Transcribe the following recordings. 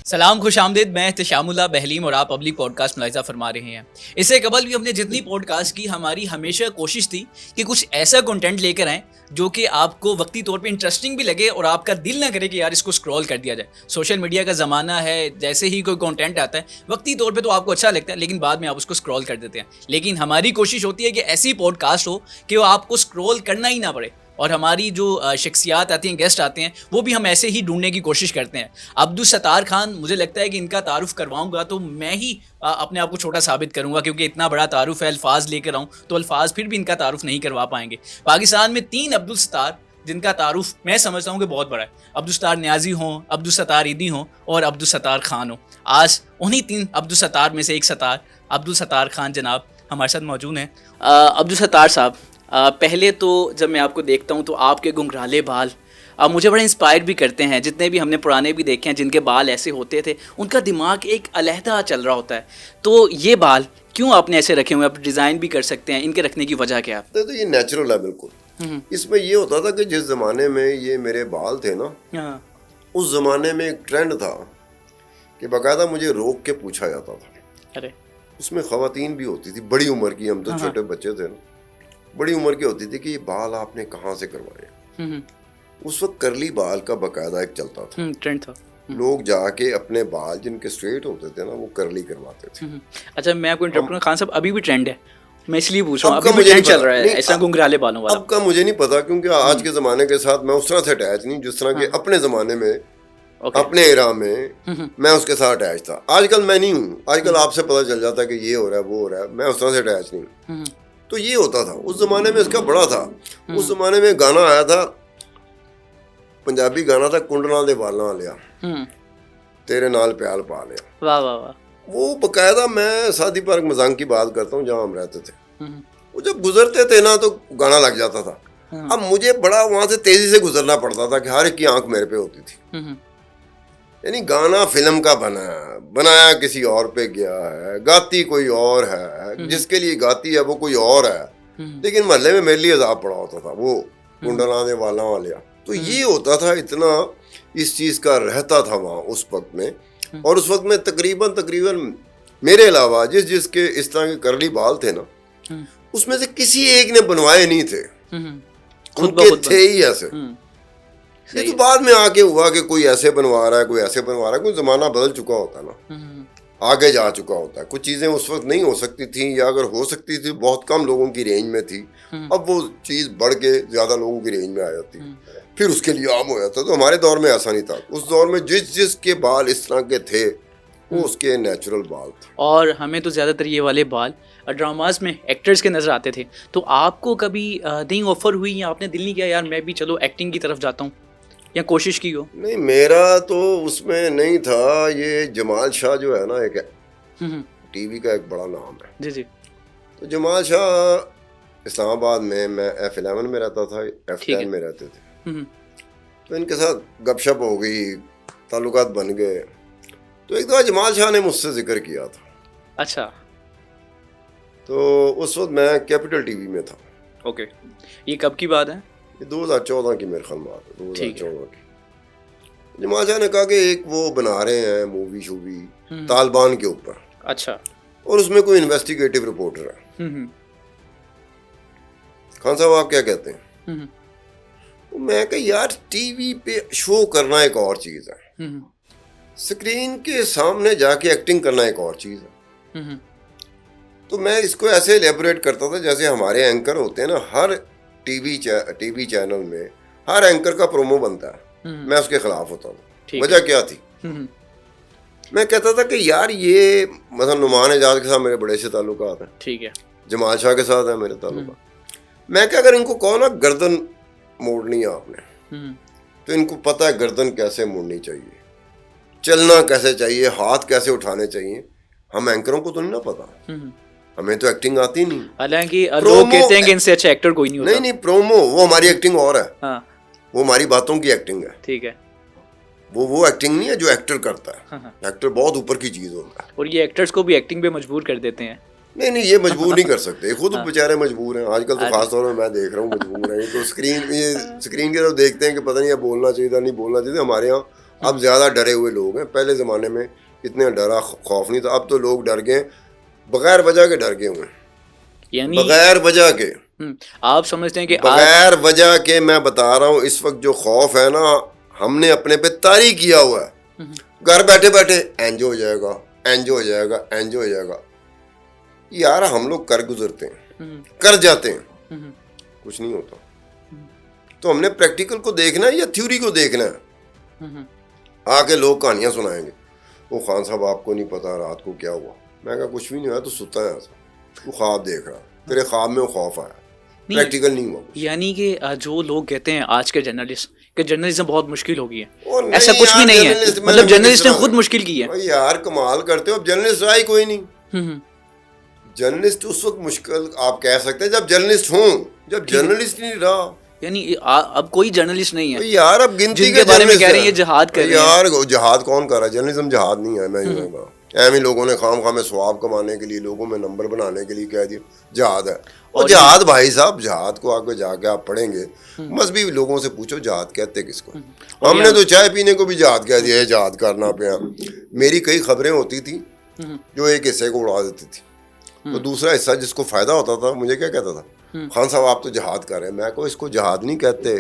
सलाम खुशामदीद। मैं तशामुल्लाह बहलीम और आप पब्लिक पॉडकास्ट मुलाहिज़ा फरमा रहे हैं। इससे कबल भी हमने जितनी पॉडकास्ट की, हमारी हमेशा कोशिश थी कि कुछ ऐसा कंटेंट लेकर आएँ जो कि आपको वक्ती तौर पे इंटरेस्टिंग भी लगे और आपका दिल ना करे कि यार इसको स्क्रॉल कर दिया जाए। सोशल मीडिया का ज़माना है, जैसे ही कोई कंटेंट आता है वक्ती तौर पे तो आपको अच्छा लगता है, लेकिन बाद में आप उसको स्क्रॉल कर देते हैं। लेकिन हमारी कोशिश होती है कि ऐसी पॉडकास्ट हो कि वो आपको स्क्रॉल करना ही ना पड़े, और हमारी जो शख्सियात आती हैं, गेस्ट आते हैं, वो भी हम ऐसे ही ढूंढने की कोशिश करते हैं। अब्दुल सत्तार खान, मुझे लगता है कि इनका तारुफ करवाऊंगा तो मैं ही अपने आप को छोटा साबित करूंगा, क्योंकि इतना बड़ा तारुफ है, अल्फाज लेकर आऊँ तो अल्फाज फिर भी इनका तारुफ नहीं करवा पाएंगे। पाकिस्तान में 3 अब्दुल सत्तार जिनका तारुफ मैं समझता हूँ कि बहुत बड़ा है। अब्दुल सत्तार न्याजी हों, अब्दुल सत्तार ईदी हों और अब्दुल सत्तार खान हो। आज उन्हीं 3 अब्दुल सत्तार में से एक सत्तार अब्दुल सत्तार खान जनाब हमारे साथ मौजूद हैं। अब्दुल सत्तार साहब, पहले तो जब मैं आपको देखता हूँ तो आपके घुंघराले बाल मुझे बड़ा इंस्पायर भी करते हैं। जितने भी हमने पुराने भी देखे हैं जिनके बाल ऐसे होते थे, उनका दिमाग एक अलहदा चल रहा होता है। तो ये बाल क्यों आपने ऐसे रखे हुए हैं? आप डिज़ाइन भी कर सकते हैं, इनके रखने की वजह क्या है? तो ये नेचुरल है बिल्कुल। इसमें ये होता था कि जिस ज़माने में ये मेरे बाल थे ना, उस ज़माने में एक ट्रेंड था कि बाकायदा मुझे रोक के पूछा जाता था। अरे उसमें ख़वातीन भी होती थी बड़ी उम्र की, हम तो छोटे बच्चे थे ना, बड़ी उम्र की होती थी कि ये बाल आपने कहाँ से करवाए। उस वक्त करली बाल का बाकायदा एक चलता था, ट्रेंड था। लोग जाके अपने बाल जिनके स्ट्रेट होते थे ना, वो करली करवाते थे। अच्छा, मैं आपको इंटरप्ट करूँ खान साहब, अभी भी ट्रेंड है? मैं इसलिए पूछ रहा हूँ, अब का अभी भी मुझे ट्रेंड नहीं चल रहा है पता। ऐसा घुंघराले बालों वाला? अब का मुझे नहीं पता, क्योंकि आज के ज़माने के साथ मैं उस तरह से अटैच नहीं जिस तरह के अपने ज़माने में, अपने एरा में मैं उसके साथ अटैच था। आजकल मैं नहीं हूँ। आजकल आपसे पता चल जाता है कि ये हो रहा है, वो हो रहा है, मैं उस तरह से अटैच नहीं हूँ। तो ये होता था उस ज़माने में, इसका बड़ा था। उस ज़माने में गाना आया था, पंजाबी गाना था, कुंडला दे वाला लिया तेरे नाल प्याल पा लिया। वाह वाह वाह। वो बकायदा, मैं शादी पार्क मजांग की बात करता हूँ जहाँ हम रहते थे, वो जब गुजरते थे ना तो गाना लग जाता था। अब मुझे बड़ा वहां से तेजी से गुजरना पड़ता था कि हर एक की आंख मेरे पे होती थी। यानी गाना फिल्म का बनाया किसी और पे गया है, गाती कोई और है, जिसके लिए गाती है वो कोई और है, लेकिन महल्ले में मेरे लिए अजाब पड़ा होता था वो कुंडला दे वाला वालिया। तो ये होता था, इतना इस चीज का रहता था वहाँ उस वक्त में। और उस वक्त में तकरीबन मेरे अलावा जिसके इस तरह के करली बाल थे ना, उसमें से किसी एक ने बनवाए नहीं थे, उनके थे ही ऐसे। ये तो बाद में आके हुआ कि कोई ऐसे बनवा रहा है, कोई ऐसे बनवा रहा है। कोई जमाना बदल चुका होता ना, आगे जा चुका होता है। कुछ चीजें उस वक्त नहीं हो सकती थी, या अगर हो सकती थी बहुत कम लोगों की रेंज में थी। अब वो चीज बढ़ के ज्यादा लोगों की रेंज में आ जाती, फिर उसके लिए आम हो जाता। तो हमारे दौर में ऐसा नहीं था। उस दौर में जिसके बाल इस तरह के थे वो उसके नेचुरल बाल थे। और हमें तो ज़्यादातर ये वाले बाल ड्रामाज में एक्टर्स के नज़र आते थे। तो आपको कभी नहीं ऑफर हुई, या आपने दिल नहीं किया यार मैं भी चलो एक्टिंग की तरफ जाता हूँ, या कोशिश की हो? नहीं, मेरा तो उसमें नहीं था। ये जमाल शाह जो है ना, एक टीवी का एक बड़ा नाम है। जी जी। तो जमाल शाह इस्लामाबाद में, मैं F11 में रहता था, F10 में रहते थे। तो इनके साथ गपशप हो गई, ताल्लुकात बन गए। तो एक दफ़ा जमाल शाह ने मुझसे जिक्र किया था। अच्छा। तो उस वक्त मैं कैपिटल टीवी में था। ओके, ये कब की बात है? ये 2014 की मेरे ख्याल बात है, 2014 की। जमाल शाह ने कहा कि एक वो बना रहे हैं मूवी शूवी तालिबान के ऊपर। अच्छा। और उसमें कोई इन्वेस्टिगेटिव रिपोर्टर है। खान साहब आप क्या कहते हैं? मैं कहा यार, टीवी पे शो करना एक और चीज़ है, स्क्रीन के सामने जाके एक्टिंग करना एक और चीज़ है। तो मैं इसको ऐसे एलेबोरेट करता था जैसे हमारे एंकर होते हैं ना, हर टीवी चैनल में हर एंकर का प्रोमो बनता है, मैं उसके खिलाफ होता हूँ। वजह क्या थी? मैं कहता था कि यार ये मतलब नुमान एजाज के साथ मेरे बड़े से ताल्लुकात हैं, ठीक है, जमाल शाह के साथ है मेरे ताल्लुकात। मैं क्या, अगर इनको कहो ना गर्दन मोड़नी है आपने, तो इनको पता है गर्दन कैसे मोड़नी चाहिए, चलना कैसे चाहिए, हाथ कैसे उठाने चाहिए। हम एंकरों को तो नहीं ना पता, हमें तो एक्टिंग आती नहीं। हालांकि लोग कहते हैं कि इनसे अच्छा एक्टर कोई नहीं होता। नहीं, प्रोमो वो हमारी एक्टिंग और है। हाँ। वो हमारी बातों की एक्टिंग है, ठीक है। वो एक्टिंग नहीं है जो एक्टर करता है। हाँ। एक्टर बहुत ऊपर की चीज होता है, और ये एक्टर्स को भी एक्टिंग पे मजबूर कर देते हैं। नहीं, ये मजबूर नहीं कर सकते, खुद बेचारे मजबूर हैं। आजकल तो खास तौर में मैं देख रहा हूँ मजबूर हैं। तो स्क्रीन की तरफ देखते हैं कि पता नहीं बोलना चाहिए था, नहीं बोलना चाहिए। हमारे यहाँ अब ज़्यादा डरे हुए लोग हैं। पहले ज़माने में इतने डरा खौफ नहीं था, अब तो लोग डर गए, बगैर वजह के डर गए हुए हैं, यानी बगैर वजह के। आप समझते हैं कि बगैर वजह के मैं बता रहा हूँ, इस वक्त जो खौफ है ना, हमने अपने पे तारी किया हुआ है। घर बैठे बैठे एंजो हो जाएगा, एंजो हो जाएगा, एंजो हो जाएगा। यार हम लोग कर गुजरते हैं, कर जाते हैं, कुछ नहीं होता। तो हमने प्रैक्टिकल को देखना है या थ्योरी को देखना है? आके लोग कहानियां सुनाएंगे, वो खान साहब आपको नहीं पता रात को क्या हुआ। मैं कहा कुछ भी नहीं हुआ, तो सुता है ऐसा, तू ख्वाब देख रहा, तेरे ख्वाब में वो खौफ आया, प्रैक्टिकल नहीं हुआ। यानी कि जो लोग कहते हैं आज के जर्नलिस्ट कि जर्नलिज्म बहुत मुश्किल हो गई है, नहीं ऐसा कुछ भी नहीं है। मतलब जर्नलिस्ट ने खुद मुश्किल की है। यार कमाल करते हो, अब जर्नलिस्ट रहा ही कोई नहीं। जर्नलिस्ट उस वक्त मुश्किल आप कह सकते हैं जब जर्नलिस्ट हूँ, जब जर्नलिस्ट नहीं रहा। यानी अब कोई जर्नलिस्ट नहीं है यार, अब गिनती के बारे में कह रहे हैं जहाद कर रहे हैं। यार जहाद कौन कर रहा है? जर्नलिज्म जहाद नहीं है। मैं एम लोगों ने खाम खाम में स्वाब कमाने के लिए, लोगों में नंबर बनाने के लिए कह दिया जहाद है। और जहाद भाई साहब, जहाद को आगे जाके आप पढ़ेंगे, बस भी लोगों से पूछो जहाद कहते किसको। हमने तो चाय पीने को भी जहाद कह दिया है, जहाद करना पे। मेरी कई खबरें होती थी जो एक हिस्से को उड़ा देती थी, तो दूसरा हिस्सा जिसको फायदा होता था मुझे क्या कहता था, खान साहब आप तो जहाद कर रहे हैं। मैं को इसको जहाद नहीं कहते,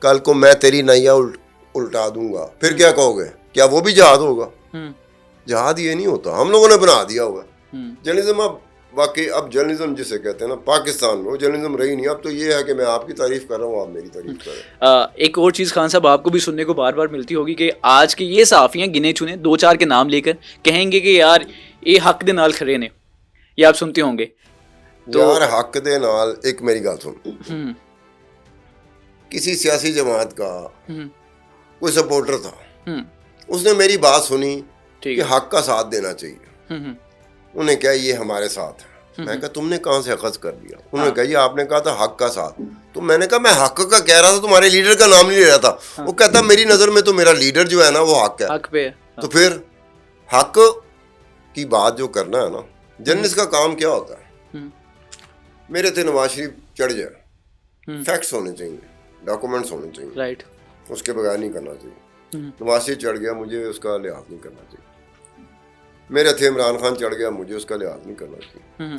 कल को मैं तेरी नैया उल्टा दूंगा, फिर क्या कहोगे? क्या वो भी जहाद होगा? जहाद ये नहीं होता, हम लोगों ने बना दिया हुआ। जर्नलिज्म अब वाकई, अब जर्नलिज्म जिसे कहते हैं ना पाकिस्तान में, वो जर्नलिज्म रही नहीं। अब तो ये है कि मैं आपकी तारीफ कर रहा हूँ, आप मेरी तारीफ कर रहे हैं। एक और चीज़ खान साहब आपको भी सुनने को बार बार मिलती होगी कि आज के ये सहाफ़ियाँ गिने चुने 2-4 के नाम लेकर कहेंगे कि यार ये हक दे नाल खड़े ने, ये आप सुनते होंगे। तो यार हक दे नाल, एक मेरी गल सुन, किसी सियासी जमात का कोई सपोर्टर था, उसने मेरी बात सुनी कि हक का साथ देना चाहिए। उन्हें कहा ये हमारे साथ है। मैं कहा तुमने कहाँ से अखज़ कर दिया? उन्होंने कहा ये आपने कहा था हक का साथ। तो मैंने कहा मैं हक का कह रहा था, तुम्हारे लीडर का नाम नहीं ले रहा था। वो कहता मेरी नज़र में तो मेरा लीडर जो है ना वो हक है, हक पे। तो फिर हक की बात जो करना है ना, जर्नलिस्ट का काम क्या होता है? मेरे थे नवाज शरीफ चढ़ जाए, फैक्ट्स होने चाहिए, डॉक्यूमेंट्स होने चाहिए, राइट, उसके बगैर नहीं करना चाहिए। नवाज शरीफ चढ़ गया, मुझे उसका लिहाज नहीं करना चाहिए। मेरे थे इमरान खान चढ़ गया, मुझे उसका लिहाज नहीं करना चाहिए।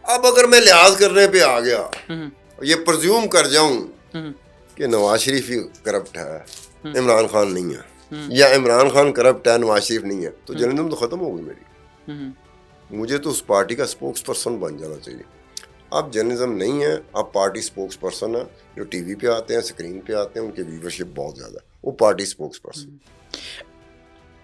अब अगर मैं लिहाज करने पे आ गया, ये प्रज्यूम कर जाऊं कि नवाज शरीफ ही करप्ट है, इमरान खान नहीं है, या इमरान खान करप्ट है, नवाज शरीफ नहीं है, तो जर्नलिज्म तो खत्म हो गई मेरी। मुझे तो उस पार्टी का स्पोक्स पर्सन बन जाना चाहिए। अब जर्नलिज्म नहीं है, अब पार्टी स्पोक्स पर्सन है, जो टीवी पे आते हैं, स्क्रीन पे आते हैं, उनकी व्यूवरशिप बहुत ज़्यादा है, वो पार्टी स्पोक्स पर्सन।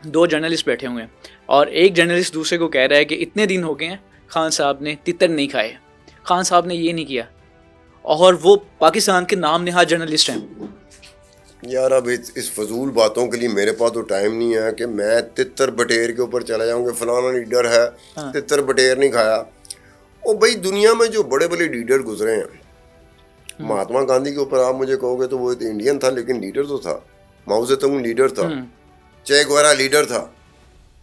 2 जर्नलिस्ट बैठे हुए हैं और एक जर्नलिस्ट दूसरे को कह रहा है कि इतने दिन हो गए हैं खान साहब ने तितर नहीं खाए, खान साहब ने ये नहीं किया, और वो पाकिस्तान के नाम नहाद जर्नलिस्ट हैं। यार अब इस फजूल बातों के लिए मेरे पास तो टाइम नहीं है कि मैं तितर बटेर के ऊपर चला जाऊँगा, फलाना लीडर है, तितर बटेर नहीं खाया। ओ भाई, दुनिया में जो बड़े बड़े लीडर गुजरे हैं, महात्मा गांधी के ऊपर आप मुझे कहोगे तो वो इंडियन था लेकिन लीडर तो था। माओ जेतुंग लीडर था, चे गुवेरा लीडर था,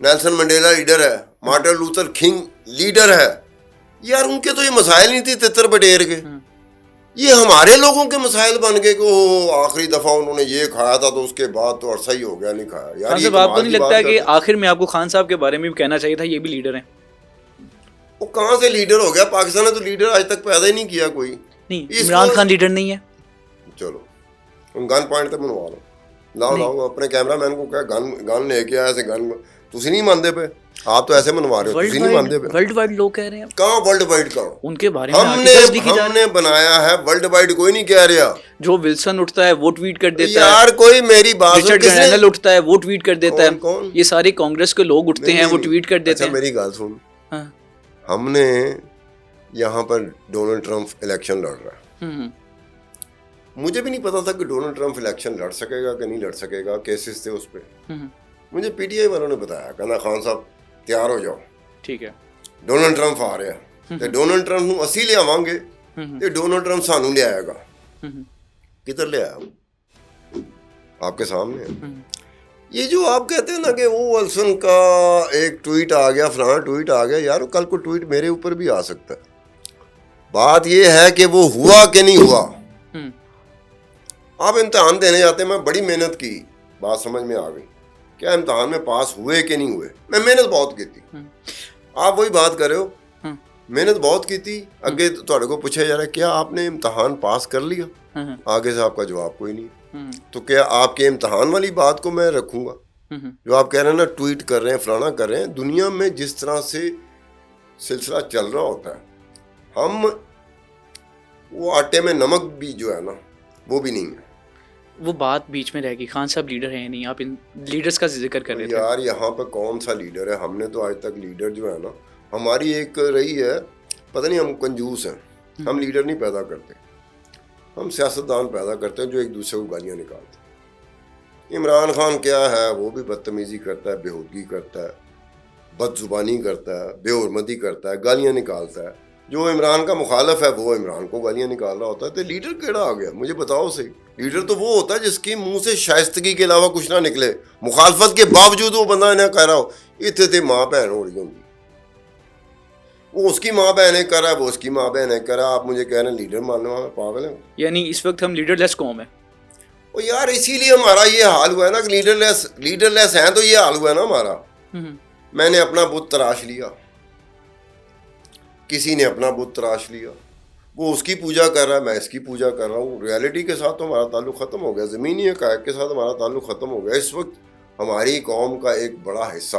नेल्सन मंडेला लीडर है, मार्टिन लूथर किंग लीडर है। यार उनके तो ये मसाइल नहीं थे तितर बटेर के, ये हमारे लोगों के मसाइल बन गए कि आखिरी दफा उन्होंने ये खाया था तो उसके बाद तो अरसा ही हो गया नहीं खाया। यार ये आपको नहीं लगता कि आखिर में आपको खान साहब के बारे में भी कहना चाहिए था ये भी लीडर हैं? वो कहाँ से लीडर हो गया? पाकिस्तान ने तो लीडर आज तक पैदा ही नहीं किया कोई। नहीं, इमरान खान लीडर नहीं है। चलो उन गन पॉइंट तक बनवा लो, लाओ अपने कैमरामैन को क्या गन लेके आया, गन तुसी नहीं मानते पे, आप तो ऐसे मनवा रहे हो, तुसी नहीं मानते पे। वर्ल्ड वाइड लोग कह रहे हैं। कहाँ वर्ल्ड वाइड? कहाँ उनके बारे में हमने बनाया है, वर्ल्ड वाइड कोई नहीं कह रहा। जो विल्सन उठता है वो ट्वीट कर देता है यार, कोई मेरी बात, रिचर्ड ग्रैनल उठता है वो ट्वीट कर देता है, ये सारे कांग्रेस के लोग उठते हैं वो ट्वीट कर देते हैं। मेरी बात सुन, हमने यहाँ पर डोनाल्ड ट्रंप इलेक्शन लड़ रहा है, मुझे भी नहीं पता था कि डोनाल्ड ट्रंप इलेक्शन लड़ सकेगा कि नहीं लड़ सकेगा, केसेस थे उस पर। मुझे पीटीआई वालों ने बताया, कहना खान साहब तैयार हो जाओ, ठीक है, डोनाल्ड ट्रंप आ रहा है, तो डोनाल्ड ट्रंप ਨੂੰ ਅਸੀਂ ਲਿਆਵਾਂਗੇ ਤੇ डोनाल्ड ट्रंप ਸਾਨੂੰ ले आएगा। किधर ले आया? आपके सामने है। ये जो आप कहते हैं ना कि वो वल्सन का एक ट्वीट आ गया, फलाना ट्वीट आ गया, यार कल को ट्वीट मेरे ऊपर भी आ सकता है। बात ये है कि वो हुआ कि नहीं हुआ। आप इम्तिहान देने जाते हैं, मैं बड़ी मेहनत की, बात समझ में आ गई, क्या इम्तहान में पास हुए कि नहीं हुए, मैं मेहनत बहुत की थी। आप वही बात कर रहे हो, मेहनत बहुत की थी। अगे तो को पूछा जा रहा है क्या आपने इम्तहान पास कर लिया, आगे से आपका जवाब कोई नहीं। तो क्या आपके इम्तहान वाली बात को मैं रखूंगा? जो आप कह रहे हैं ना, ट्वीट कर रहे हैं, फलाना कर रहे हैं, दुनिया में जिस तरह से सिलसिला चल रहा होता है, हम वो आटे में नमक भी जो है ना वो भी नहीं है। वो बात बीच में रहेगी। खान साहब लीडर हैं नहीं, आप इन लीडर्स का जिक्र कर रहे थे यार। यहाँ पे कौन सा लीडर है? हमने तो आज तक लीडर जो है ना, हमारी एक रही है, पता नहीं, हम कंजूस हैं, हम लीडर नहीं पैदा करते, हम सियासतदान पैदा करते हैं जो एक दूसरे को गालियाँ निकालते हैं। इमरान खान क्या है, वो भी बदतमीजी करता है, बेहूदगी करता है, बदजुबानी करता है, बेहुरमती करता है, गालियाँ निकालता है। जो इमरान का मुखालफ है वो इमरान को गालियाँ निकाल रहा होता है। तो लीडर केड़ा आ गया? मुझे बताओ सही। लीडर तो वो होता है जिसके मुंह से शाइस्तगी के अलावा कुछ ना निकले, मुखालफत के बावजूद वो बंदा इन्हें कह रहा हो इतने माँ बहन हो रही होंगी, वो उसकी माँ बहन कर रहा है, वो उसकी माँ बहन कर रहा है, आप मुझे कह रहे हैं लीडर मानने वाला? पागल है। यानी इस वक्त हम लीडरलेस कौम है। और यार इसीलिए हमारा ये हाल हुआ है ना, लीडरलेस हैं, तो ये हाल हुआ है ना हमारा। मैंने अपना बुत तराश लिया, किसी ने अपना बुत तराश लिया, वो उसकी पूजा कर रहा है, मैं इसकी पूजा कर रहा हूँ। रियलिटी के साथ तो हमारा ताल्लुक ख़त्म हो गया, ज़मीनी हक़ाइक़ के साथ हमारा ताल्लुक ख़त्म हो गया। इस वक्त हमारी कौम का एक बड़ा हिस्सा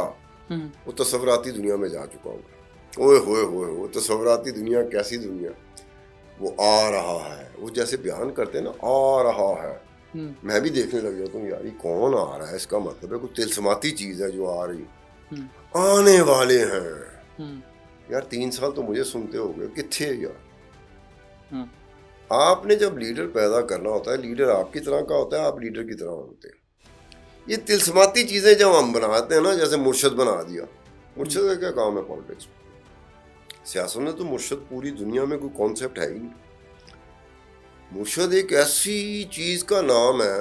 वो तस्वुराती दुनिया में जा चुका होगा। ओए होए होए, वो तस्वुराती दुनिया कैसी दुनिया, वो आ रहा है, वो जैसे बयान करते हैं ना, आ रहा है, मैं भी देखने लग जाता हूँ यार ये कौन आ रहा है, इसका मतलब है कोई तिलस्माती चीज़ है जो आ रही, आने वाले हैं। यार 3 साल तो मुझे सुनते हो गए, किथे यार। आपने जब लीडर पैदा करना होता है, लीडर आपकी तरह का होता है, आप लीडर की तरह होते हैं। ये तिलस्माती चीज़ें जब हम बनाते हैं ना, जैसे मुर्शद बना दिया, मुर्शद का क्या काम है पॉलिटिक्स में? सियासत में तो मुर्शद पूरी दुनिया में कोई कॉन्सेप्ट है ही नहीं। मुर्शद एक ऐसी चीज़ का नाम है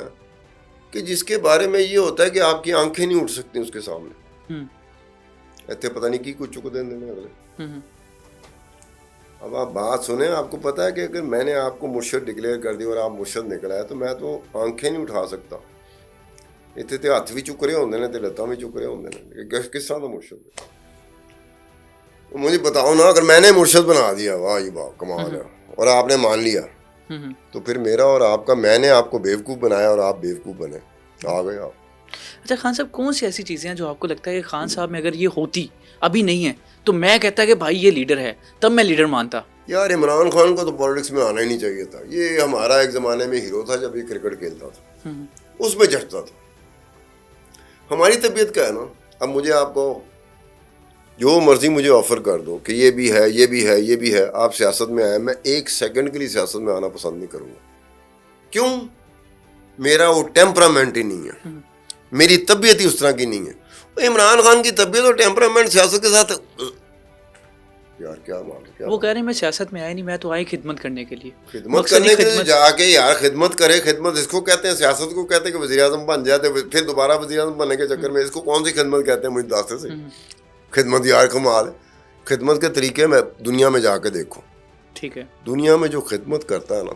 कि जिसके बारे में ये होता है कि आपकी आंखें नहीं उठ सकती उसके सामने। इतने पता नहीं की कुछ चुक देने अगले। अब आप बात सुने, आपको पता है कि अगर मैंने आपको मुर्शद डिक्लेयर कर दिया और आप मुर्शद निकला है तो मैं तो आंखें नहीं उठा सकता। इतने तो हथ भी चुक रहे होंगे ने, तो लत्तां भी चुक रहे होंगे, किस तरह का मुर्शद है? मुझे बताओ ना, अगर मैंने मुर्शद बना दिया, वाह जी वाह कमाल है, और आपने मान लिया, तो फिर मेरा और आपका, मैंने आपको बेवकूफ़ बनाया और आप बेवकूफ़ बने, आ गए आप। अच्छा खान साहब, कौन सी ऐसी चीज़ें हैं जो आपको लगता है कि खान साहब में अगर ये होती, अभी नहीं है, तो मैं कहता कि भाई ये लीडर है, तब मैं लीडर मानता? यार इमरान खान को तो पॉलिटिक्स में आना ही नहीं चाहिए था। ये हमारा एक ज़माने में हीरो था जब ये क्रिकेट खेलता था, उसमें जटता था। हमारी तबीयत क्या है ना, अब मुझे आपको जो मर्जी मुझे ऑफर कर दो कि ये भी है, ये भी है, ये भी है, आप सियासत में आए, मैं 1 सेकंड के लिए सियासत में आना पसंद नहीं करूँगा। क्यों? मेरा वो टेम्परामेंट ही नहीं है, मेरी तबीयत ही उस तरह की नहीं है। इमरान खान की तबीयत और टेम्परामेंट सियासत के साथ, यार क्या मालूम क्या वो कह रहे हैं मैं सियासत में आया नहीं, मैं तो आई खिदमत करने के लिए। खिदमत करने के लिए जाके यार खिदमत करे। खिदमत इसको कहते हैं, सियासत को कहते हैं कि वज़ीर आज़म बन जाते फिर दोबारा वज़ीर आज़म बनने के चक्कर में, इसको कौन सी खिदमत कहते हैं? मुझे दास्ते से खिदमत यार कमाल है। खिदमत के तरीके में दुनिया में जाके देखो, ठीक है, दुनिया में जो खिदमत करता है ना,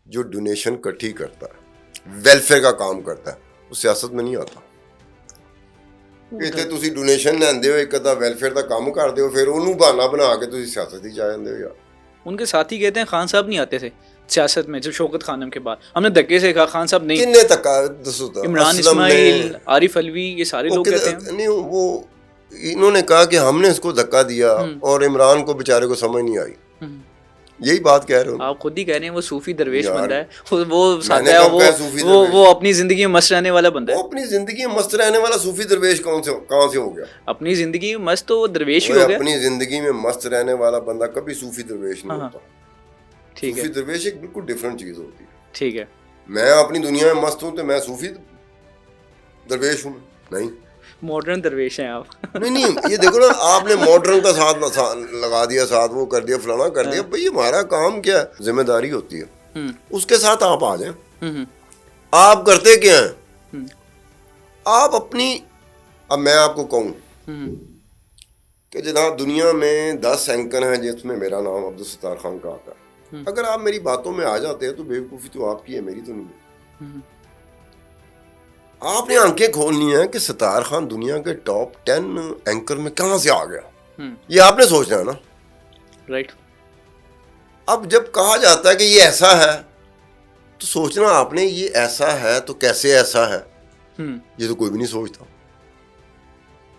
जो डोनेशन इकट्ठी करता है, वेलफेयर का काम करता है, वो सियासत में नहीं आता। इतने तुसी डोनेशन लेंदे हो, एक अदा वेलफेयर का काम करते हो, फिर उन्होंने बहाना बना के तुसी सियासत ही जा जाते हो यार। उनके साथी कहते हैं खान साहब नहीं आते थे सियासत में, जब शौकत खानम के बाद हमने धक्के से कहा खान साहब नहीं। किन्ने धक्का दसो तो? इमरान इस्माइल, आरिफ अलवी, ये सारे लोग कहते हैं नहीं, वो इन्होंने कहा कि हमने इसको धक्का दिया और इमरान को बेचारे को समझ नहीं आई। यही बात कह रहे हो आप, खुद ही कह रहे हैं। वो सूफी दरवेश बंदा है, वो साथ है, वो अपनी जिंदगी में मस्त रहने वाला बंदा है। अपनी जिंदगी में मस्त रहने वाला सूफी दरवेश कहाँ से हो गया? अपनी जिंदगी में मस्त तो वो दरवेश ही हो गया। अपनी जिंदगी में मस्त रहने वाला बंदा कभी सूफी दरवेश नहीं होता। ठीक है, सूफी दरवेश एक बिल्कुल डिफरेंट चीज होती है। ठीक है, मैं अपनी दुनिया में मस्त हूँ तो मैं सूफी दरवेश हूँ? नहीं, मॉडर्न दरवेश हैं आप। नहीं, ये देखो ना, आपने मॉडर्न का साथ लगा दिया, साथ वो कर दिया, फलाना कर दिया। भाई हमारा काम क्या है? जिम्मेदारी होती है, उसके साथ आप आ जाए। आप करते क्या हैं? आप अपनी, अब मैं आपको कहूँ कि जनाब दुनिया में 10 एंकर हैं जिसमें मेरा नाम अब्दुल सत्तार खान का आता है। अगर आप मेरी बातों में आ जाते हैं तो बेवकूफ़ी तो आपकी है, मेरी तो नहीं है। आपने आंखें खोलनी है कि सत्तार खान दुनिया के टॉप 10 एंकर में कहां से आ गया, ये आपने सोचना है ना। राइट। अब जब कहा जाता है कि ये ऐसा है तो सोचना आपने ये ऐसा है तो कैसे ऐसा है, ये तो कोई भी नहीं सोचता।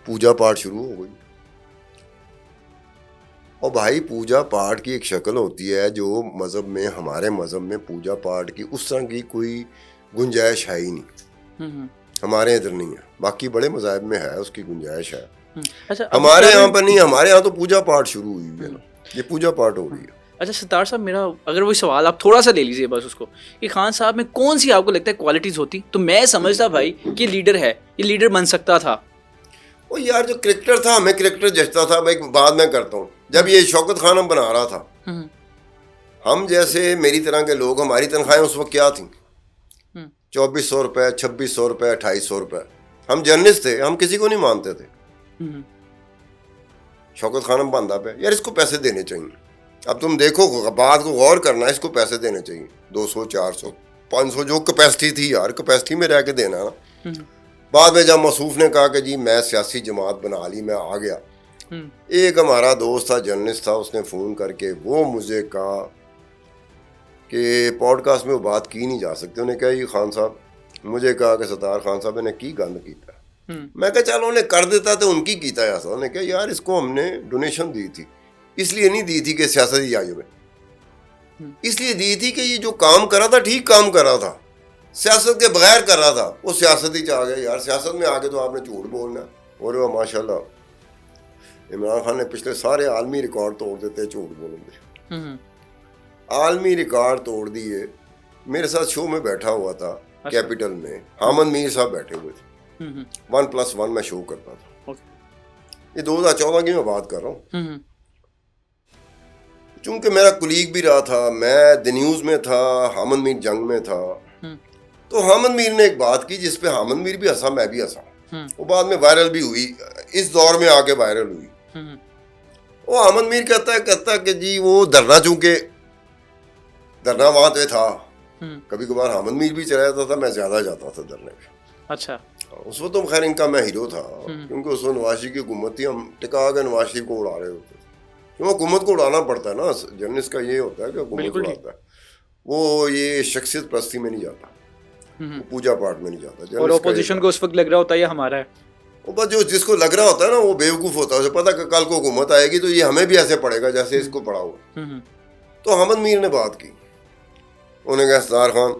पूजा पाठ शुरू हो गई, और भाई पूजा पाठ की एक शक्ल होती है जो मज़हब में, हमारे मज़हब में पूजा पाठ की उस तरह की कोई गुंजाइश है ही नहीं। हमारे इधर नहीं है, बाकी बड़े मज़ाहिब में है, उसकी गुंजाइश है। अच्छा, हमारे यहाँ पर नहीं, हमारे यहाँ तो पूजा पाठ शुरू हुई है ना, ये पूजा पाठ हो रही है। अच्छा सत्तार साहब, मेरा अगर वही सवाल आप थोड़ा सा ले लीजिए बस उसको, कि खान साहब में कौन सी आपको लगता है क्वालिटीज़ होती तो मैं समझता भाई कि लीडर है, ये लीडर बन सकता था। वो यार जो क्रिकेटर था, हमें क्रिकेटर जचता था। मैं बाद में करता हूँ, जब ये शौकत खान हम बना रहा था, हम जैसे मेरी तरह के लोग, हमारी तनख्वाहें उस वक्त क्या थी, 2400 रुपये, 2600 रुपये, 2800 रुपये। हम जर्नलिस्ट थे, हम किसी को नहीं मानते थे। शौकत खान हम बंदा पे, यार इसको पैसे देने चाहिए। अब तुम देखो, बात को गौर करना, इसको पैसे देने चाहिए 200, 400, 500 जो कैपेसिटी थी यार, कैपेसिटी में रह के देना ना। बाद में जब मसूफ ने कहा कि जी मैं सियासी जमात बना ली, मैं आ गया, एक हमारा दोस्त था, जर्नलिस्ट था, उसने फ़ोन करके वो मुझे कहा कि पॉडकास्ट में वो बात की नहीं जा सकती। उन्हें कहा ये खान साहब, मुझे कहा कि सत्तार खान साहब ने की गंद कीता। मैं कहा चलो उन्हें कर देता तो उनकी कीता ऐसा। उन्हें कहा यार इसको हमने डोनेशन दी थी, इसलिए नहीं दी थी कि सियासत ही आई हुए, इसलिए दी थी कि ये जो काम करा था ठीक काम करा था, सियासत के बगैर कर रहा था, वो सियासत ही चाह गया। यार सियासत में आके तो आपने झूठ बोलना। और वो माशाल्लाह इमरान खान ने पिछले सारे आलमी रिकॉर्ड तोड़ देते हैं झूठ बोलने। आलमी रिकॉर्ड तोड़ दिए। मेरे साथ शो में बैठा हुआ था कैपिटल में, हामिद मीर साहब बैठे हुए थे, 1+1 में शो करता था। ये 2014 की मैं बात कर रहा हूँ। चूंकि मेरा कुलीग भी रहा था, मैं द न्यूज़ में था, हामिद मीर जंग में था, तो हामिद मीर ने एक बात की जिस पे हामिद मीर भी हंसा, मैं भी हंसा। वो बाद में वायरल भी हुई, इस दौर में आके वायरल हुई। वो हामिद मीर कहता है कि जी वो धरना, चूंकि धरना वहां पे था, कभी कभार हामिद मीर भी चला जाता था, मैं ज्यादा जाता था धरने पे। अच्छा। उस वक्त तो खैर इनका मैं हीरो था, क्योंकि उस वक्त नवाज शरीफ की हुकूमत थी, हम टिका के नवाज शरीफ को उड़ा रहे होते थे। क्योंकि हुकूमत को उड़ाना पड़ता है ना, जर्नलिस्ट का ये होता है कि हुकूमत को उड़ाता है। वो ये शख्सियत परस्ती में नहीं जाता, वो पूजा पाठ में नहीं जाता। और ऑपोजिशन को उस वक्त लग रहा होता है ये हमारा है, वो बस जो जिसको लग रहा होता है ना वो बेवकूफ़ होता है। उसे पता कि कल को हुकूमत आएगी तो ये हमें भी ऐसे पड़ेगा जैसे इसको पड़ा हुआ। तो हामिद मीर ने बात की, उन्हें कहा सत्तार खान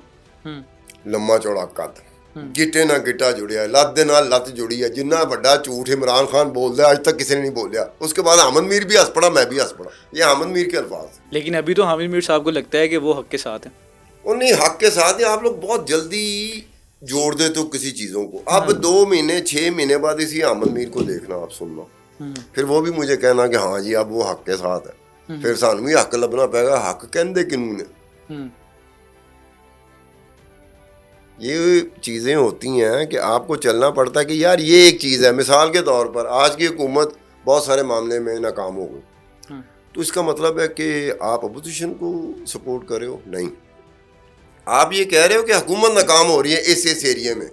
लम्मा चौड़ा कद, गिटे ना गिटा जुड़िया, लत दे नाल लत जुड़ी है, जिन्ना बड़ा झूठ इमरान खान बोल दिया आज तक किसी ने नहीं बोलिया। उसके बाद हामिद मीर भी हंस पड़ा, मैं भी हंस पड़ा। ये हामिद मीर के अल्फाज। लेकिन अभी तो हामिद मीर साहब को लगता है कि वो हक के साथ है। उन्हीं हक के साथ ही आप लोग बहुत जल्दी जोड़ देते हो किसी चीज़ों को। अब 2 महीने 6 महीने बाद इसी हामिद मीर को देखना, आप सुनना, फिर वो भी मुझे कहना कि हाँ जी अब वो हक के साथ है। फिर सानू भी हक लभना पेगा, हक कहते किनू ने। ये चीज़ें होती हैं कि आपको चलना पड़ता है कि यार ये एक चीज़ है। मिसाल के तौर पर आज की हुकूमत बहुत सारे मामले में नाकाम हो गई, तो इसका मतलब है कि आप अपोजिशन को सपोर्ट कर रहे हो? नहीं, आप ये कह रहे हो कि हुकूमत नाकाम हो रही है इस एरिया में।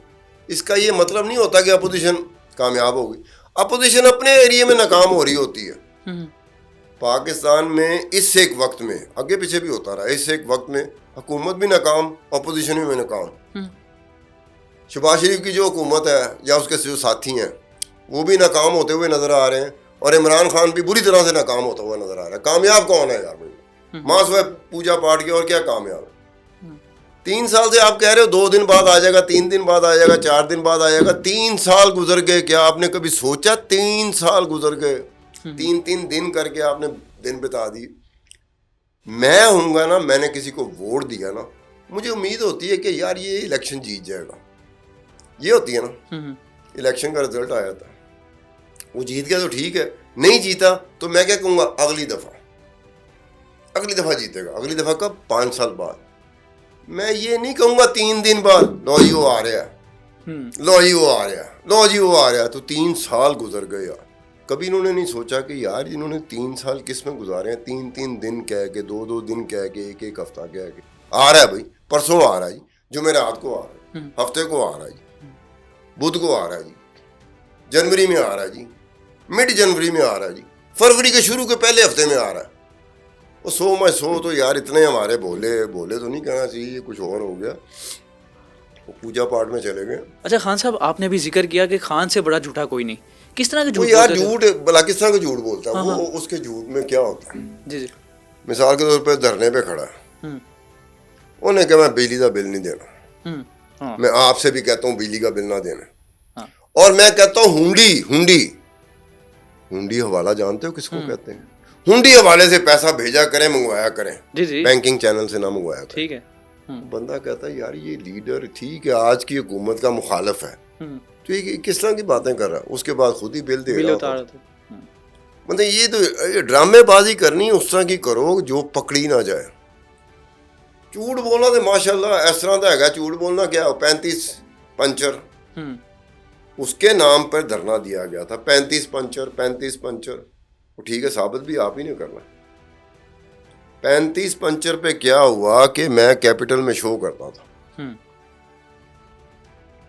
इसका ये मतलब नहीं होता कि अपोजिशन कामयाब होगी। अपोजिशन अपने एरिया में नाकाम हो रही होती है। पाकिस्तान में इस एक वक्त में, आगे पीछे भी होता रहा, इस एक वक्त में हुकूमत भी नाकाम, अपोजिशन भी नाकाम। शहबाज शरीफ की जो हुकूमत है या उसके जो साथी हैं वो भी नाकाम होते हुए नजर आ रहे हैं, और इमरान खान भी बुरी तरह से नाकाम होता हुआ नजर आ रहा है। कामयाब कौन है यार भाई? मां सुबह पूजा पाठ की, और क्या कामयाब है? 3 साल से आप कह रहे हो 2 दिन बाद आ जाएगा, 3 दिन बाद आ जाएगा, 4 दिन बाद आ जाएगा। 3 साल गुजर गए, क्या आपने कभी सोचा? 3 साल गुजर गए, 3-3 दिन करके आपने दिन बिता दिए। मैं हूँगा ना, मैंने किसी को वोट दिया ना, मुझे उम्मीद होती है कि यार ये इलेक्शन जीत जाएगा। ये होती है ना, इलेक्शन का रिजल्ट आया था, वो जीत गया तो ठीक है, नहीं जीता तो मैं क्या कहूँगा, अगली दफ़ा जीतेगा। अगली दफ़ा कब? 5 साल बाद। मैं ये नहीं कहूँगा 3 दिन बाद लो जी वो आ रहा है, लो जी वो आ रहा है, लो जी वो आ रहा है। तो 3 साल गुजर गए यार। कभी इन्होंने नहीं सोचा कि यार इन्होंने 3 साल किस में गुजारे हैं? 3-3 दिन कह के, 2-2 दिन कह के, 1-1 हफ्ता कह के। आ रहा है भाई, परसों आ रहा है, जुमेरात को आ रहा है, हफ्ते को आ रहा है। बुध को आ रहा है जी, जनवरी में आ रहा है जी, मिड जनवरी में आ रहा है जी, फरवरी के शुरू के पहले हफ्ते में आ रहा है। वो 100 तो यार इतने हमारे भोले भोले तो नहीं कहना चाहिए, कुछ और हो गया, वो पूजा पाठ में चले गए। अच्छा खान साहब, आपने भी जिक्र किया कि खान से बड़ा झूठा कोई नहीं, किस तरह के वो झूठ यार बोलते थे? झूठ भला किस तरह का झूठ बोलता है? हाँ, वो उसके झूठ में क्या होता है? जी जी। मिसाल के तौर पे धरने पे खड़ा है, हम्म उन्हें कहा मैं बिजली का बिल नहीं देना, हाँ मैं आपसे भी कहता हूँ बिजली का बिल ना देना, हाँ और मैं कहता हूँ हुंडी हुंडी हुंडी हवाला जानते हो किसको कहते हैं? हुंडी हवाले से पैसा भेजा करें, मंगवाया करें, जी जी, बैंकिंग चैनल से ना मंगवाया करें। ठीक है। बंदा कहता है यार ये लीडर ठीक है आज की हुकूमत का मुखालिफ है, तो ये किस तरह की बातें कर रहा है? उसके बाद खुद ही बिल दे रहा उतार होता है। मतलब ये तो ये ड्रामेबाजी करनी उस तरह की करो जो पकड़ी ना जाए। झूठ बोलना तो माशाल्लाह इस तरह का है, झूठ बोलना क्या 35 पंचर उसके नाम पर धरना दिया गया था, 35 पंचर। ठीक है, साबित भी आप ही ने करना। 35 पंचर पे क्या हुआ कि मैं कैपिटल में शो करता था,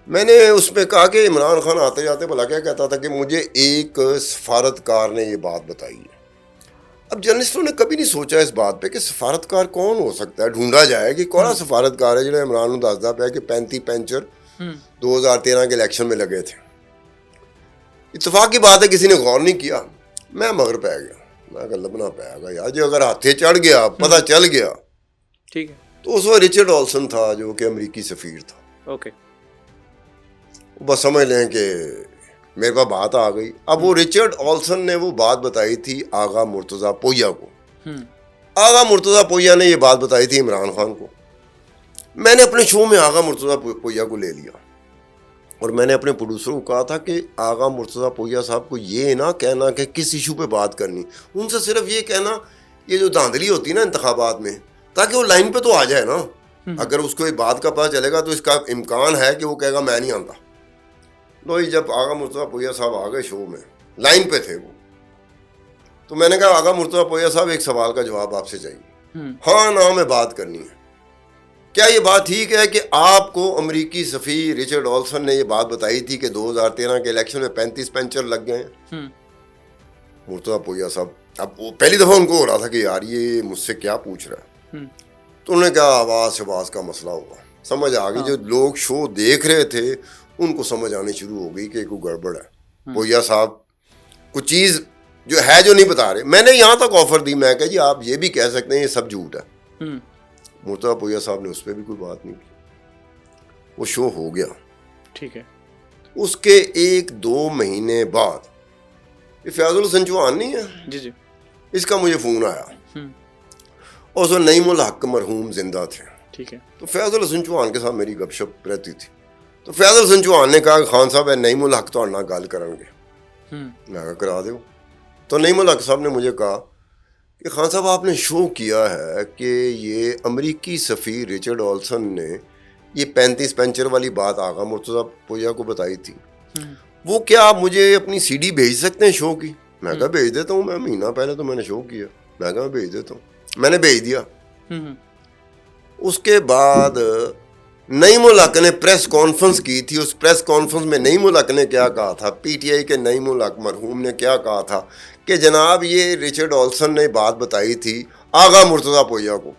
मैंने उसमें कहा कि इमरान खान आते जाते भला क्या कहता था कि मुझे एक सफारतकार ने ये बात बताई है। अब जर्नलिस्टों ने कभी नहीं सोचा इस बात पे कि सफारतकार कौन हो सकता है, ढूंढा जाए कि कौन सफारतकार है जो इमरान को दसदा पाया कि 35 पंचर 2013 के इलेक्शन में लगे थे। इत्तेफाक की बात है किसी ने गौर नहीं किया, मैं मगर पै गया, मैं लबना पाएगा यार जो अगर हाथे चढ़ गया पता चल गया, ठीक है। तो उस वक्त रिचर्ड ऑल्सन था जो कि अमरीकी सफीर था। ओके, बस समझ लें कि मेरे पास बात आ गई। अब वो रिचर्ड ऑल्सन ने वो बात बताई थी आगा मुर्तज़ा पोया को, आगा मुर्तज़ा पोया ने ये बात बताई थी इमरान खान को। मैंने अपने शो में आगा मुर्तज़ा पोया को ले लिया और मैंने अपने प्रोड्यूसर को कहा था कि आगा मुर्तज़ा पोया साहब को ये ना कहना कि किस इशू पे बात करनी, उनसे सिर्फ ये कहना ये जो धांधली होती है ना इंतखाबात में, ताकि वो लाइन पे तो आ जाए ना। अगर उसको ये बात का पता चलेगा तो इसका इम्कान है कि वो कहेगा मैं नहीं आता। लो जब आगा मुर्तज़ा पोया साहब आ गए शो में, लाइन पे थे वो, तो मैंने कहा आगा मुर्तज़ा पोया साहब एक सवाल का जवाब आपसे चाहिए। हाँ ना में बात करनी है। क्या ये बात ठीक है कि आपको अमरीकी सफ़ीर रिचर्ड ऑल्सन ने ये बात बताई थी कि 2013 के इलेक्शन में 35 पंचर लग गए हैं? मुर्तज़ा पोया साहब, अब वो पहली दफ़ा उनको हो रहा था कि यार ये मुझसे क्या पूछ रहा है, तो उन्होंने कहा आवाज़ का मसला होगा। समझ आ गई, जो लोग शो देख रहे थे उनको समझ आनी शुरू हो गई कि कोई गड़बड़ है। पोया साहब कुछ चीज़ जो है जो नहीं बता रहे। मैंने यहाँ तक ऑफर दी, मैं कहा जी आप ये भी कह सकते हैं ये सब झूठ है। मुर्तज़ा पोया साहब ने उस पर भी कोई बात नहीं की, वो शो हो गया। ठीक है, उसके 1-2 महीने बाद ये फैजुल हसन चौहान नहीं है जी जी, इसका मुझे फ़ोन आया और उसमें नईमुल हक मरहूम जिंदा थे। ठीक है, तो फैजुल हसन चौहान के साथ मेरी गपशप रहती थी। तो फैजुल हसन चौहान ने कहा खान साहब नईमुल हक तो गल करेंगे, मैं करा दो। तो नईमुल हक साहब ने मुझे कहा कि खान साहब आपने शो किया है कि ये अमरीकी सफ़ीर रिचर्ड ऑल्सन ने ये 35 पंचर वाली बात आगा मुर्तज़ा पोया को बताई थी, वो क्या आप मुझे अपनी सीडी भेज सकते हैं शो की? मैं कहा भेज देता हूँ, मैं महीना पहले तो मैंने शो किया, मैं कहा भेज देता हूँ। मैंने भेज दिया। उसके बाद नईमुल हक ने प्रेस कॉन्फ्रेंस की थी। उस प्रेस कॉन्फ्रेंस में नईमुल हक ने क्या कहा था, पीटीआई के नईमुल हक मरहूम ने क्या कहा था कि जनाब ये रिचर्ड ऑल्सन ने बात बताई थी आगा मुर्तज़ा पोया को,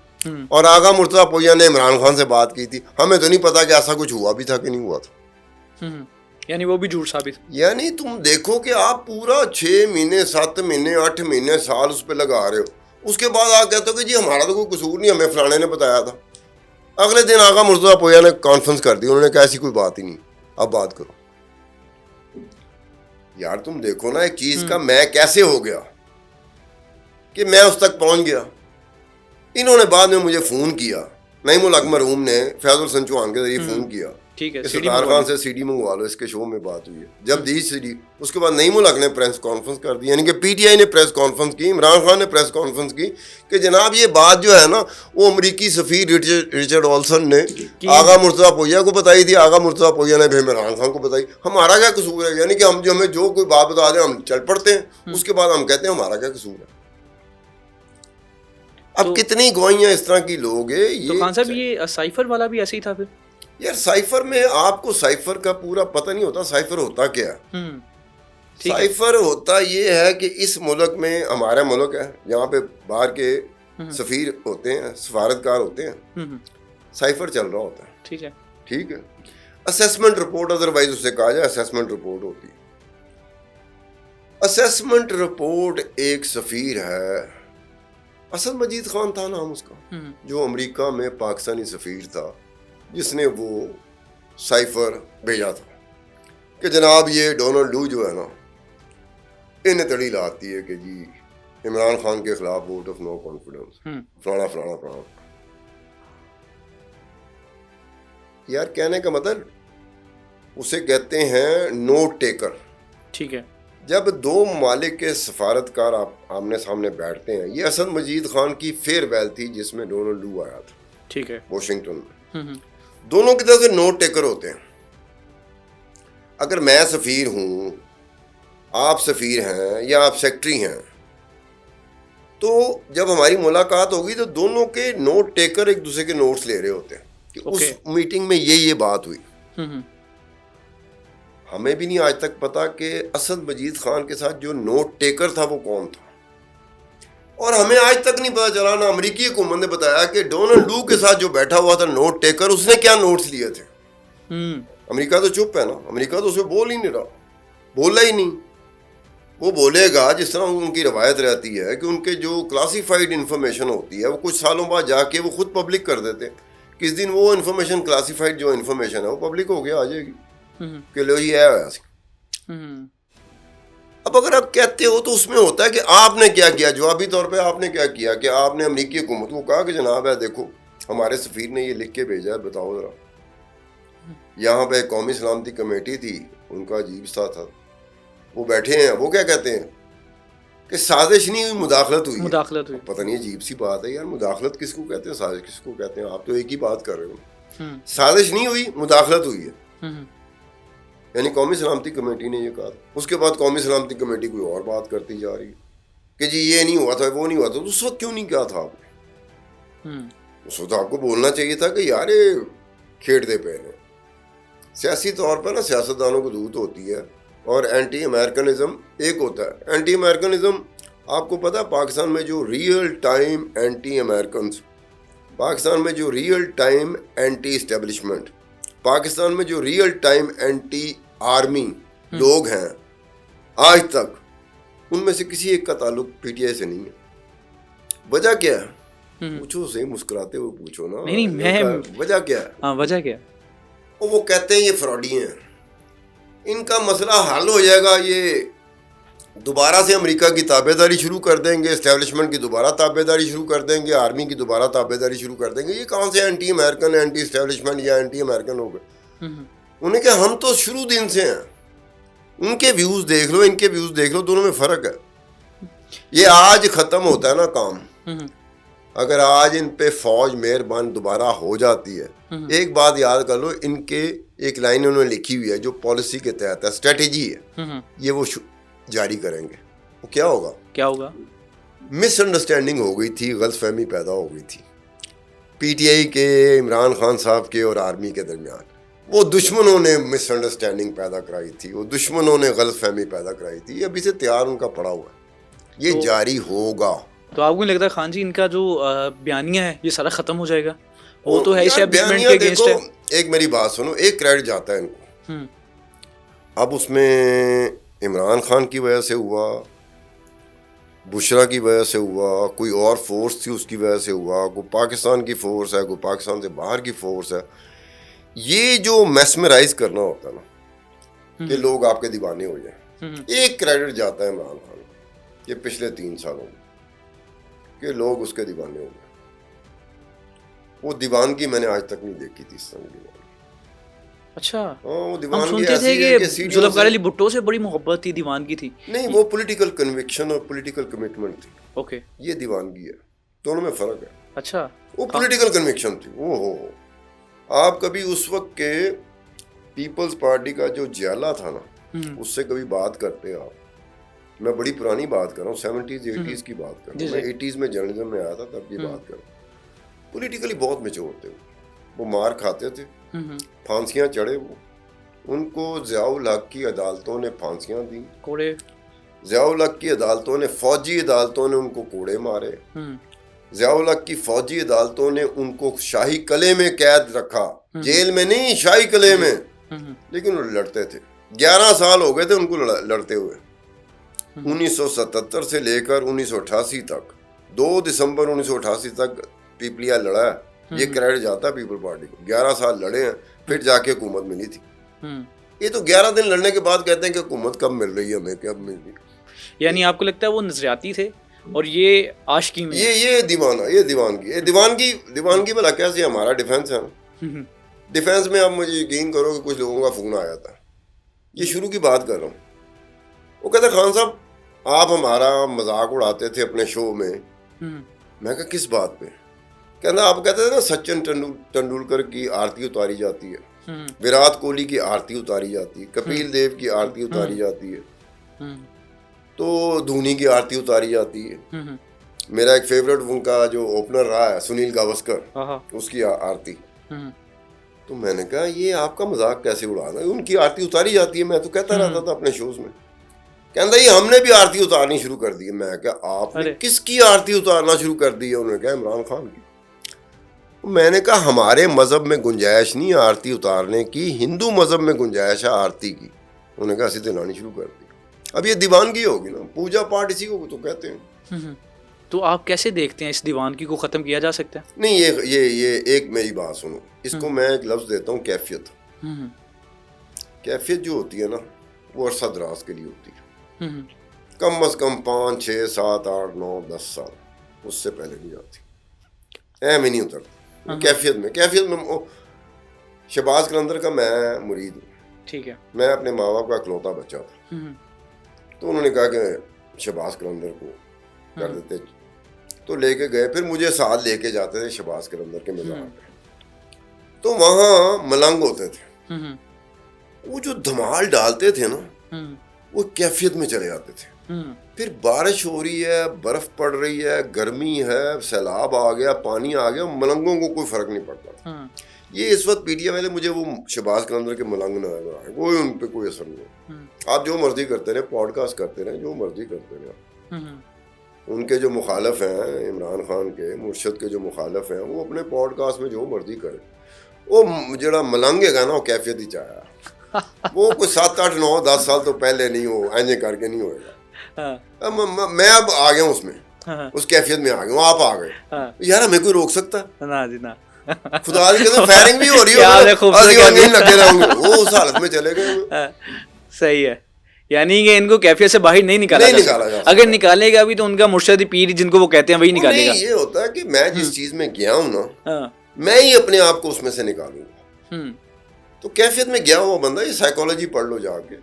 और आगा मुर्तज़ा पोया ने इमरान खान से बात की थी। हमें तो नहीं पता कि ऐसा कुछ हुआ भी था कि नहीं हुआ था। यानी वो भी झूठ साबित। यानी तुम देखो कि आप पूरा 6 महीने 7 महीने 8 महीने साल उस पर लगा रहे हो, उसके बाद आप कहते हो कि जी हमारा तो कोई कसूर नहीं, हमें फलाने ने बताया था। अगले दिन आगा मुर्तज़ा पोया ने कॉन्फ्रेंस कर दी, उन्होंने कहा ऐसी कोई बात ही नहीं, अब बात करो। यार तुम देखो ना एक चीज का मैं कैसे हो गया कि मैं उस तक पहुंच गया। इन्होंने बाद में मुझे फोन किया, नईमुल हक मरहूम ने फैजुल हसन चौहान के जरिए फोन किया, ठीक है सरदार खान से सीडी मंगवा लो, इसके शो में बात हुई है। जब दी सीडी, उसके बाद नईमुल हक ने प्रेस कॉन्फ्रेंस कर दी, यानी कि पीटीआई ने प्रेस कॉन्फ्रेंस की, इमरान खान ने प्रेस कॉन्फ्रेंस की कि जनाब ये बात जो है ना वो अमरीकी सफ़ीर रिचर्ड ऑल्सन ने आगा मुर्तज़ा पोया को बताई थी, आगा मुर्तज़ा पोया ने भी इमरान खान को बताई। हमारा क्या कसूर है? यानी कि हम जो कोई बात बता दें हम चल पड़ते हैं, उसके बाद हम कहते हैं हमारा क्या कसूर है। अब कितनी गवाहियां इस तरह की लोग हैं। तो खान साहब ये साइफर वाला भी ऐसे ही था फिर? यार साइफर में आपको साइफर का पूरा पता नहीं होता साइफर होता क्या है। ठीक है। साइफर होता ये है कि इस मुल्क में, हमारा मुल्क है जहाँ पे बाहर के सफीर होते हैं, सफारतकार होते हैं, साइफर चल रहा होता है। ठीक है। ठीक है। असेसमेंट रिपोर्ट, अदरवाइज उसे कहा जाए असेसमेंट रिपोर्ट होती है। असेसमेंट रिपोर्ट एक सफीर है, असद मजीद खान था नाम उसका, जो अमेरिका में पाकिस्तानी सफीर था, जिसने वो साइफर भेजा था कि जनाब ये डोनाल्ड लू जो है ना, इन्हें तड़ी लाती है कि जी इमरान खान के खिलाफ वोट ऑफ नो कॉन्फिडेंस, फलाना फलाना फलाना। यार कहने का मतलब उसे कहते हैं नोट टेकर। ठीक है। जब दो ममालिक के सफारतकार आमने सामने बैठते हैं, ये असद मजीद खान की फेयरवेल थी जिसमें डोनाल्ड लू आया था। ठीक है। वॉशिंगटन में दोनों की तरफ से नोट टेकर होते हैं। अगर मैं सफीर हूं, आप सफीर हैं या आप सेक्रेटरी हैं, तो जब हमारी मुलाकात होगी तो दोनों के नोट टेकर एक दूसरे के नोट्स ले रहे होते हैं कि उस मीटिंग में ये बात हुई। हमें भी नहीं आज तक पता कि असद मजीद खान के साथ जो नोट टेकर था वो कौन था, और हमें आज तक नहीं पता चला, ना अमेरिकी हुकूमत ने बताया कि डोनाल्ड लू के साथ जो बैठा हुआ था नोट टेकर, उसने क्या नोट्स लिए थे। अमेरिका तो चुप है ना, अमेरिका तो उसमें बोल ही नहीं रहा, बोला ही नहीं। वो बोलेगा जिस तरह उनकी रवायत रहती है कि उनके जो क्लासिफाइड इंफॉर्मेशन होती है वो कुछ सालों बाद जाके वो खुद पब्लिक कर देते। किस दिन वो इन्फॉर्मेशन, क्लासिफाइड जो इन्फॉर्मेशन है वो पब्लिक हो गया, आ जाएगी कि लो ये आया। अब अगर आप कहते हो तो उसमें होता है कि आपने क्या किया, जवाबी तौर पे आपने क्या किया कि आपने अमेरिकी हुकूमत को कहा कि जनाब है देखो हमारे सफीर ने ये लिख के भेजा है, बताओ जरा। यहाँ पे कौमी सलामती कमेटी थी, उनका अजीब सा था, वो बैठे हैं, वो क्या कहते हैं कि साजिश नहीं हुई, मुदाखलत हुई। मुदाखलत हुई। पता नहीं, अजीब सी बात है यार, मुदाखलत किसको कहते हैं, साजिश किसको कहते हैं? आप तो एक ही बात कर रहे हो। साजिश नहीं हुई, मुदाखलत हुई है, यानी कौमी सलामती कमेटी ने ये कहा। उसके बाद कौमी सलामती कमेटी कोई और बात करती जा रही है कि जी ये नहीं हुआ था, वो नहीं हुआ था। तो उस वक्त क्यों नहीं कहा था आपने? उस वक्त आपको बोलना चाहिए था कि यार ये खेड़ दे पहले। सियासी तौर पर ना सियासतदानों को दूत होती है और एंटी अमेरिकनिज्म एक होता है। एंटी अमेरिकनिज्म आपको पता है, पाकिस्तान में जो real time anti American, Pakistan में जो real time anti establishment, Pakistan में जो रियल टाइम एंटी आर्मी लोग हैं आज तक, उनमें से किसी एक का ताल्लुक पीटीआई से नहीं है। वजह क्या है? पूछो से, मुस्कुराते हुए पूछो ना। नहीं मैं वजह क्या है? हाँ वजह क्या? वो कहते हैं ये फ्रॉडी हैं, इनका मसला हल हो जाएगा, ये दोबारा से अमेरिका की ताबेदारी शुरू कर देंगे, इस्टेब्लिशमेंट की दोबारा ताबेदारी शुरू कर देंगे, आर्मी की दोबारा ताबेदारी शुरू कर देंगे। ये कहाँ से एंटी अमेरिकन, एंटी इस्टेब्लिशमेंट या एंटी अमेरिकन हो गए? उन्हें क्या, हम तो शुरू दिन से हैं। उनके व्यूज़ देख लो, इनके व्यूज़ देख लो, दोनों में फ़र्क है। ये आज ख़त्म होता है ना काम, अगर आज इन पे फौज मेहरबान दोबारा हो जाती है, एक बात याद कर लो, इनके एक लाइन उन्होंने लिखी हुई है जो पॉलिसी के तहत है, स्ट्रेटेजी है, ये वो जारी करेंगे। वो क्या होगा? क्या होगा? मिसअंडरस्टैंडिंग हो गई थी, गलतफहमी पैदा हो गई थी पीटीआई के, इमरान खान साहब के और आर्मी के दरमियान। वो दुश्मनों ने मिसअंडरस्टैंडिंग पैदा कराई थी, वो दुश्मनों ने गलतफहमी पैदा कराई थी। अभी से तैयार उनका पड़ा हुआ है, ये तो जारी होगा। तो आपको नहीं लगता खान जी इनका जो बयानिया है ये सारा खत्म हो जाएगा? वो तो है एस्टैब्लिशमेंट के अगेंस्ट है। एक मेरी बात सुनो, एक क्रेडिट जाता है इनको। अब उसमें इमरान खान की वजह से हुआ, बुशरा की वजह से हुआ, कोई और फोर्स थी उसकी वजह से हुआ, कोई पाकिस्तान की फोर्स है, कोई पाकिस्तान से बाहर की फोर्स है। ये जो मैस्मराइज करना होता है ना कि लोग आपके दीवाने हो जाए, एक क्रेडिट जाता है इमरान खान को, ये पिछले 3 सालों में कि लोग उसके दीवाने हो गए। वो दीवानगी मैंने आज तक नहीं देखी थी इस तरह की। अच्छा, वो हम सुनते थे कि जुल्फ़िकार अली भुट्टो से बड़ी मोहब्बत थी, दीवानगी थी। नहीं, वो पॉलिटिकल कन्विक्शन और पॉलिटिकल कमिटमेंट थी। ओके, ये दीवानगी है, दोनों में फर्क है। अच्छा, वो पॉलिटिकल कन्विक्शन थी। वो हो आप कभी उस वक्त के पीपल्स पार्टी का जो जियाला था ना, उससे कभी बात करते आप? मैं बड़ी पुरानी बात कर रहा हूँ, 70s 80s की बात कर रहा हूँ। मैं 80s में जर्नलिज्म में आया था, तब की बात कर रहा हूँ। पॉलिटिकली बहुत मैच्योर थे, वो मार खाते थे, फांसियां चढ़े वो, उनको ज़ियाउल हक की अदालतों ने फांसियां दी, कोड़े, ज़ियाउल हक की अदालतों ने, फौजी अदालतों ने उनको कोड़े मारे, ज़ियाउल हक की फौजी अदालतों ने उनको शाही कले में कैद रखा, जेल में नहीं, शाही कले में, लेकिन वो लड़ते थे। 11 साल हो गए थे उनको लड़ते हुए। 1977 से लेकर 1988 तक, 2 दिसंबर 1988 तक पीपलिया लड़ा है, ये क्रेडिट जाता है पीपल पार्टी को। 11 साल लड़े हैं, फिर जाके हुकूमत मिली थी। ये तो 11 दिन लड़ने के बाद कहते हैं कि हुकूमत कब मिल रही है हमें, कब मिल रही है। यानी आपको लगता है वो नजरियाती थे और ये आशिकी में, ये दीवाना, ये दीवानगी भला कैसे? हमारा डिफेंस है ना, डिफेंस में आप मुझे यकीन करो कि कुछ लोगों का फोन आया था, ये शुरू की बात कर रहा हूँ, वो कहते खान साहब आप हमारा मजाक उड़ाते थे अपने शो में। मैं कहा किस बात पे? कहना आप कहते थे ना सचिन तेंदुलकर की आरती उतारी जाती है, विराट कोहली की आरती उतारी जाती है, कपिल देव की आरती उतारी जाती है, तो धोनी की आरती उतारी जाती है। मेरा एक फेवरेट उनका जो ओपनर रहा है सुनील गावस्कर, उसकी आरती। तो मैंने कहा ये आपका मजाक कैसे उड़ाना है, उनकी आरती उतारी जाती है, मैं तो कहता रहता था अपने शोज में। कहता ये हमने भी आरती उतारनी शुरू कर दी है। मैं कहा आपने किसकी आरती उतारना शुरू कर दी है? उन्होंने कहा इमरान खान की। मैंने कहा हमारे मजहब में गुंजाइश नहीं है आरती उतारने की, हिंदू मजहब में गुंजाइश है आरती की। उन्होंने कहा सीधे लानी शुरू कर दी। अब ये दीवानगी होगी ना, पूजा पाठ इसी को तो कहते हैं। तो आप कैसे देखते हैं इस दीवानगी को खत्म किया जा सकता है? नहीं, ये एक मेरी बात सुनो, इसको मैं एक लफ्ज देता हूँ कैफियत। कैफियत जो होती है ना वो अरसा दराज के लिए होती है, कम अज कम 5, 6, 7, 8, 9, 10 साल, उससे पहले नहीं जाती, ऐम ही नहीं उतरती कैफियत में। शहबाज कलंदर का मैं मुरीद हूँ, ठीक है, मैं अपने माँ बाप का इकलौता बच्चा था, तो उन्होंने कहा कि शहबाज कलंदर को कर देते, तो लेके गए, फिर मुझे साथ लेके जाते थे शहबाज कलंदर के मज़ार पे। तो वहाँ मलंग होते थे, वो जो धमाल डालते थे ना वो कैफियत में चले जाते थे। फिर बारिश हो रही है, बर्फ पड़ रही है, गर्मी है, सैलाब आ गया, पानी आ गया, मलंगों को कोई फर्क नहीं पड़ता था। ये इस वक्त पीटीआई वाले मुझे वो शहबाज कलंदर के मलंग नजर आए, कोई उन पे कोई असर नहीं। आप जो मर्जी करते रहे, पॉडकास्ट करते रहे, जो मर्जी करते रहे। उनके जो मुखालफ हैं इमरान खान के, मुर्शद के जो मुखालफ हैं, वो अपने पॉडकास्ट में जो मर्जी करें। वो जरा मलंग है ना, वो कैफियत ही चाहे वो कुछ 7, 8, 9, 10 साल तो पहले नहीं हो, ऐसे करके नहीं होएगा। मैं अब आ गया उसमें, उस कैफियत में आ गया, आप आ गए यार, हमें कोई रोक सकता ना जी ना, खुदा की कसम, फायरिंग भी हो रही है, लगे रहेंगे, वो उस हालत में चले गए। सही है, यानी कि इनको कैफियत से बाहर नहीं निकाला जा। अगर निकालेगा भी तो उनका मुर्शद पीर जिनको वो कहते हैं वही निकालेगा। ये होता है कि मैं जिस चीज में गया हूँ ना, मैं ही अपने आप को उसमें से निकालूंगा। तो कैफियत में गया हुआ बंदा, ये साइकोलॉजी पढ़ लो जाके,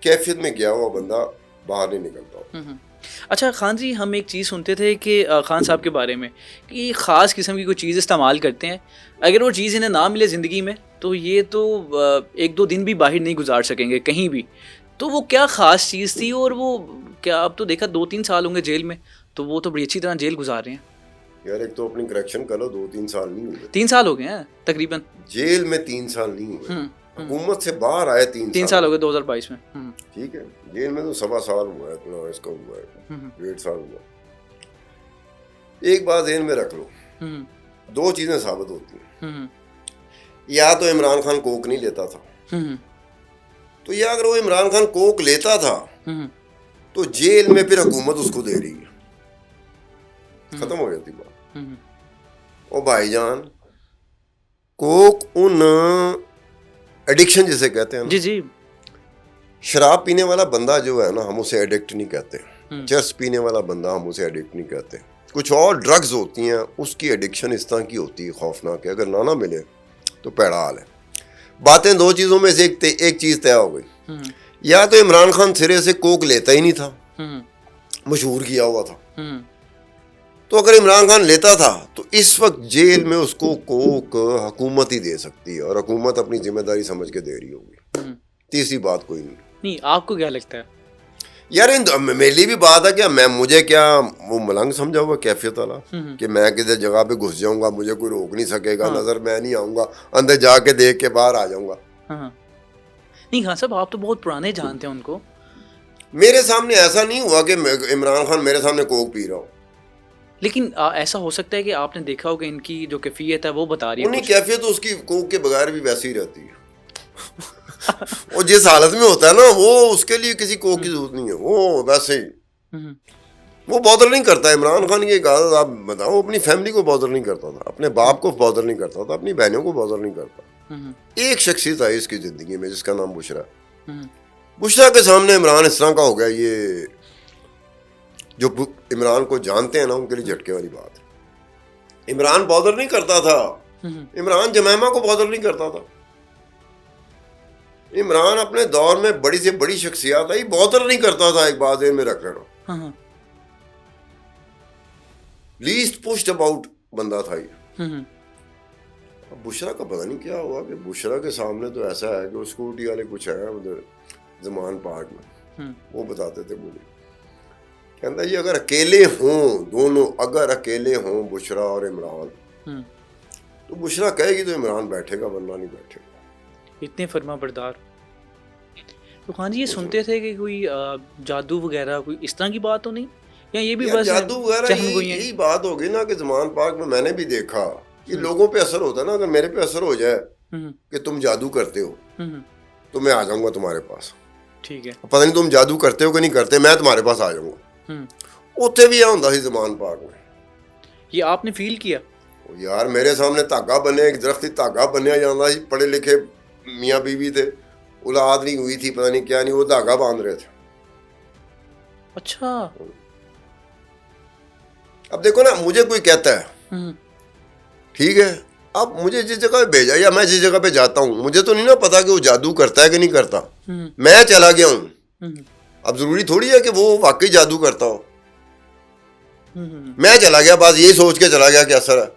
कैफियत में गया हुआ बंदा बाहर नहीं निकलता। अच्छा खान जी, हम एक चीज़ सुनते थे कि खान साहब के बारे में कि ख़ास किस्म की कोई चीज़ इस्तेमाल करते हैं, अगर वो चीज़ इन्हें ना मिले ज़िंदगी में तो ये तो 1-2 दिन भी बाहर नहीं गुजार सकेंगे कहीं भी। तो वो क्या ख़ास चीज़ थी, और वो क्या, अब तो देखा 2-3 साल होंगे जेल में, तो वो तो बड़ी अच्छी तरह जेल गुजार रहे हैं। यार एक तो अपनी करेक्शन कर लो, 2-3 साल नहीं हुए, 3 साल हो गए हैं तकरीबन जेल में। 3 साल नहीं हुए, हुकूमत से बाहर आए 3 साल हो गए 2022 में। ठीक है, जेल में तो 1.25 साल हुआ है, इतना इसका हुआ है 1.5 साल हुआ। एक बात ध्यान में रख लो, 2 चीजें साबित होती हैं, या तो इमरान खान कोक नहीं लेता था, तो या अगर वो इमरान खान कोक लेता था तो जेल में फिर हुकूमत उसको दे रही है, खत्म हो जाती बात। ओ भाईजान, कोक उन एडिक्शन जिसे कहते हैं ना, जी जी, शराब पीने वाला बंदा जो है ना, हम उसे एडिक्ट नहीं कहते। चरस पीने वाला बंदा हम उसे एडिक्ट नहीं कहते। कुछ और ड्रग्स होती हैं, उसकी एडिक्शन इस तरह की होती है खौफनाक है, अगर ना मिले तो पैड़ा हाल है। बातें 2 चीज़ों में से एक चीज़ तय हो गई, या तो इमरान खान सिरे से कोक लेता ही नहीं था, मशहूर किया हुआ था, तो अगर इमरान खान लेता था तो इस वक्त जेल में उसको कोक हुकूमत ही दे सकती है, और हुकूमत अपनी जिम्मेदारी समझ के दे रही होगी। तीसरी बात कोई नहीं। आपको क्या लगता है? यार मेरे लिए भी बात है क्या, मैं मुझे क्या वो मलंग समझा हुआ कैफियत वाला कि मैं किसी जगह पे घुस जाऊंगा, मुझे कोई रोक नहीं सकेगा, हाँ। नजर मैं नहीं आऊंगा, अंदर जाके देख के बाहर आ जाऊंगा। हाँ। नहीं खान साहब, आप तो बहुत पुराने जानते हैं उनको। मेरे सामने ऐसा नहीं हुआ कि इमरान खान मेरे सामने कोक पी रहा हो। लेकिन ऐसा हो सकता है कि आपने देखा हो कि इनकी जो कैफियत है वो बता रही है उन्हीं कुछ। कैफियत तो उसकी कोक के बगैर भी वैसी ही रहती है। वो जिस हालत में होता है ना, वो उसके लिए किसी कोक की जरूरत नहीं है, वो वैसे ही हम्म। वो बॉदर नहीं करता। इमरान खान की एक आदत आप बताओ, वो अपनी फैमिली को बॉदर नहीं करता था, अपने बाप को बॉदर नहीं करता था, अपनी बहनों को बॉदर नहीं करता। हम्म। एक शख्सियत आई इसकी जिंदगी में जिसका नाम बुशरा। हम्म। बुशरा के सामने इमरान इस तरह का हो गया, ये जो इमरान को जानते हैं ना उनके लिए झटके वाली बात है। इमरान बॉदर नहीं करता था, इमरान जमैमा को बॉदर नहीं करता था। इमरान अपने दौर में बड़ी से बड़ी शख्सियत आई, बॉदर नहीं करता था। एक बात में रख लेना, हाँ। लीस्ट पुश्ड अबाउट बंदा था ये। हम्म। अब बुशरा का पता नहीं क्या हुआ कि बुशरा के सामने तो ऐसा है कि वो स्कूटी वाले कुछ है उधर जमान पार्क में, वो बताते थे मुझे, कहता ये अगर अकेले हों दोनों, अगर अकेले हों बुशरा और इमरान, तो बुशरा कहेगी तो इमरान बैठेगा, वरना नहीं बैठेगा। इतने फर्मा बरदार। तो खान जी ये सुनते थे कि कोई जादू वगैरह कोई इस तरह की बात तो नहीं, या ये भी बस जादू वगैरह यही बात होगी ना कि जमान पार्क में मैंने भी देखा कि लोगों पे असर होता है ना। अगर मेरे पे असर हो जाए कि तुम जादू करते हो तो मैं आ जाऊंगा तुम्हारे पास, ठीक है, पता नहीं तुम जादू करते हो कि नहीं करते, मैं तुम्हारे पास आ जाऊंगा। उत्थे भी यह होता सी जमान पार्क में। ये आपने फील किया? यार मेरे सामने धागा बने, एक दरख्त धागा बनया जाता सी, पढ़े लिखे मियाँ बीवी थे, औलाद नहीं हुई थी, पता नहीं क्या नहीं, वो धागा बांध रहे थे। अच्छा। अब देखो ना, मुझे कोई कहता है ठीक है, अब मुझे जिस जगह पे भेजा या मैं जिस जगह पे जाता हूँ, मुझे तो नहीं ना पता कि वो जादू करता है कि नहीं करता। मैं चला गया हूँ, अब जरूरी थोड़ी है कि वो वाकई जादू करता हो। मैं चला गया, बस यही सोच के चला गया कि असर है।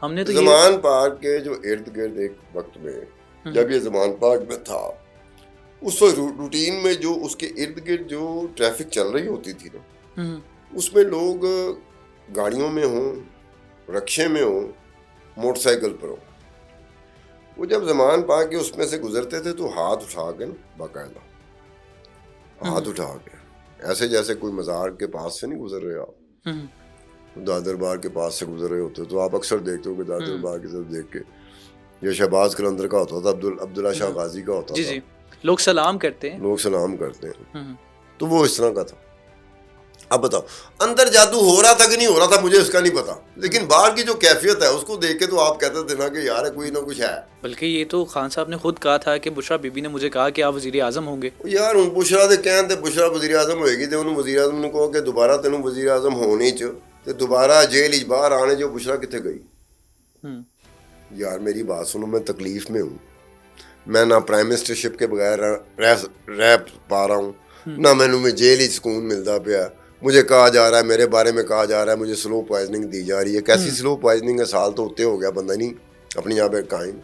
हमने तो जमान पार्क के जो इर्द गिर्द एक वक्त में जब ये जमान पार्क में था, उस रूटीन में जो उसके इर्द गिर्द जो ट्रैफिक चल रही होती थी ना, उसमें लोग गाड़ियों में हों, रक्शे में हों, मोटरसाइकिल पर हो, वो जब जमान पार्क के उसमें से गुजरते थे तो हाथ उठा के ना, बाकायदा हाथ उठा के, ऐसे जैसे कोई मज़ार के पास से नहीं गुजर रहे आप, दादरबार के पास से गुजर रहे होते तो आप अक्सर देखते हो कि दादरबार की तरफ देख के, ये शहबाज कलंदर का होता था, अब्दुल्ला शाह गाजी का होता जी था, जी, लोग सलाम करते हैं, लोग सलाम करते हैं, तो वो इस तरह का था। अब बताओ अंदर जादू हो रहा था कि नहीं हो रहा था, मुझे उसका नहीं पता, लेकिन बाहर की जो कैफियत है उसको देख के तो आप कहते थे ना कि यार कोई ना कुछ है। बल्कि ये तो खान साहब ने खुद कहा था कि बुशरा बीबी ने मुझे कहा कि आप वजीर आजम होंगे। यार हूँ बुशरा दे कहन ते बुशरा वजीर आजम होएगी, तो उन्होंने वजीर आजम ने कहा कि दोबारा तेन वजीर आजम होने च ते दोबारा जेल च बाहर आने जो बुशरा कितने गई। यार मेरी बात सुनो, मैं तकलीफ में हूँ, मैं ना प्राइम मिनिस्टरशिप के बगैर रह पा रहा हूँ, ना मैनू में जेल ही सुकून मिलता पाया। मुझे कहा जा रहा है, मेरे बारे में कहा जा रहा है मुझे स्लो पॉइजनिंग दी जा रही है। कैसी स्लो पॉइजनिंग है, साल तो उत्ते हो गया, बंदा नहीं अपनी यहाँ पे कायम।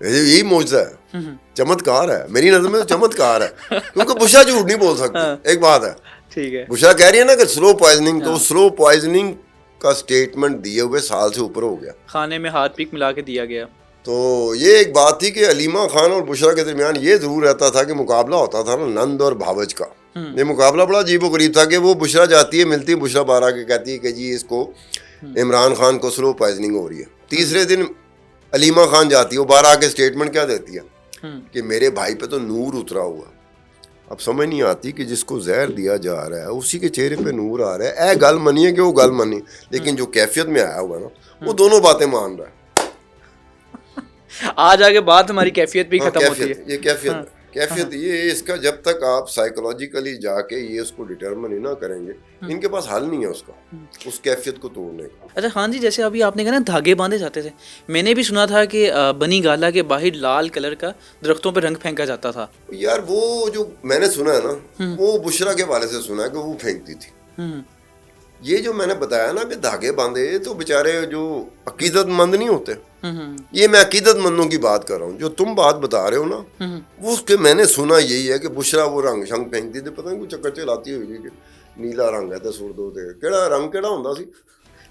यही मौजूदा है, चमत्कार है, मेरी नजर में तो चमत्कार है, क्योंकि बुशरा झूठ नहीं बोल सकती। एक बात है, ठीक है, बुशरा कह रही है ना कि स्लो पॉइजनिंग, तो स्लो पॉइजनिंग का स्टेटमेंट दिए हुए साल से ऊपर हो गया, खाने में हाथ पीक मिला के दिया गया। तो ये एक बात थी कि अलीमा खान और बुशरा के दरमियान ये जरूर रहता था कि मुकाबला होता था ना नंद और भावज का। ये मुकाबला बड़ा अजीब व गरीब था कि वो बुशरा जाती है, मिलती है, बुशरा बाहर आके कहती है कि जी इसको इमरान खान को स्लो पॉइजनिंग हो रही है। तीसरे दिन अलीमा खान जाती है, वो बाहर आके स्टेटमेंट क्या देती है कि मेरे भाई पे तो नूर उतरा हुआ। अब समझ नहीं आती कि जिसको जहर दिया जा रहा है उसी के चेहरे पे नूर आ रहा है। गल मनिए कि वो गल मनी, लेकिन जो कैफियत में आया हुआ ना वो दोनों बातें मान रहा है। आज आगे बात हमारी कैफियत भी खत्म होती है। ये कैफियत कैफियत ये इसका जब तक आप साइकोलॉजिकली जाके ये उसको डिटर्मिन ही ना करेंगे, इनके पास हल नहीं है उसका, उस कैफियत को तोड़ने का। अच्छा खान जी, जैसे अभी आपने कहा ना धागे बांधे जाते थे, मैंने भी सुना था कि बनी गाला के बाहर लाल कलर का दरख्तों पे रंग फेंका जाता था। यार वो जो मैंने सुना है ना, वो बुशरा के वाले से सुना है कि वो फेंकती थी। ये जो मैंने बताया ना कि धागे बांधे, तो बेचारे जो अकीदतमंद नहीं होते, ये मैं अकीदतमंदों की बात कर रहा हूँ। जो तुम बात बता रहे हो ना, वो उसके मैंने सुना यही है कि बुशरा वो रंग शंग फेंकती थी, पता नहीं कुछ चक्कर चलाती हुई कि नीला रंग है तो सुर दो दे, केड़ा रंग केड़ा होंदा सी?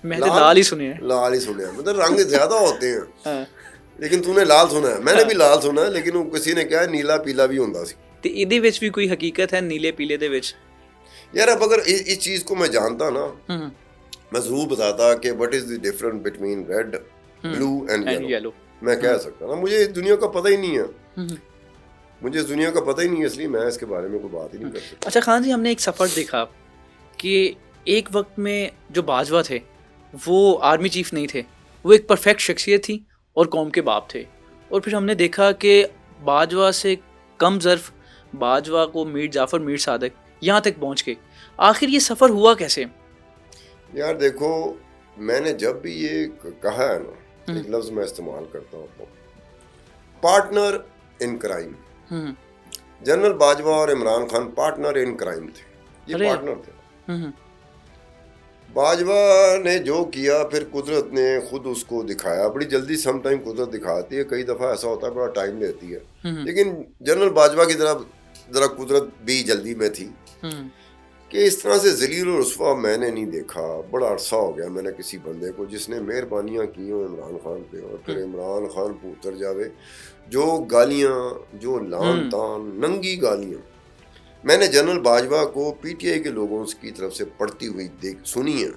मैं तो लाल ही सुने हैं। लाल ही सुने, मतलब रंग ज्यादा होते हैं। लेकिन तूने लाल सुना है, मैंने भी लाल सुना है, लेकिन वो किसी ने कहा नीला पीला भी होंदा सी। ਤੇ ਇਹਦੇ ਵਿੱਚ ਵੀ ਕੋਈ ਹਕੀਕਤ ਹੈ ਨੀਲੇ ਪੀਲੇ ਦੇ ਵਿੱਚ? यार अब अगर इस चीज को मैं जानता ना, मैं जरूर बताता कि what is the difference between red, blue and yellow. मैं कह सकता ना, मुझे इस दुनिया का पता ही नहीं है, मुझे इस दुनिया का पता ही नहीं है, इसलिए मैं इसके बारे में कोई बात ही नहीं कर सकता। अच्छा खान जी, हमने एक सफ़र देखा कि एक वक्त में जो बाजवा थे वो आर्मी चीफ नहीं थे, वो एक परफेक्ट शख्सियत थी और कौम के बाप थे। और फिर हमने देखा कि बाजवा से कम ज़र्फ बाजवा को मीर जाफ़र मीर सादक यहाँ तक पहुँच गए। आखिर ये सफ़र हुआ कैसे? यार देखो, मैंने जब भी ये कहा है ना, एक लफ्ज़ मैं इस्तेमाल करता हूँ, partner in crime. General Bajwa और Imran Khan partner in crime थे, ये पार्टनर थे। बाजवा ने जो किया, फिर कुदरत ने खुद उसको दिखाया। बड़ी जल्दी सम टाइम कुदरत दिखाती है, कई दफ़ा ऐसा होता है बड़ा टाइम लेती है, लेकिन जनरल बाजवा की तरफ ज़रा कुदरत भी जल्दी में थी कि इस तरह से ज़लील और रुस्वा मैंने नहीं देखा। बड़ा अरसा हो गया मैंने किसी बंदे को जिसने मेहरबानियाँ की हो इमरान खान पे, और फिर इमरान खान पे उतर जावे। जो गालियाँ, जो लान तान, नंगी गालियाँ मैंने जनरल बाजवा को पीटीआई के लोगों की तरफ से पढ़ती हुई सुनी है।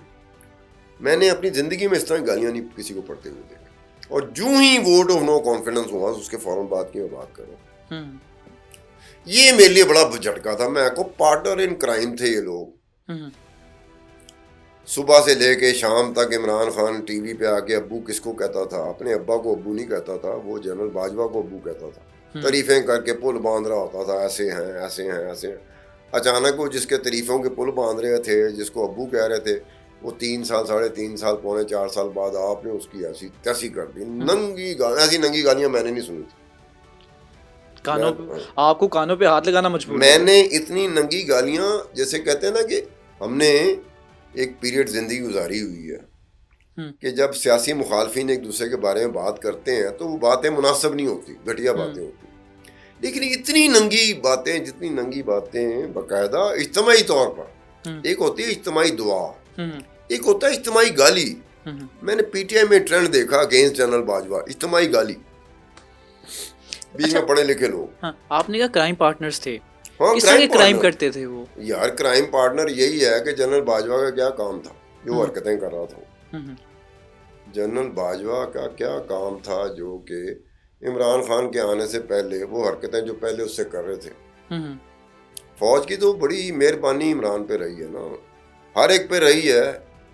मैंने अपनी ज़िंदगी में इस तरह गालियाँ नहीं किसी को पढ़ते हुए देखी। और जो ही वोट ऑफ नो कॉन्फिडेंस हुआ, उसके फ़ौरन बाद की मैं बात करूँ, ये मेरे लिए बड़ा झटका था। मैं को पार्टनर इन क्राइम थे ये लोग। सुबह से लेके शाम तक इमरान खान टीवी पे आके अब्बू किसको कहता था? अपने अब्बा को अब्बू नहीं कहता था, वो जनरल बाजवा को अब्बू कहता था। तारीफें करके पुल बांध रहा होता था, ऐसे हैं ऐसे हैं ऐसे हैं। अचानक वो जिसके तारीफों के पुल बांध रहे थे, जिसको अब्बू कह रहे थे, वो 3 साल 3.5 साल पौने 4 साल बाद आपने उसकी ऐसी तैसी कर दी। नंगी ऐसी नंगी गालियां मैंने नहीं सुनी थी। कानों आपको कानों पे हाथ लगाना मजबूर। मैंने इतनी नंगी गालियां, जैसे कहते हैं ना कि हमने एक पीरियड जिंदगी गुजारी हुई है कि जब सियासी मुखालफिन एक दूसरे के बारे में बात करते हैं तो वो बातें मुनासिब नहीं होती, घटिया बातें होती। लेकिन इतनी नंगी बातें, जितनी नंगी बातें बाकायदा इज्तिमाई तौर पर, एक होती है इज्तिमाई दुआ, एक होता है इज्तिमाई गाली। मैंने पीटीआई में ट्रेंड देखा अगेंस्ट जनरल बाजवा, इज्तिमाई गाली। बीच में पढ़े लिखे लोग। हाँ, आपने कहा क्राइम पार्टनर्स थे। हाँ, किस तरह क्राइम करते थे वो? यार क्राइम पार्टनर यही है कि जनरल बाजवा का क्या काम था, जो हरकतें कर रहा था। जनरल बाजवा का क्या काम था जो कि इमरान खान के आने से पहले वो हरकतें जो पहले उससे कर रहे थे। फौज की तो बड़ी मेहरबानी इमरान पे रही है ना, हर एक पे रही है,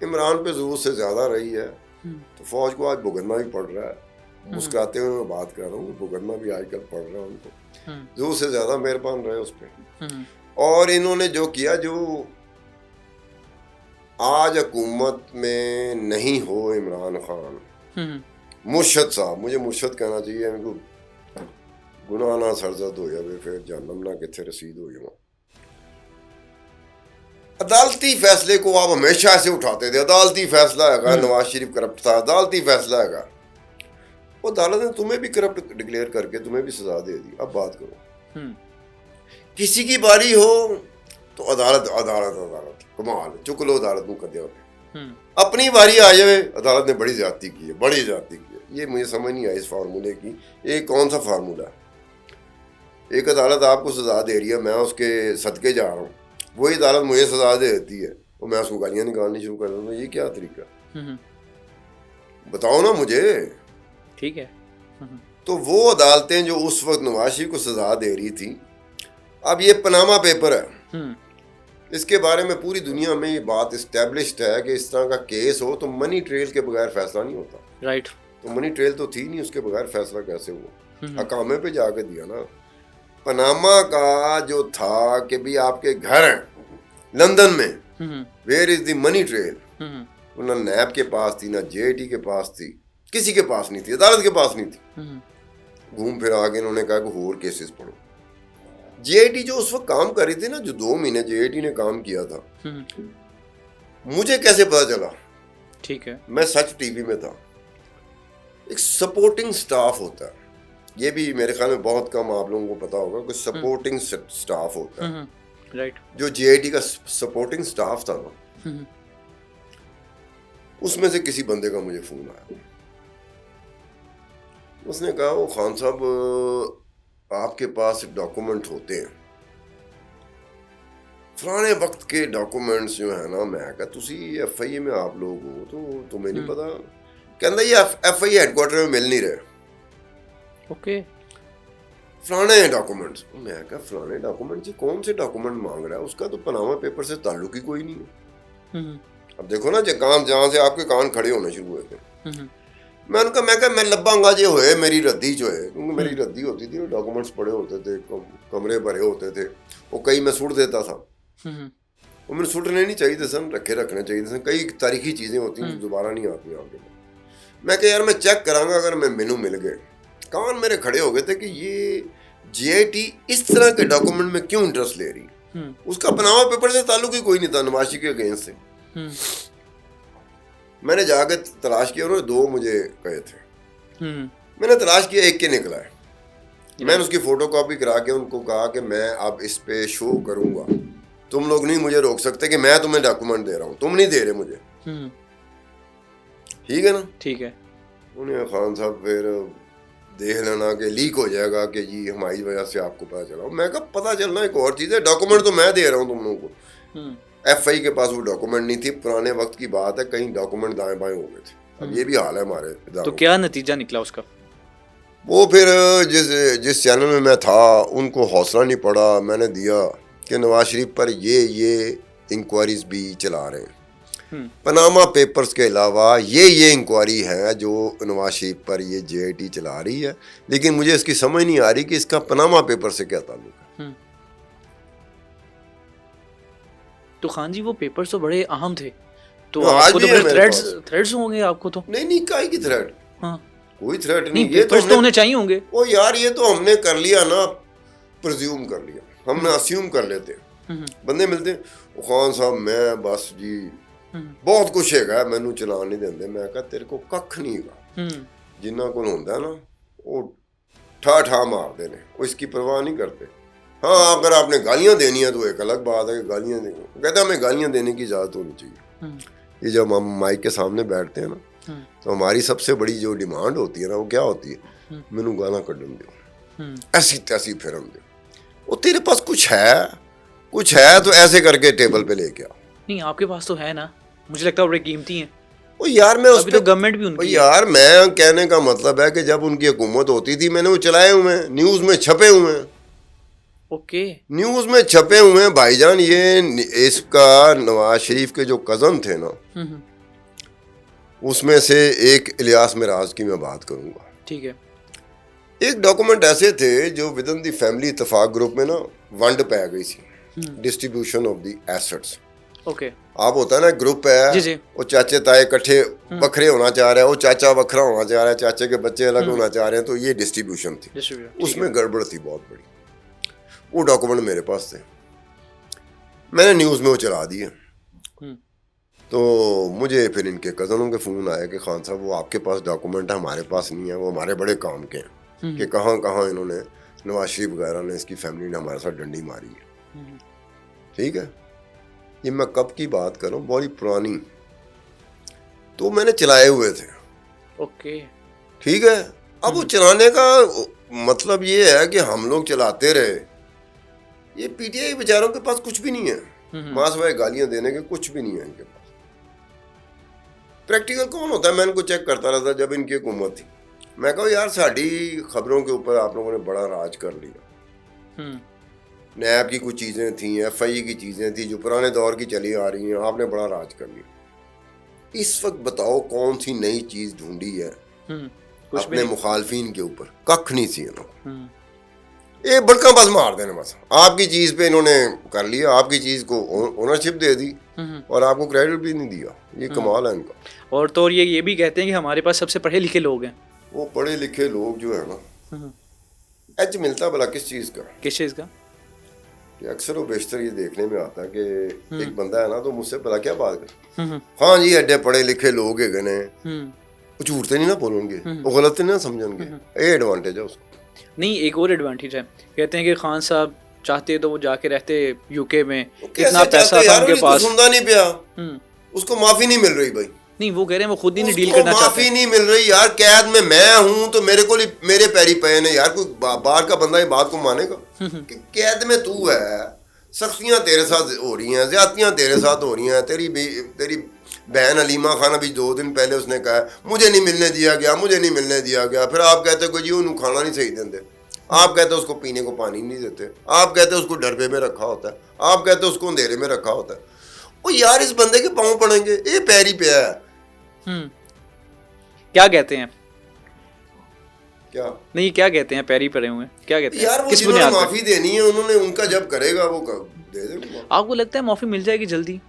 इमरान पे जरूरत से ज्यादा रही है। तो फौज को आज भुगतना भी पड़ रहा है। मुस्कुराते हुए मैं बात कर रहा हूँ, भुगतना भी आजकल पड़ रहा है उनको। जरूरत से ज्यादा मेहरबान रहे उस पर। और इन्होंने जो किया, जो आज हुकूमत में नहीं हो इमरान खान, मुर्शद साहब, मुझे मुर्शद कहना चाहिए, इनको गुनाह ना सरजद हो जाए, फिर जहन्नम ना किथे रसीद हो जाए। अदालती फैसले को आप हमेशा ऐसे उठाते थे, अदालती फैसला है, नवाज शरीफ करप्ट था, अदालती फैसला है। वो अदालत ने तुम्हें भी करप्ट डिक्लेयर करके तुम्हें भी सजा दे दी। अब बात करो, किसी की बारी हो तो अदालत अदालत अदालत कमाल, चुक लो अदालत को कर दिया। अपनी बारी आ जाए, अदालत ने बड़ी ज्यादती की है, बड़ी ज्यादती की है। ये मुझे समझ नहीं आई इस फार्मूले की, ये कौन सा फार्मूला है? एक अदालत आपको सजा दे रही है, मैं उसके सदके जा रहा हूँ, वही अदालत मुझे सजा दे देती है और मैं उसको गालियाँ निकालनी शुरू कर दूँ। ये क्या तरीका? बताओ ना मुझे। ठीक है। तो वो अदालतें जो उस वक्त नवाज शरीफ को सजा दे रही थी, अब ये पनामा पेपर है, इसके बारे में पूरी दुनिया में ये बात इस्टेब्लिश्ड है कि इस तरह का केस हो तो मनी ट्रेल के बगैर फैसला नहीं होता। राइट। तो मनी ट्रेल तो थी नहीं, उसके बगैर फैसला कैसे हुआ? हकामे पे जाके दिया ना। पनामा का जो था कि भी आपके घर हैं लंदन में, where is the money trail? ना नैब के पास थी, ना जेआईटी के पास थी, किसी के पास नहीं थी, अदालत के पास नहीं थी। घूम फिर आगे इन्होंने कहा कि और केसेस पढ़ो। जेआईटी जो उस वक्त काम कर रही थी ना, जो 2 महीने जेआईटी ने काम किया था, मुझे कैसे पता चला? ठीक है। मैं सच टीवी में था। एक सपोर्टिंग स्टाफ होता है, ये भी मेरे ख्याल में बहुत कम आप लोगों को पता होगा, कुछ सपोर्टिंग स्टाफ होता है। राइट। जो जेआईटी का सपोर्टिंग स्टाफ था ना, उसमें से किसी बंदे का मुझे फोन आया। उसने कहा, वो खान साहब आपके पास डॉक्यूमेंट होते हैं, फलाने वक्त के डॉक्यूमेंट्स जो है ना। मैं कहा तुसी FIA में आप लोग हो तो तुम्हें नहीं पता? कहता ये FIA हेडक्वार्टर में मिल नहीं रहे। ओके। फलाने डॉक्यूमेंट्स। मैं कहा फलाने डॉक्यूमेंट जी, कौन से डॉक्यूमेंट मांग रहा है? उसका तो पनामा पेपर से ताल्लुक ही कोई नहीं है। अब देखो ना जहाँ से आपके कान खड़े होने शुरू हुए थे। मैं कहा मैं लब्बांगा जो होए मेरी रद्दी जो है, क्योंकि मेरी रद्दी होती थी, डॉक्यूमेंट्स पड़े होते थे, कमरे भरे होते थे, वो कई मैं सुट देता था। वो मैंने सुटने नहीं चाहिए सन, रखने चाहिए सन। कई तारीखी चीज़ें होती हैं जो दोबारा नहीं आती आपके पास। मैं कहा यार मैं चेक करांगा, अगर मैं मेनू मिल गए। कान मेरे खड़े हो गए थे कि ये जेआईटी इस तरह के डॉक्यूमेंट में क्यों इंटरेस्ट ले रही। उसका पनामा पेपर से ताल्लुक ही कोई नहीं था, नवाशी के अगेंस्ट से। मैंने जाकर तलाश किया, उन्होंने 2 मुझे कहे थे। मैंने तलाश किया, एक के निकला है। मैंने उसकी फोटो कॉपी करा के उनको कहा कि मैं अब इस पे शो करूंगा, तुम लोग नहीं मुझे रोक सकते कि मैं तुम्हें डॉक्यूमेंट दे रहा हूँ, तुम नहीं दे रहे मुझे। ठीक है ना? ठीक है। उन्हें खान साहब फिर देख लेना कि लीक हो जाएगा कि जी हमारी वजह से आपको पता चला। मैं कहा पता चलना एक और चीज़ है, डॉक्यूमेंट तो मैं दे रहा हूँ तुम लोगों को। FI के पास वो डॉक्यूमेंट नहीं थी, पुराने वक्त की बात है, कहीं डॉक्यूमेंट दाएं बाएं हो गए थे। अब ये भी हाल है हमारे इधर। तो क्या नतीजा निकला उसका? वो फिर जिस चैनल में मैं था उनको हौसला नहीं पड़ा, मैंने दिया कि नवाज शरीफ पर ये इंक्वायरीज भी चला रहे हैं। पनामा पेपर्स के अलावा ये इंक्वायरी है जो नवाज शरीफ पर ये जेआईटी चला रही है, लेकिन मुझे इसकी समझ नहीं आ रही कि इसका पनामा पेपर से क्या ताल्लुक है। तो खान जी वो पेपर्स तो बड़े अहम थे, तो आज आपको तो भी है बड़े मेरे थ्रेड्स होंगे आपको तो। नहीं काहे की थ्रेड? हाँ। कोई थ्रेड नहीं, ये पेपर्स तो होने चाहिए होंगे। ओ यार ये तो हमने कर लिया ना, प्रिज्यूम कर लिया, हमने अस्यूम कर लेते हैं। बंदे मिलते हैं, खान साहब मैं बस जी बहुत कुछ है मैनू चलान नहीं देंगे। मैं कहा तेरे को कख नहीं है, जिन्ना को होंदा ना वो ठा मारते ने, वो इसकी परवाह नहीं करते। हाँ अगर आपने गालियां देनी है तो एक अलग बात है कि गालियां देनी, कहते हमें गालियां देने की इजाजत होनी चाहिए। ये जब हम माइक के सामने बैठते हैं ना, तो हमारी सबसे बड़ी जो डिमांड होती है ना, वो क्या होती है? मैनू गाना कढ़न दो, ऐसी तैसी फिरन दो, वो तेरे पास कुछ है तो ऐसे करके टेबल पे लेके आओ। नहीं आपके पास तो है ना, मुझे लगता है बड़े कीमती हैं। ओ यार मैं अभी तो गवर्नमेंट भी उनकी है। यार मैं कहने का मतलब है कि जब उनकी हुकूमत होती थी मैंने वो चलाए हुए हैं, न्यूज में छपे हुए हैं। ओके। न्यूज में छपे हुए हैं भाईजान। ये इसका नवाज शरीफ के जो कजन थे ना, उसमें से एक इलियास मिराज की मैं बात करूंगा। ठीक है। एक डॉक्यूमेंट ऐसे थे जो विद इन द फैमिली इत्तेफाक ग्रुप में ना वंड पै गई थी, distribution of the assets. Okay. आप होता है ना ग्रुप है, जी जी। वो चाचे ताए इकट्ठे बखरे होना चाह रहे हैं, वो चाचा बखरा होना चाह रहा है, चाचे के बच्चे अलग होना चाह रहे हैं, तो ये डिस्ट्रीब्यूशन थी। उसमें गड़बड़ थी बहुत बड़ी। वो डॉक्यूमेंट मेरे पास थे, मैंने न्यूज़ में वो चला दिए। तो मुझे फिर इनके कज़नों के फ़ोन आया कि खान साहब वो आपके पास डॉक्यूमेंट है, हमारे पास नहीं है, वो हमारे बड़े काम के हैं कि कहाँ कहाँ इन्होंने नवाज शरीफ वगैरह ने, इसकी फैमिली ने हमारे साथ डंडी मारी है। ठीक है, ये मैं कब की बात कर रहा हूँ, बहुत पुरानी। तो मैंने चलाए हुए थे। ओके। ठीक है, अब वो चलाने का मतलब ये है कि हम लोग चलाते रहे। ये पीटीआई बेचारों के पास कुछ भी नहीं है, मां सवाए गालियां देने के कुछ भी नहीं है इनके पास। प्रैक्टिकल कौन होता है? मैं इनको चेक करता रहता जब इनकी हुकूमत थी। मैं कहूँ यार साड़ी खबरों के ऊपर आप लोगों ने बड़ा राज कर लिया। नैब की कुछ चीज़ें थी, FI की चीज़ें थी जो पुराने दौर की चली आ रही हैं, आपने बड़ा राज कर लिया। इस वक्त बताओ कौन सी नई चीज़ ढूंढी है अपने मुखालफिन के ऊपर? कख नहीं सी इन्होंने। ये बड़का बस मार देने, बस आपकी चीज़ पे इन्होंने कर लिया, आपकी चीज़ को ओनरशिप दे दी और आपको क्रेडिट भी नहीं दिया। ये कमाल है इनका। और तो ये भी कहते हैं कि हमारे पास सबसे पढ़े लिखे लोग हैं। वो पढ़े लिखे लोग जो है ना, एज मिलता भला किस चीज़ का? किस चीज़ का? कि अक्सर वो बेशतर ये देखने में आता है कि एक बंदा है ना तो मुझसे भला क्या बात कर, हाँ जी एडे पढ़े लिखे लोग है गने वो झूठ तो नहीं ना बोलेंगे, वो गलत नहीं ना समझेंगे, ये एडवांटेज है उसको। नहीं, एक और एडवांटेज है, कहते हैं कि खान साहब चाहते तो वो जाके रहते यूके में, कैसे इतना पैसा चाहते था यार, उनके उसको पास। सुनता नहीं पिया, उसको माफी नहीं मिल रही भाई। नहीं, वो कह रहे हैं वो खुद ही नहीं डील उसको करना चाहते माफी नहीं मिल रही यार, कैद में मैं हूं तो मेरे को मेरे पैरी पे ने यार, कोई बाहर का बंदा ये बात को मानेगा कि कैद में तू है, सख्तियां तेरे साथ हो रही हैं, ज्यादतियां तेरे साथ हो रही हैं, तेरी बहन अलीमा खान अभी 2 दिन पहले उसने कहा मुझे नहीं मिलने दिया गया, मुझे नहीं मिलने दिया गया, फिर आप कहते हो जी उन्हें खाना नहीं सही देते, आप कहते हो उसको पीने को पानी नहीं देते, आप कहते हो उसको डरबे में रखा होता है, आप कहते हो उसको अंधेरे में रखा होता है। ओ यार इस बंदे के पाँव पड़ेंगे, ये पैरी पे है। क्या कहते हैं, क्या नहीं क्या कहते हैं, पैरी पड़े हुए क्या कहते हैं यार, वो किस जिन्होंने बुनियाद माफी देनी है उन्होंने, उनका जब करेगा वो दे देंगे। आपको लगता है माफी मिल जाएगी जल्दी?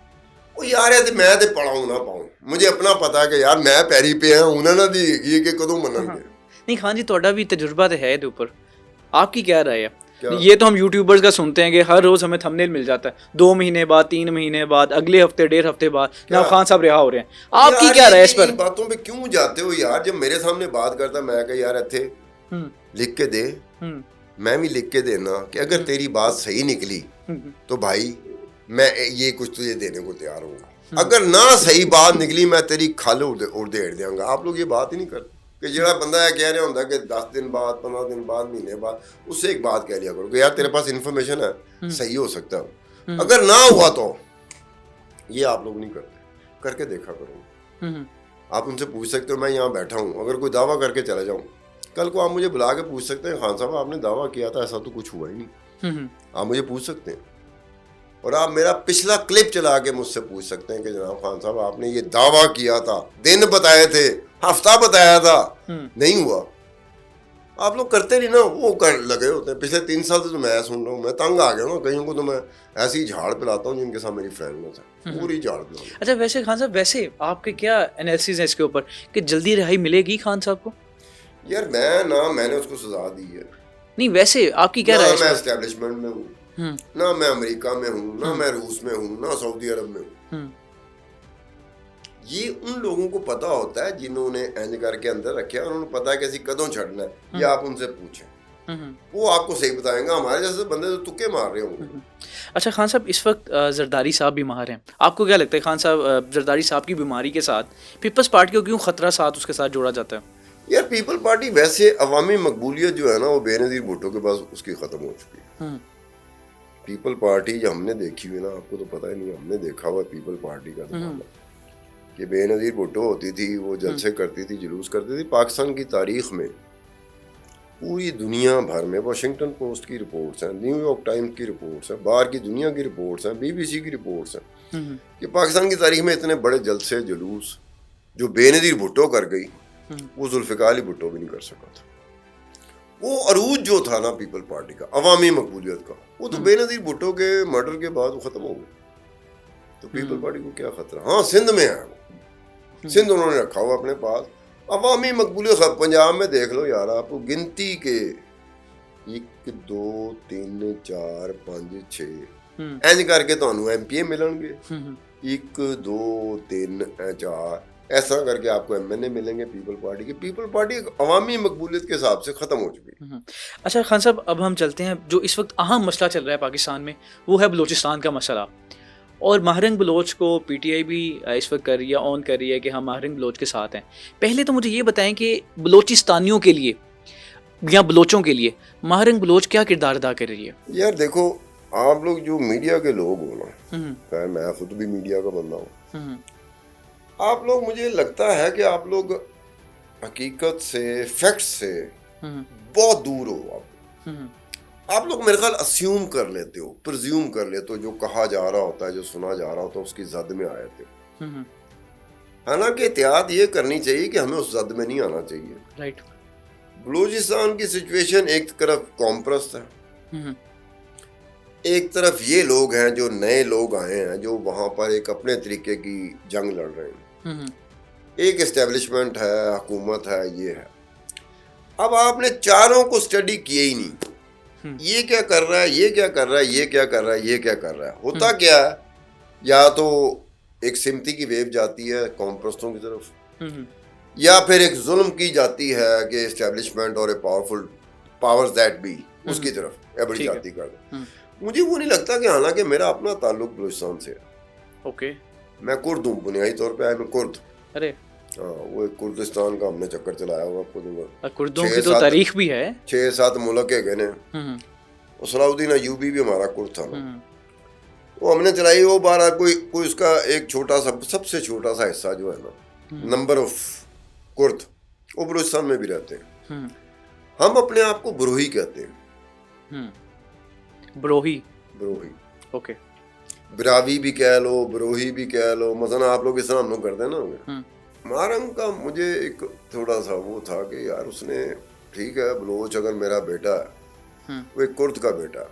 ओ यार ये मैं ते पढ़ाऊं ना पाऊं, मुझे अपना पता है कि यार मैं पैरी पे है, उन्होंने दी ये कि कदों मनणगे। नहीं खान जी, ਤੁਹਾਡਾ भी तजुर्बा तो है ਇਹਦੇ ऊपर, आपकी क्या राय है? क्या? ये तो हम यूट्यूबर्स का सुनते हैं कि हर रोज हमें थंबनेल मिल जाता है, 2 महीने बाद, 3 महीने बाद, अगले हफ्ते, 1.5 हफ्ते बाद जनाब खान साहब रिहा हो रहे हैं। आपकी यार क्या राय है इस पर? इन बातों पे क्यों जाते हो यार? जब मेरे सामने बात करता मैं कह यार इत्थे लिख के दे, मैं भी लिख के देना कि अगर तेरी बात सही निकली तो भाई मैं ये कुछ तुझे देने को तैयार हूँ, अगर ना सही बात निकली मैं तेरी खल उड़देड़ देंगे। आप लोग ये बात ही नहीं करते कि जरा बंदा है कह रहा होता कि 10 दिन बाद, 15 दिन बाद, महीने बाद, उससे एक बात कह लिया करो कि यार तेरे पास इन्फॉर्मेशन है, सही हो सकता है, अगर ना हुआ तो ये आप लोग नहीं करते, करके देखा करो। आप उनसे पूछ सकते हो, मैं यहाँ बैठा हूँ, अगर कोई दावा करके चला जाऊँ, कल को आप मुझे बुला के पूछ सकते हैं खान साहब आपने दावा किया था, ऐसा तो कुछ हुआ ही नहीं, आप मुझे पूछ सकते हैं। और आप मेरा पिछला क्लिप चला के मुझसे पूछ सकते हैं कि जनाब खान साहब आपने ये दावा किया था, दिन बताए थे, हफ्ता बताया था, नहीं हुआ। आप लोग करते नहीं ना, वो कर लगे होते हैं। पिछले 3 साल से तो मैं सुन रहा हूँ, मैं तंग आ गया हूँ, कईयों को तो मैं ऐसी झाड़ पिलाता हूँ जिनके साथ मेरी फ्रेंड है, पूरी झाड़ पिलाऊँ। अच्छा वैसे खान साहब, वैसे आपके क्या एनालिसिस है इसके ऊपर कि जल्दी रिहाई मिलेगी खान साहब को? यार मैंने उसको सजा दी है। नहीं वैसे आपकी क्या राय है? मैं एस्टेब्लिशमेंट में हूँ ना, मैं अमेरिका में हूँ ना, मैं रूस में हूँ ना, सऊदी अरब में हूँ। ये उन लोगों को पता होता है जिन्होंने एंज करके अंदर रखे, और उन्हें पता है कि ऐसी कदों छड़ना है, ये आप उनसे पूछें, वो आपको सही बताएंगे। हमारे जैसे बंदे तो तुक्के मार रहे होंगे। अच्छा खान साहब, इस वक्त जरदारी साहब बीमार हैं, आपको क्या लगता है खान साहब जरदारी साहब की बीमारी के साथ पीपल्स पार्टी को क्यों खतरा साथ उसके साथ जोड़ा जाता है? यार पीपल पार्टी वैसे अवामी मकबूलियत जो है ना, वो बेनज़ीर भुट्टो के पास उसकी ख़त्म हो चुकी है। पीपल पार्टी जो हमने देखी हुई ना, आपको तो पता ही नहीं, हमने देखा हुआ पीपल पार्टी का कि बेनज़ीर भुट्टो होती थी, वो जलसे करती थी, जुलूस करती थी। पाकिस्तान की तारीख में पूरी दुनिया भर में वाशिंगटन पोस्ट की रिपोर्ट्स हैं, न्यूयॉर्क टाइम्स की रिपोर्ट्स हैं, बाहर की दुनिया की रिपोर्ट्स हैं, BBC की रिपोर्ट्स हैं कि पाकिस्तान की तारीख में इतने बड़े जलसे जुलूस जो बेनज़ीर भुट्टो कर गई, वो जुल्फ़िकार अली भुट्टो भी नहीं कर सका था। वो अरूज जो था ना पीपल पार्टी का, अवामी मकबूलियत का, वो तो बेनज़ीर भुट्टो के मर्डर के बाद वो ख़त्म हो गया। तो पीपल पार्टी को क्या खतरा? हाँ सिंध में है, वो सिंध उन्होंने रखा हुआ अपने पास। अवामी मकबूलियत पंजाब में देख लो यार, आपको गिनती के 1 2 3 4 5 6 इंज करके तो MPA मिलेंगे, 1 2 3 4 ऐसा करके आपको MNA मिलेंगे पीपल पार्टी के। पीपल पार्टी अवामी मकबूलियत के हिसाब से ख़त्म हो चुकी है। अच्छा खान साहब, अब हम चलते हैं, जो इस वक्त अहम मसला चल रहा है पाकिस्तान में, वो है बलूचिस्तान का मसला। और माहरंग बलोच को PTI भी इस वक्त कर रही है, ऑन कर रही है कि हम माहरंग बलोच के साथ हैं। पहले तो मुझे ये बताएं कि बलोचिस्तानियों के लिए या बलोचों के लिए माहरंग बलोच क्या किरदार अदा कर रही है? यार देखो, आप लोग जो मीडिया के लोग हो ना, मैं खुद भी मीडिया का बंदा हूँ, आप लोग, मुझे लगता है कि आप लोग हकीकत से, फैक्ट से बहुत दूर हो। आप लोग मेरे ख्याल अस्यूम कर लेते हो, प्रिज्यूम कर लेते हो, जो कहा जा रहा होता है, जो सुना जा रहा होता है, उसकी जद में आए थे। हालांकि एहतियात ये करनी चाहिए कि हमें उस जद में नहीं आना चाहिए। राइट। बलूचिस्तान की सिचुएशन एक तरफ कॉम्प्रस है, एक तरफ ये लोग हैं जो नए लोग आए हैं, जो वहां पर एक अपने तरीके की जंग लड़ रहे हैं। एक एस्टेब्लिशमेंट है, हुकूमत है, ये है। अब आपने चारों को स्टडी किए ही नहीं, ये क्या कर रहा है, ये क्या कर रहा है, ये क्या कर रहा है, ये क्या कर रहा है। होता क्या है, या तो एक सिमती की वेव जाती है कॉमप्रस्तों की तरफ, या फिर एक जुल्म की जाती है कि एस्टेब्लिशमेंट और a powerful powers that be उसकी तरफ बड़ी जाती कर दे। मुझे वो नहीं लगता कि हालांकि मेरा अपना ताल्लुक बलूचिस्तान से है। ओके, मैं कुर्द हूँ, बुनियादी तौर पे मैं कुर्द। अरे हाँ, वो एक कुर्दिस्तान का हमने चक्कर चलाया हुआ खुद। कुर्दों की तो तारीख भी है, 6-7 मुल्क है गए और सलाउद्दीन अयूबी भी हमारा कुर्द था ना, वो हमने चलाई। वो बारह कोई उसका एक छोटा सा, सबसे छोटा सा हिस्सा जो है ना, नंबर ऑफ कुर्द, वो बलूचिस्तान में भी रहते हैं। हम अपने आप को बरोही कहते हैं। बरोही, ओके, बिरावी भी कह लो, बरोही भी कह लो, मसलन आप लोग इस तरह हम लोग करते हैं ना। मारंग का मुझे एक थोड़ा सा वो था कि यार उसने, ठीक है बलोच अगर मेरा बेटा है, वो एक कुर्द का बेटा है,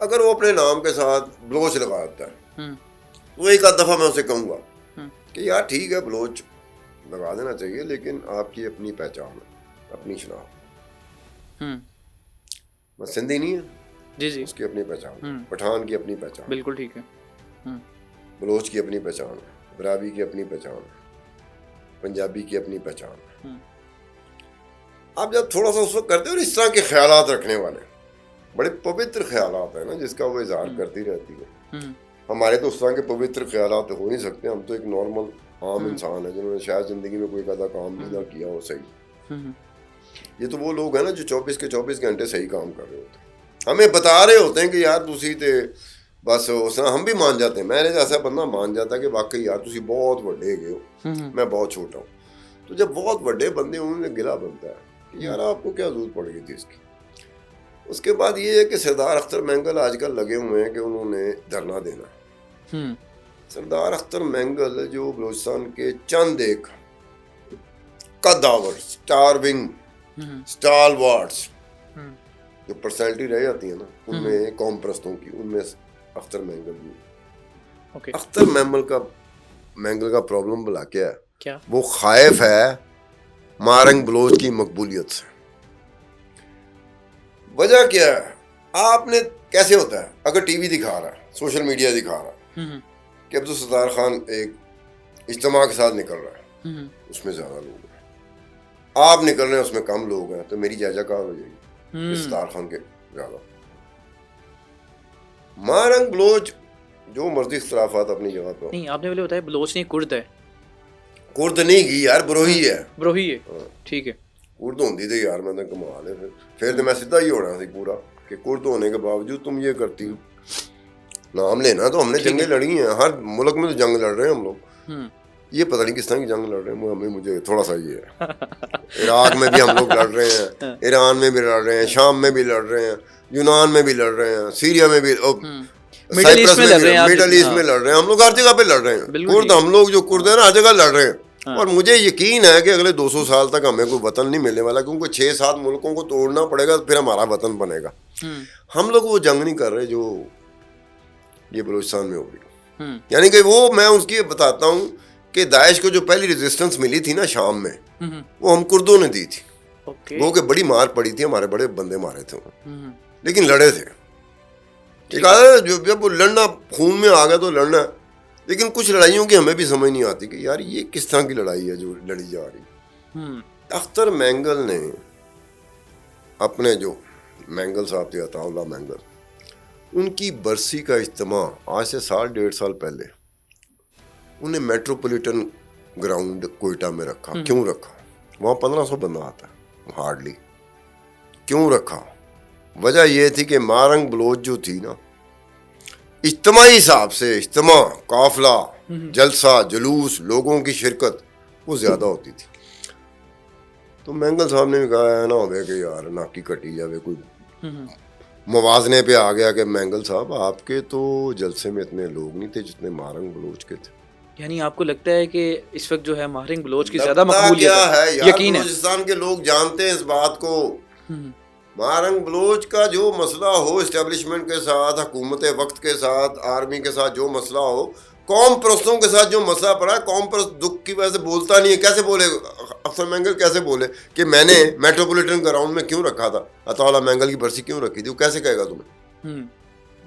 अगर वो अपने नाम के साथ बलोच लगा देता है तो एक आध दफा मैं उसे कहूँगा कि यार ठीक है बलोच लगा देना चाहिए, लेकिन आपकी अपनी पहचान है, अपनी शनाख्त। मैं सिंधी नहीं है जी जी, उसकी अपनी पहचान, पठान की अपनी पहचान, बिल्कुल ठीक है, बलोच की अपनी पहचान, बरावी की अपनी पहचान, पंजाबी की अपनी पहचान। आप जब थोड़ा सा उस वक्त करते हो, और इस तरह के ख्यालात रखने वाले बड़े पवित्र ख्यालात है ना, जिसका वो इजहार करती रहती है। हमारे तो उस तरह के पवित्र ख्यालात हो नहीं सकते, हम तो एक नॉर्मल आम इंसान है जिन्होंने शायद जिंदगी में कोई कदा काम नहीं ना किया हो सही। ये तो वो लोग हैं ना जो 24 के 24 घंटे सही काम कर रहे होते हैं, हमें बता रहे होते हैं कि यार तुसी ते बस उस हम भी मान जाते हैं। मैंने जैसा बंदा मान जाता है कि वाकई यार तुसी बहुत बड़े गए हो, मैं बहुत छोटा हूँ। तो जब बहुत बड़े बंदे उन्होंने गिला बनता है कि यार आपको क्या जरूरत पड़ गई थी इसकी। उसके बाद ये है कि सरदार अख्तर मैंगल आजकल लगे हुए हैं कि उन्होंने धरना देना है। सरदार अख्तर मैंगल जो बलूचिस्तान के चंद एक कद्दावर, स्टारविंग, स्टालवार्ड्स जो पर्सनैलिटी रह जाती है ना, उनमें कौम परस्तों की, उनमें अख्तर मैंगल भी। अख्तर मैंगल का प्रॉब्लम भला क्या है? क्या? वो खाइफ है मारंग बलोच की मकबूलियत से। वजह क्या है? आपने कैसे होता है, अगर टीवी दिखा रहा है, सोशल मीडिया दिखा रहा है कि अब्दुल सत्तार खान एक इज्तिमा के साथ निकल रहा है, उसमें ज्यादा लोग हैं, आप निकल रहे हैं उसमें कम लोग हैं, तो मेरी जयजयकार हो जाएगी सत्तार खान के ज्यादा। मारंग बलोच जो मर्जी इख्तलाफात अपनी जगह पर। नहीं, आपने पहले बताया बलोच नहीं, कुर्द है। कुर्द नहीं की यार, बरोही है। बरोही है, ठीक है। कुर्द होती तो यार मैं तो कमाल है, फिर तो मैं सीधा ही होना सी पूरा कि कुर्द होने के बावजूद तुम ये करती हो। नाम लेना तो हमने जंगें लड़ी हैं, हर मुल्क में तो जंग लड़ रहे हैं हम लोग। ये पता नहीं किस तरह की जंग लड़ रहे हैं, मुझे थोड़ा सा ये है। इराक में भी हम लोग लड़ रहे हैं, ईरान में भी लड़ रहे हैं, शाम में भी लड़ रहे हैं, यूनान में भी लड़ रहे हैं, सीरिया में भी, मिडल ईस्ट में लड़ रहे हैं, मिडल ईस्ट में लड़ रहे हैं, हम लोग हर जगह पे लड़ रहे हैं। कुर्द हम लोग जो कुर्द है ना, हर जगह लड़ रहे हैं। और मुझे यकीन है कि अगले 200 साल तक हमें कोई वतन नहीं मिलने वाला, क्योंकि 6-7 मुल्कों को तोड़ना पड़ेगा फिर हमारा वतन बनेगा। हम लोग वो जंग नहीं कर रहे जो ये बलूचिस्तान में होगी। यानी कि वो मैं उसकी बताता हूँ कि दाइश को जो पहली रेजिस्टेंस मिली थी ना शाम में, वो हम कुर्दों ने दी थी। वो के बड़ी मार पड़ी थी, हमारे बड़े बंदे मारे थे, लेकिन लड़े थे। जब वो लड़ना खून में आ गया तो लड़ना। लेकिन कुछ लड़ाइयों की हमें भी समझ नहीं आती कि यार ये किस तरह की लड़ाई है जो लड़ी जा रही। अख्तर मैंगल ने अपने जो मैंगल साहब थे, अताउल्लाह मैंगल, उनकी बरसी का इज्तिमा आज से 1.5 साल पहले उन्हें मेट्रोपॉलिटन ग्राउंड कोयटा में रखा। क्यों रखा? वहाँ 1500 बंदा आता है हार्डली। क्यों रखा? वजह यह थी कि मारंग बलोच जो थी ना, इज्तिमाई हिसाब से इज्तिमा, काफिला, जलसा, जुलूस, लोगों की शिरकत वो ज़्यादा होती थी। तो मैंगल साहब ने भी कहा ना हो कि यार नाकी कटी जावे, कोई मवाजने पे आ गया कि मैंगल साहब आपके तो जलसे में इतने लोग नहीं थे जितने मारंग बलोच के थे। यानी आपको लगता है कि इस वक्त जो है मारंग बलोच की ज्यादा मकबूलियत है? यकीन है बलूचिस्तान के लोग जानते हैं इस बात को। मारंग बलोच का जो मसला हो इस्टेब्लिशमेंट के साथ, हुकूमत वक्त के साथ, आर्मी के साथ जो मसला हो, कौम परस्तों के साथ जो मसला पड़ा है, कौम परस्त दुख की वजह से बोलता नहीं है। कैसे बोले अफसर मैंगल कैसे बोले कि मैंने मेट्रोपॉलिटन ग्राउंड में क्यों रखा था, अताउल्लाह मैंगल की बरसी क्यों रखी थी, वो कैसे कहेगा तुम्हें?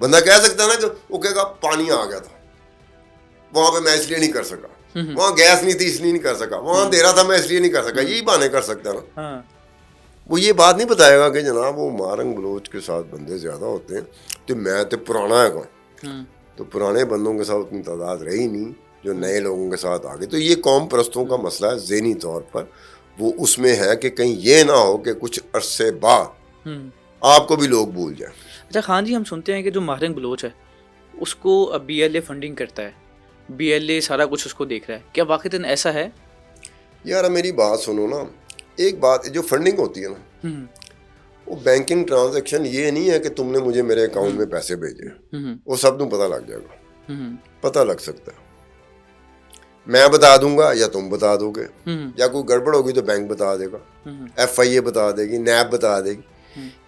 बंदा कह सकता है ना कि वो कहेगा पानी आ गया था वहां पे, मैं इसलिए नहीं कर सका, वहां गैस नहीं थी इसलिए नहीं कर सका, वहां अंधेरा था मैं इसलिए नहीं कर सका, यही बहाने कर सकता है ना। वो ये बात नहीं बताएगा कि जनाब वो मारंग बलोच के साथ बंदे ज्यादा होते हैं तो मैं तो पुराना है कौन, तो पुराने बंदों के साथ उतनी तादाद रही नहीं जो नए लोगों के साथ आ गए। तो ये कौम परस्तों का मसला है ज़हनी तौर पर, वो उसमें है कि कहीं ये ना हो कि कुछ अरसे बाद आपको भी लोग भूल जाए। अच्छा खान जी, हम सुनते हैं कि जो मारंग बलोच है उसको BLA फंडिंग करता है, BLA सारा कुछ उसको देख रहा है, क्या वाकईतन ऐसा है? यार मेरी बात सुनो ना, एक बात जो फंडिंग होती है ना, वो बैंकिंग ट्रांजैक्शन ये नहीं है कि तुमने मुझे मेरे अकाउंट में पैसे भेजे, वो सब तुम पता लग जाएगा, पता लग सकता है, मैं बता दूंगा या तुम बता दोगे, या कोई गड़बड़ होगी तो बैंक बता देगा, FIA बता देगी, NAB बता देगी।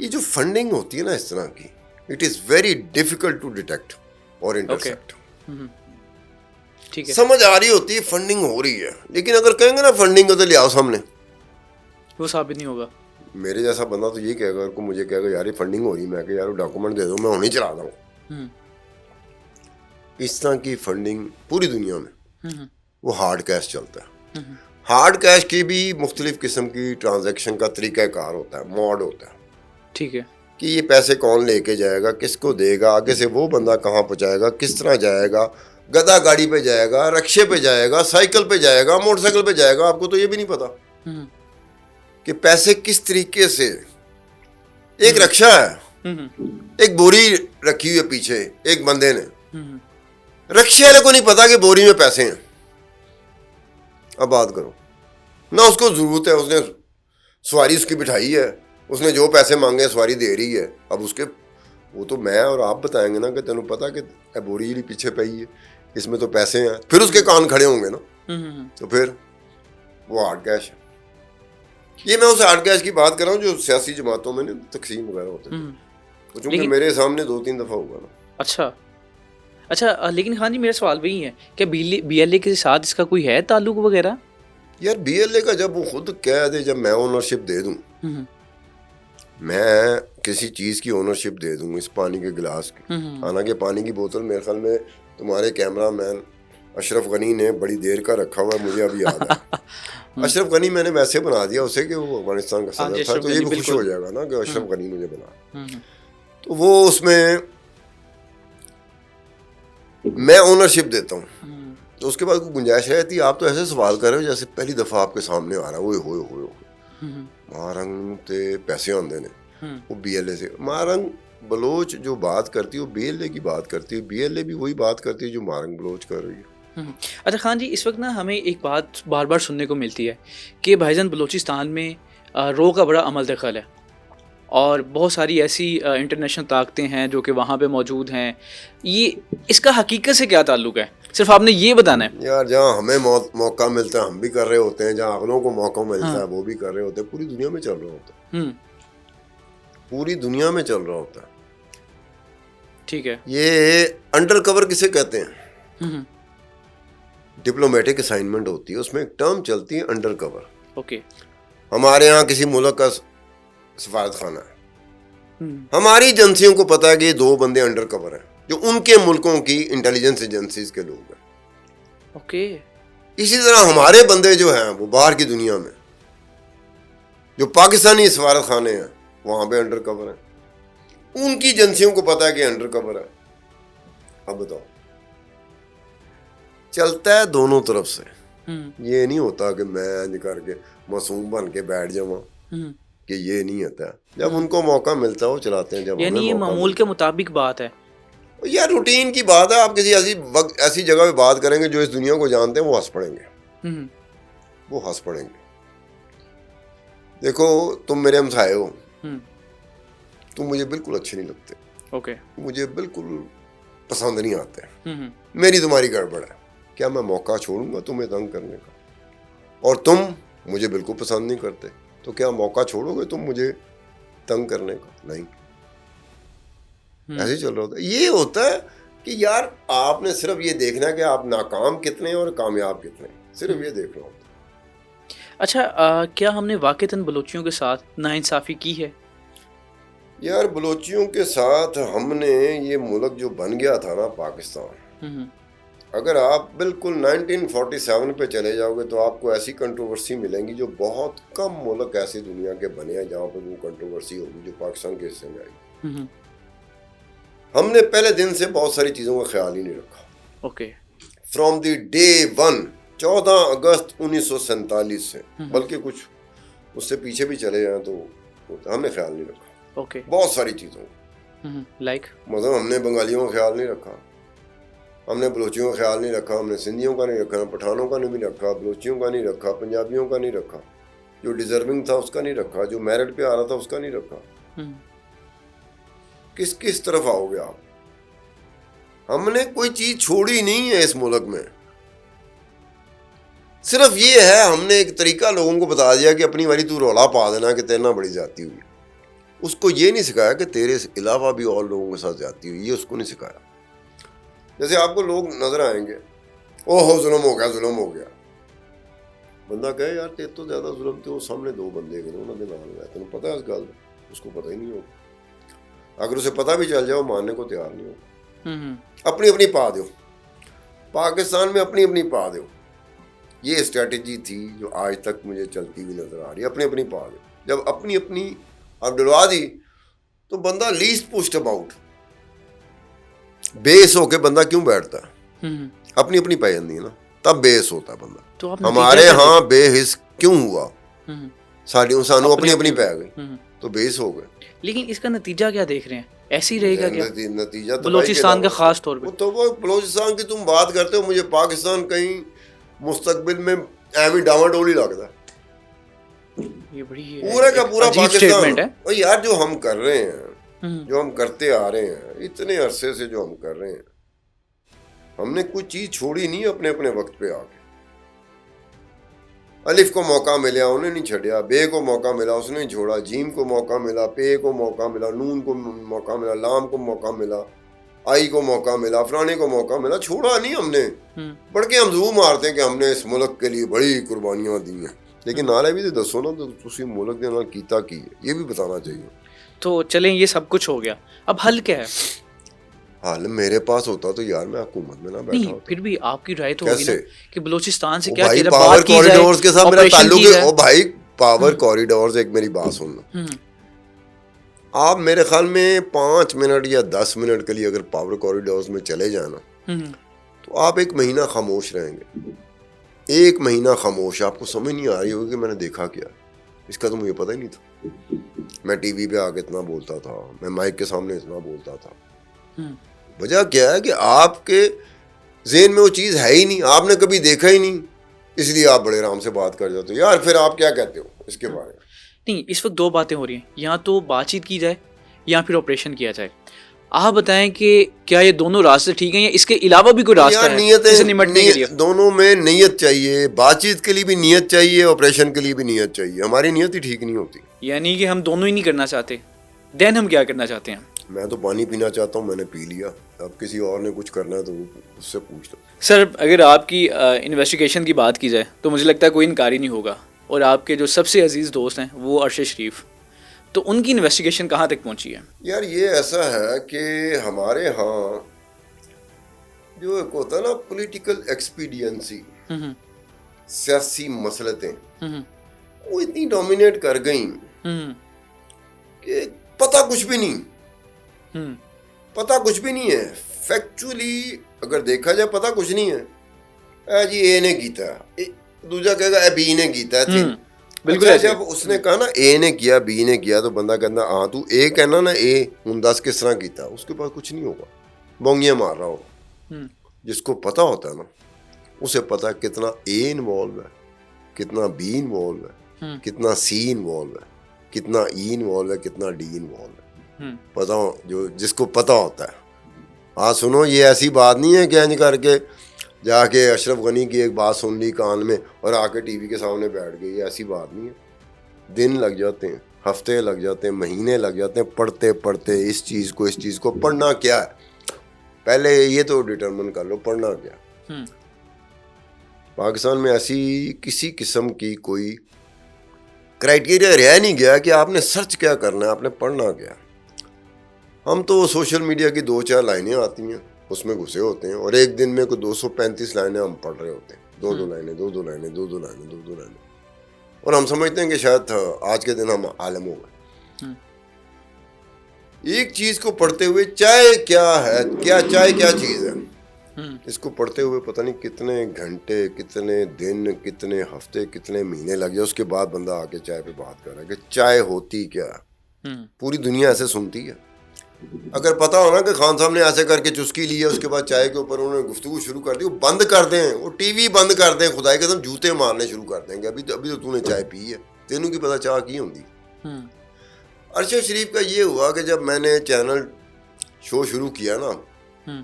ये जो फंडिंग होती है ना इस तरह की, it is very difficult to detect और इंटरसेप्ट। ठीक है, समझ आ रही होती है फंडिंग हो रही है, लेकिन अगर कहेंगे ना फंडिंग हो तो ले आओ सामने, वो साबित नहीं होगा। मेरे जैसा बंदा तो ये कहेगा को मुझे कहेगा यार ये फंडिंग हो रही है, मैं कह यार डॉक्यूमेंट दे दो मैं होने चला दूँ। इस तरह की फंडिंग पूरी दुनिया में वो हार्ड कैश चलता है। हार्ड कैश की भी मुख्तलिफ किस्म की ट्रांजैक्शन का तरीक़ाकार होता है, मॉड होता है। ठीक है, कि ये पैसे कौन लेके जाएगा, किसको देगा, आगे से वो बंदा कहाँ पहुँचाएगा, किस तरह जाएगा, गधा गाड़ी पे जाएगा, रक्शे पे जाएगा, साइकिल पे जाएगा, मोटरसाइकिल पे जाएगा, आपको तो ये भी नहीं पता कि पैसे किस तरीके से। एक रक्षा है, एक बोरी रखी हुई है पीछे एक बंदे ने, रक्शे वाले को नहीं पता कि बोरी में पैसे हैं। अब बात करो ना, उसको जरूरत है, उसने सवारी उसकी बिठाई है, उसने जो पैसे मांगे सवारी दे रही है, अब उसके वो तो मैं और आप बताएंगे ना कि तेनू पता कि बोरी ही पीछे पई है, इसमें तो पैसे हैं, फिर उसके कान खड़े होंगे ना। तो फिर वो हार्ड कैश है। ये मैं उस हार्ड कैश की बात कर रहा हूँ जो सियासी जमातों में तकसीम वगैरह होते थे, तो चूंकि मेरे सामने 2-3 दफा हुआ ना। अच्छा, लेकिन खान जी मेरा सवाल वही है, क्या BLA के साथ इसका कोई है ताल्लुक वगैरह? यार BLA का जब वो खुद कह दे, जब मैं ओनरशिप दे दूं, मैं किसी चीज़ की ओनरशिप दे दूं, इस पानी के गिलास की, हालांकि पानी की बोतल मेरे ख्याल में तुम्हारे कैमरा मैन अशरफ गनी ने बड़ी देर का रखा हुआ है, मुझे अभी याद है। अशरफ गनी मैंने वैसे बना दिया उसे कि वो अफगानिस्तान का सदर था, तो ये भी खुश हो जाएगा ना कि अशरफ गनी मुझे बना, तो वो उसमें मैं ओनरशिप देता हूँ, तो उसके बाद कोई गुंजाइश रहती है। आप तो ऐसे सवाल कर रहे हो जैसे पहली दफ़ा आपके सामने आ रहा है, हो मारंग ते पैसे आंदे ने, वो BLA से। मारंग बलोच जो बात करती है वो BLA की बात करती है, BLA भी वही बात करती है जो मारंग बलोच कर रही है। अच्छा खान जी, इस वक्त ना हमें एक बात बार बार सुनने को मिलती है कि भाईजान बलूचिस्तान में रो का बड़ा अमल दखल है और बहुत सारी ऐसी इंटरनेशनल ताकतें हैं जो कि वहाँ पे मौजूद हैं। ये इसका हकीकत से क्या ताल्लुक है, सिर्फ आपने ये बताना है। यार जहाँ हमें मौका मिलता है हम भी कर रहे होते हैं, जहाँ अगलों को मौका मिलता है वो भी कर रहे होते हैं, पूरी दुनिया में चल रहा होता है, पूरी दुनिया में चल रहा होता है। ठीक है, ये अंडर कवर किसे कहते हैं? डिप्लोमेटिक असाइनमेंट होती है, उसमें एक टर्म चलती है अंडर कवर। ओके, हमारे यहाँ किसी मुल्क का सफारत खाना है, हमारी एजेंसियों को पता है कि ये 2 बंदे अंडर कवर हैं जो उनके मुल्कों की इंटेलिजेंस एजेंसीज के लोग हैं। ओके, इसी तरह हमारे बंदे जो हैं वो बाहर की दुनिया में जो पाकिस्तानी सफारत खाने हैं वहां पे अंडर कवर हैं, उनकी एजेंसियों को पता है कि अंडर कवर है। अब बताओ, चलता है दोनों तरफ से। ये नहीं होता कि मैं इंज करके मासूम बन के बैठ जाऊं, कि ये नहीं होता। जब उनको मौका मिलता है वो चलाते हैं, जब यानी ये मामूल के मुताबिक बात है। यार रूटीन की बात है। आप किसी ऐसी जगह पे बात करेंगे जो इस दुनिया को जानते हैं, वो हंस पड़ेंगे, वो हंस पड़ेंगे। देखो तुम मेरे हमसाए हो, तुम मुझे बिल्कुल अच्छे नहीं लगते, ओके, मुझे बिल्कुल पसंद नहीं आते, मेरी तुम्हारी गड़बड़ है। क्या मैं मौका छोड़ूंगा तुम्हें तंग करने का? और तुम मुझे बिल्कुल पसंद नहीं करते, तो क्या मौका छोड़ोगे तुम मुझे तंग करने का? नहीं, ऐसे ही चल रहा होता है। ये होता है कि यार आपने सिर्फ ये देखना है कि आप नाकाम कितने और कामयाब कितने, सिर्फ ये देखना होता है। अच्छा, क्या हमने वाक़ईतन बलोचियों के साथ नाइंसाफ़ी की है? यार बलोचियों के साथ हमने, ये मुल्क जो बन गया था ना पाकिस्तान, हुँ, हुँ। अगर आप बिल्कुल 1947 पे चले जाओगे तो आपको ऐसी कंट्रोवर्सी मिलेंगी जो बहुत कम मुल्क ऐसी दुनिया के बने हैं जहाँ पर वो कंट्रोवर्सी होगी जो पाकिस्तान के हिस्से में आई। हुँ, हुँ। हमने पहले दिन से बहुत सारी चीज़ों का ख्याल ही नहीं रखा। Okay. From the day one, 14 अगस्त 1947 से, बल्कि कुछ उससे पीछे भी चले जाएं तो हमने ख्याल नहीं रखा ओके। बहुत सारी चीज़ों का। लाइक? मतलब हमने बंगालियों का ख्याल नहीं रखा, हमने बलोचियों का ख्याल नहीं रखा, हमने सिंधियों का नहीं रखा, पठानों का नहीं रखा, बलोचियों का नहीं रखा, पंजाबियों का नहीं रखा, जो डिजर्विंग था उसका नहीं रखा, जो मेरिट पे आ रहा था उसका नहीं रखा। किस किस तरफ आओगे आप? हमने कोई चीज छोड़ी नहीं है इस मुल्क में। सिर्फ ये है, हमने एक तरीका लोगों को बता दिया कि अपनी बारी तू रौला पा देना कि तेरे ना बड़ी ज्यादती हुई। उसको ये नहीं सिखाया कि तेरे अलावा भी और लोगों के साथ ज्यादती हुई, ये उसको नहीं सिखाया। जैसे आपको लोग नजर आएंगे, ओहो जुल्म हो गया, जुल्म हो गया। बंदा कहे यार तेरे तो ज्यादा जुल्म थे वो सामने दो बंदे गए उन्होंने नाल गया, तेन पता है इस गल, उसको पता ही नहीं होगा। अगर उसे पता भी चल जाए वो मानने को तैयार नहीं होगा। अपनी अपनी पा दो, पाकिस्तान में अपनी अपनी पा दो, ये स्ट्रेटजी थी जो आज तक मुझे चलती हुई नजर आ रही है। अपनी अपनी पा दो, जब अपनी अपनी आप डलवा दी तो बंदा लीस्ट पुश्ड अबाउट, बेस होके बंदा क्यों बैठता है? अपनी अपनी पाई जाती है ना, तब बेस होता है बंदा। तो हमारे यहाँ बेहिस क्यों हुआ? सानू अपनी अपनी पै गई तो बेस हो गए। लेकिन इसका नतीजा क्या देख रहे हैं? ऐसे ही रहेगा क्या? नतीजा बलोचिस्तान का खास तौर पे तो वो बलोचिस्तान की तुम बात करते हो, मुझे पाकिस्तान कहीं मुस्तकबिल में एवं डावाडोल ही लगता है। ये बड़ी पूरा का पूरा पाकिस्तान है। और यार जो हम कर रहे हैं, जो हम करते आ रहे हैं इतने अरसे से, जो हम कर रहे हैं, हमने कोई चीज छोड़ी नहीं अपने अपने वक्त पे आके। अलिफ को मौका मिला उन्हें नहीं छड़िया, बे को मौका मिला उसने नहीं छोड़ा, जीम को मौका मिला, पे को मौका मिला, नून को मौका मिला, लाम को मौका मिला, आई को मौका मिला, फलाने को मौका मिला, छोड़ा नहीं हमने। बढ़ के हम जू मारते हैं कि हमने इस मुल्क के लिए बड़ी कुर्बानियां दी हैं, लेकिन नाले भी तो दसो ना तो तुसी मुल्क के नाल कीता की है, ये भी बताना चाहिए। तो चलें, ये सब कुछ हो गया, अब हल क्या है? हाल मेरे पास होता तो यार मैं हुकूमत में ना बैठा नहीं, होता। फिर भी आपकी राय तो होगी ना कि बलोचिस्तान से क्या पावर कॉरिडोर्स के साथ मेरा ताल्लुक है। ओ भाई पावर कॉरिडोर्स, एक मेरी बात सुन लो। आप मेरे ख्याल में 5 मिनट या 10 मिनट के लिए अगर पावर कॉरिडोर्स में चले जाना तो आप 1 महीना खामोश रहेंगे। 1 महीना खामोश, आपको समझ नहीं आ रही होगी कि मैंने देखा क्या, इसका तो मुझे पता ही नहीं था। मैं टीवी पे आके इतना बोलता था, मैं माइक के सामने इतना बोलता था। वजह क्या है कि आपके ज़हन में वो चीज़ है ही नहीं, आपने कभी देखा ही नहीं, इसलिए आप बड़े आराम से बात कर जाते हो। यार फिर आप क्या कहते हो इसके बारे में? नहीं, इस वक्त 2 बातें हो रही हैं, या तो बातचीत की जाए या फिर ऑपरेशन किया जाए। आप बताएं कि क्या ये दोनों रास्ते ठीक हैं या इसके अलावा भी कोई रास्ता है इससे निपटने के लिए? दोनों में नीयत चाहिए, बातचीत के लिए भी नीयत चाहिए, ऑपरेशन के लिए भी नीयत चाहिए। हमारी नीयत ही ठीक नहीं होती। यानी कि हम दोनों ही नहीं करना चाहते। देन हम क्या करना चाहते हैं? मैं तो पानी पीना चाहता हूँ, मैंने पी लिया। अब किसी और ने कुछ करना है तो उससे पूछ लो। सर, अगर आपकी इन्वेस्टिगेशन की बात की जाए तो मुझे लगता है कोई इनकार ही नहीं होगा, और आपके जो सबसे अजीज़ दोस्त हैं वो अरशद शरीफ, तो उनकी इन्वेस्टिगेशन कहाँ तक पहुँची है? यार ये ऐसा है कि हमारे यहाँ जो एक होता है ना पॉलिटिकल एक्सपीडियंसी, सियासी मसलतें, वो इतनी डोमिनेट कर गई कि पता कुछ भी नहीं, पता कुछ भी नहीं है। फैक्चुअली अगर देखा जाए पता कुछ नहीं है। जी ए ने कीता, दूजा कहेगा बी ने कीता है। बिल्कुल। अच्छा, जब उसने कहा ना ए ने किया बी ने किया तो बंदा कहता हाँ तू ए कहना ना ए हूं 10 किस तरह कीता, उसके पास कुछ नहीं होगा, बोंगियां मार रहा होगा। जिसको पता होता है ना उसे पता है कितना ए इन्वॉल्व है, कितना बी इन्वॉल्व है, कितना सी इन्वॉल्व है, कितना ई इन्वॉल्व है, कितना डी इन्वॉल्व है। पता हो, जो जिसको पता होता है। हाँ सुनो, ये ऐसी बात नहीं है कि इंज करके जाके अशरफ गनी की एक बात सुन ली कान में और आके टीवी के सामने बैठ गई, ऐसी बात नहीं है। दिन लग जाते हैं, हफ्ते लग जाते हैं, महीने लग जाते हैं पढ़ते पढ़ते इस चीज़ को पढ़ना क्या है पहले ये तो डिटरमिन कर लो, पढ़ना क्या। पाकिस्तान में ऐसी किसी किस्म की कोई क्राइटेरिया रह नहीं गया कि आपने सर्च क्या करना है, आपने पढ़ना क्या। हम तो सोशल मीडिया की 2-4 लाइनें आती हैं उसमें घुसे होते हैं और एक दिन में कोई 235 लाइनें हम पढ़ रहे होते हैं, दो लाइनें, दो लाइनें, और हम समझते हैं कि शायद आज के दिन हम आलम हो गए। एक चीज को पढ़ते हुए, चाय क्या है, चाय क्या चीज है, इसको पढ़ते हुए पता नहीं कितने घंटे, कितने दिन, कितने हफ्ते, कितने महीने लग गए। उसके बाद बंदा आके चाय पे बात कर रहा है कि चाय होती क्या। पूरी दुनिया ऐसे सुनती है। अगर पता हो ना कि खान साहब ने ऐसे करके चुस्की ली है, उसके बाद चाय के ऊपर उन्होंने गुफ्तगू शुरू कर दी, वो बंद कर दें, वो टीवी बंद कर दें, खुदाई कसम जूते मारने शुरू कर देंगे। अभी तो तूने चाय पी है, तेनू की पता चाह की होंगी। अरशद शरीफ का ये हुआ कि जब मैंने चैनल शो शुरू किया ना,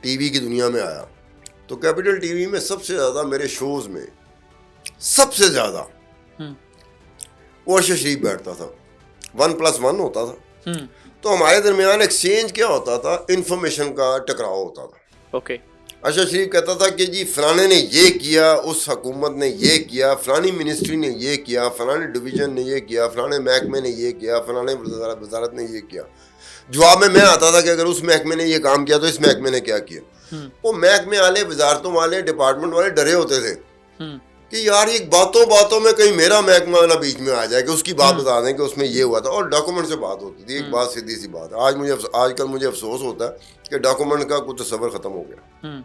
टीवी की दुनिया में आया, तो कैपिटल टीवी में सबसे ज्यादा मेरे शोज में सबसे ज्यादा वो अरशद शरीफ बैठता था। 1+1 होता था। तो हमारे दरमियान एक्सचेंज क्या होता था, इंफॉर्मेशन का टकराव होता था। ओके। अरशद शरीफ कहता था कि जी फलाने ने ये किया, उस हुकूमत ने ये किया, फलानी मिनिस्ट्री ने ये किया, फलाने डिवीजन ने ये किया, फलाने महकमे ने ये किया, फलाने वजारत ने ये किया। जवाब में मैं आता था कि अगर उस महकमे ने ये काम किया तो इस महकमे ने क्या किया। वो महकमे वाले, वजारतों वाले, डिपार्टमेंट वाले डरे होते थे कि यार ये बातों में कहीं मेरा महकमा वाला बीच में आ जाए कि उसकी बात बता दें कि उसमें ये हुआ था, और डॉक्यूमेंट से बात होती थी। एक बात, सीधी सी बात, आजकल मुझे अफसोस होता है कि डॉक्यूमेंट का कुछ तस्वर खत्म हो गया,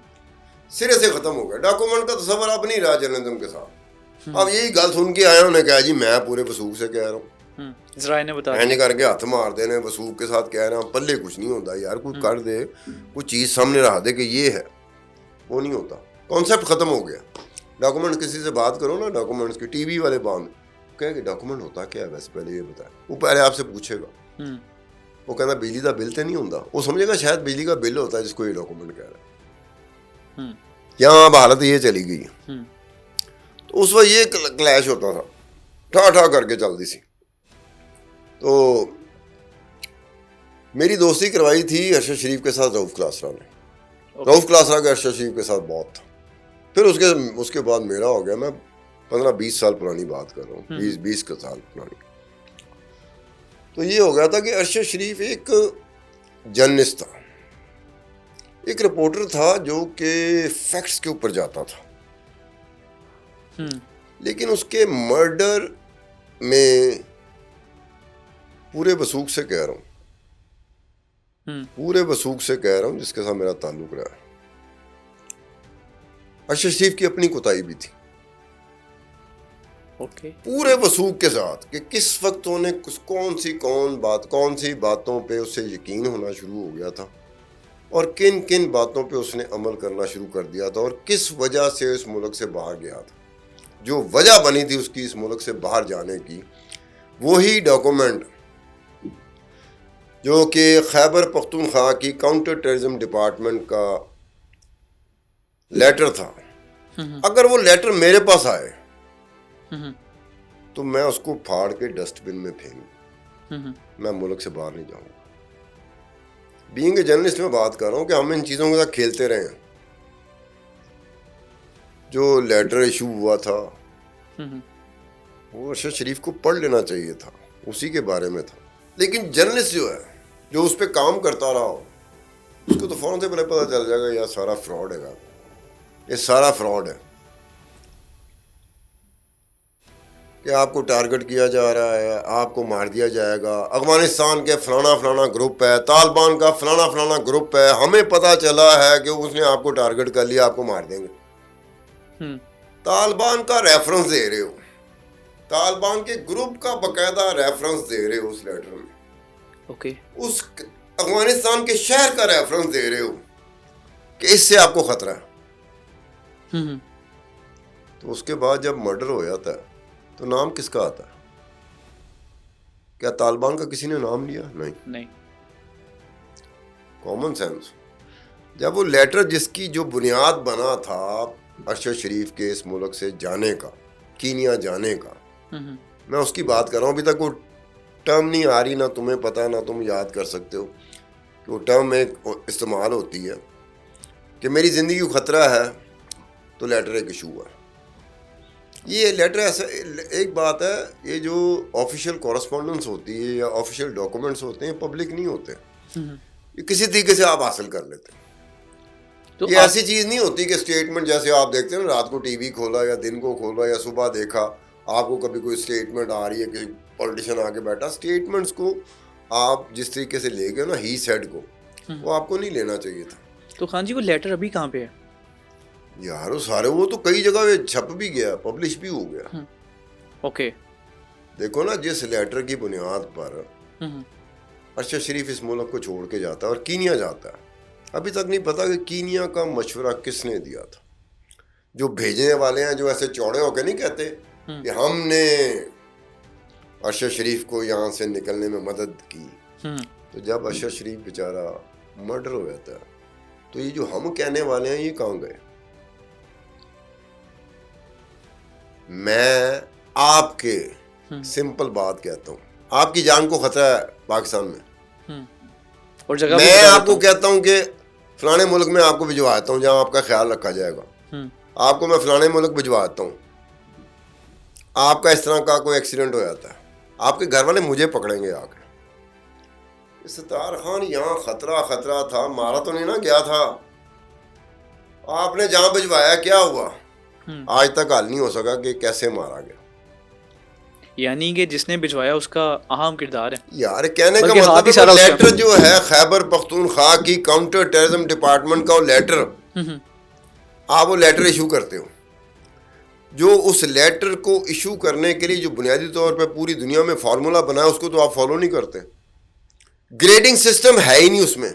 सिरे से खत्म हो गया। डॉक्यूमेंट का तस्वर अब नहीं रहा जर्नलिज्म के साथ। अब यही गल सुन के आया, उन्होंने कहा जी मैं पूरे वसूख से कह रहा हूँ, मैंने करके हाथ मार देने, वसूख के साथ कह रहा हूँ, पल्ले कुछ नहीं होता यार, कुछ कर दे, कुछ चीज सामने रख दे कि ये है, वो नहीं होता। कॉन्सेप्ट खत्म हो गया। डॉक्यूमेंट्स, किसी से बात करो ना डॉक्यूमेंट्स की, टीवी वाले बांध कहे डॉक्यूमेंट होता क्या है, वैसे पहले ये बताए, वो पहले आपसे पूछेगा। वो कहना बिजली का बिल तो नहीं होता, वो समझेगा शायद बिजली का बिल होता है जिसको ये डॉक्यूमेंट कह रहा है। यहाँ अब हालत ये चली गई। तो उस वक्त ये क्लैश होता था, ठा करके चलती सी। तो मेरी दोस्ती करवाई थी अरशद शरीफ के साथ रऊफ क्लासरा ने। रऊफ क्लासरा का अरशद शरीफ के साथ बहुत था। फिर उसके बाद मेरा हो गया। मैं 15-20 साल पुरानी बात कर रहा हूँ, 20 साल पुरानी। तो ये हो गया था कि अरशद शरीफ एक जर्नलिस्ट था, एक रिपोर्टर था जो कि फैक्ट्स के ऊपर जाता था। लेकिन उसके मर्डर में पूरे वसूख से कह रहा हूँ, पूरे वसूख से कह रहा हूँ जिसके साथ मेरा ताल्लुक रहा है, अरशद शरीफ की अपनी कोताही भी थी। पूरे वसूख के साथ कि किस वक्त उन्हें कौन सी बातों पे उसे यकीन होना शुरू हो गया था और किन किन बातों पे उसने अमल करना शुरू कर दिया था और किस वजह से इस मुल्क से बाहर गया था। जो वजह बनी थी उसकी इस मुल्क से बाहर जाने की, वही डॉक्यूमेंट जो कि खैबर पख्तूनख्वा की काउंटर टेररिज्म डिपार्टमेंट का लेटर था, अगर वो लेटर मेरे पास आए तो मैं उसको फाड़ के डस्टबिन में फेंकूं, मैं मुल्क से बाहर नहीं जाऊंगा। बीइंग ए जर्नलिस्ट में बात कर रहा हूं कि हम इन चीजों के साथ खेलते रहे हैं। जो लेटर इशू हुआ था वो अरशद शरीफ को पढ़ लेना चाहिए था, उसी के बारे में था। लेकिन जर्नलिस्ट जो है, जो उस पर काम करता रहा हो, उसको तो फौरन से पहले पता चल जाएगा यार सारा फ्रॉड है, ये सारा फ्रॉड है कि आपको टारगेट किया जा रहा है, आपको मार दिया जाएगा। अफगानिस्तान के फलाना ग्रुप है, तालिबान का फलाना ग्रुप है, हमें पता चला है कि उसने आपको टारगेट कर लिया, आपको मार देंगे। तालिबान का रेफरेंस दे रहे हो, तालिबान के ग्रुप का बकायदा रेफरेंस दे रहे हो उस लेटर में, उस अफगानिस्तान के शहर का रेफरेंस दे रहे हो कि इससे आपको खतरा है। तो उसके बाद जब मर्डर हो जाता है तो नाम किसका आता है? क्या तालिबान का किसी ने नाम लिया? नहीं। Common sense. जब वो लेटर जिसकी जो बुनियाद बना था अरशद शरीफ के इस मुल्क से जाने का, कीनिया जाने का, मैं उसकी बात कर रहा हूँ। अभी तक वो टर्म नहीं आ रही, ना तुम्हें पता ना तुम याद कर सकते हो कि वो टर्म एक इस्तेमाल होती है कि मेरी ज़िंदगी को ख़तरा है तो लेटर एक इशू है। ये लेटर ऐसा, एक बात है, ये जो ऑफिशियल कॉरेस्पॉन्डेंस होती है या ऑफिशियल डॉक्यूमेंट्स होते हैं पब्लिक नहीं होते, ये किसी तरीके से आप हासिल कर लेते हैं। तो ये ऐसी चीज नहीं होती कि स्टेटमेंट जैसे आप देखते हैं ना, रात को टीवी खोला या दिन को खोला या सुबह देखा, आपको कभी कोई स्टेटमेंट आ रही है, किसी पॉलिटिशियन आके बैठा, स्टेटमेंट्स को आप जिस तरीके से ले गए ना ही सेड को, वो आपको नहीं लेना चाहिए था। तो खान जी वो लेटर अभी कहाँ पे है? यार वो सारे, वो तो कई जगह छप भी गया, पब्लिश भी हो गया। ओके। देखो ना, जिस लेटर की बुनियाद पर अरशद शरीफ इस मुल्क को छोड़ के जाता है और कीनिया जाता है, अभी तक नहीं पता कि कीनिया का मशवरा किसने दिया था। जो भेजने वाले हैं, जो ऐसे चौड़े होकर नहीं कहते कि हमने अरशद शरीफ को यहाँ से निकलने में मदद की, तो जब अरशद शरीफ बेचारा मर्डर हो जाता है, तो ये जो हम कहने वाले हैं ये कहाँ गए? मैं आपके सिंपल बात कहता हूँ, आपकी जान को खतरा है पाकिस्तान में, और जगह मैं आपको कहता हूँ कि फलाने मुल्क में आपको भिजवाता हूँ जहाँ आपका ख्याल रखा जाएगा, आपको मैं फलाने मुल्क भिजवाता हूँ, आपका इस तरह का कोई एक्सीडेंट हो जाता है, आपके घर वाले मुझे पकड़ेंगे आके। सत्तार खान यहाँ खतरा था, मारा तो नहीं ना गया था, आपने जहाँ भिजवाया क्या हुआ, आज तक हल नहीं हो सका कि कैसे मारा गया। यानी कि जिसने भिजवाया उसका अहम किरदार है। यार कहने का मतलब है, लेटर जो है खैबर पख्तूनख्वा की काउंटर टेररिज्म डिपार्टमेंट का वो लेटर, आप वो लेटर इशू करते हो, जो उस लेटर को इशू करने के लिए जो बुनियादी तौर पे पूरी दुनिया में फार्मूला बना है, उसको तो आप फॉलो नहीं करते। ग्रेडिंग सिस्टम है ही नहीं उसमें।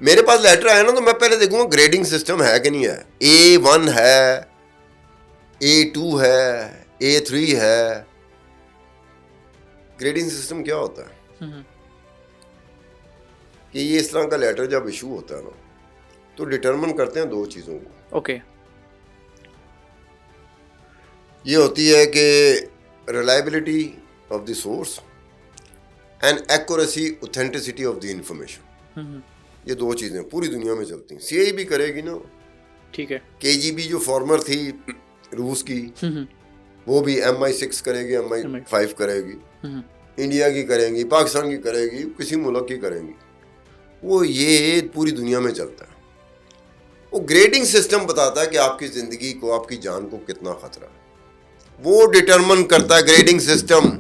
मेरे पास लेटर आया ना, तो मैं पहले देखूंगा ग्रेडिंग सिस्टम है कि नहीं है। A1 है, A2 है, A3 है। ग्रेडिंग सिस्टम क्या होता है कि ये इस तरह का लेटर जब इशू होता है ना, तो डिटरमिन करते हैं दो चीज़ों को। ओके। ये होती है कि reliability of the source and accuracy, authenticity of the information. ये दो चीज़ें पूरी दुनिया में चलती हैं। सीआईए भी करेगी ना, ठीक है। केजीबी जो फॉर्मर थी रूस की, वो भी MI6 करेगी, MI5 करेगी, इंडिया की करेंगी, पाकिस्तान की करेगी, किसी मुल्क की करेंगी। वो ये पूरी दुनिया में चलता है। वो ग्रेडिंग सिस्टम बताता है कि आपकी ज़िंदगी को, आपकी जान को कितना खतरा है, वो डिटरमिन करता है ग्रेडिंग सिस्टम।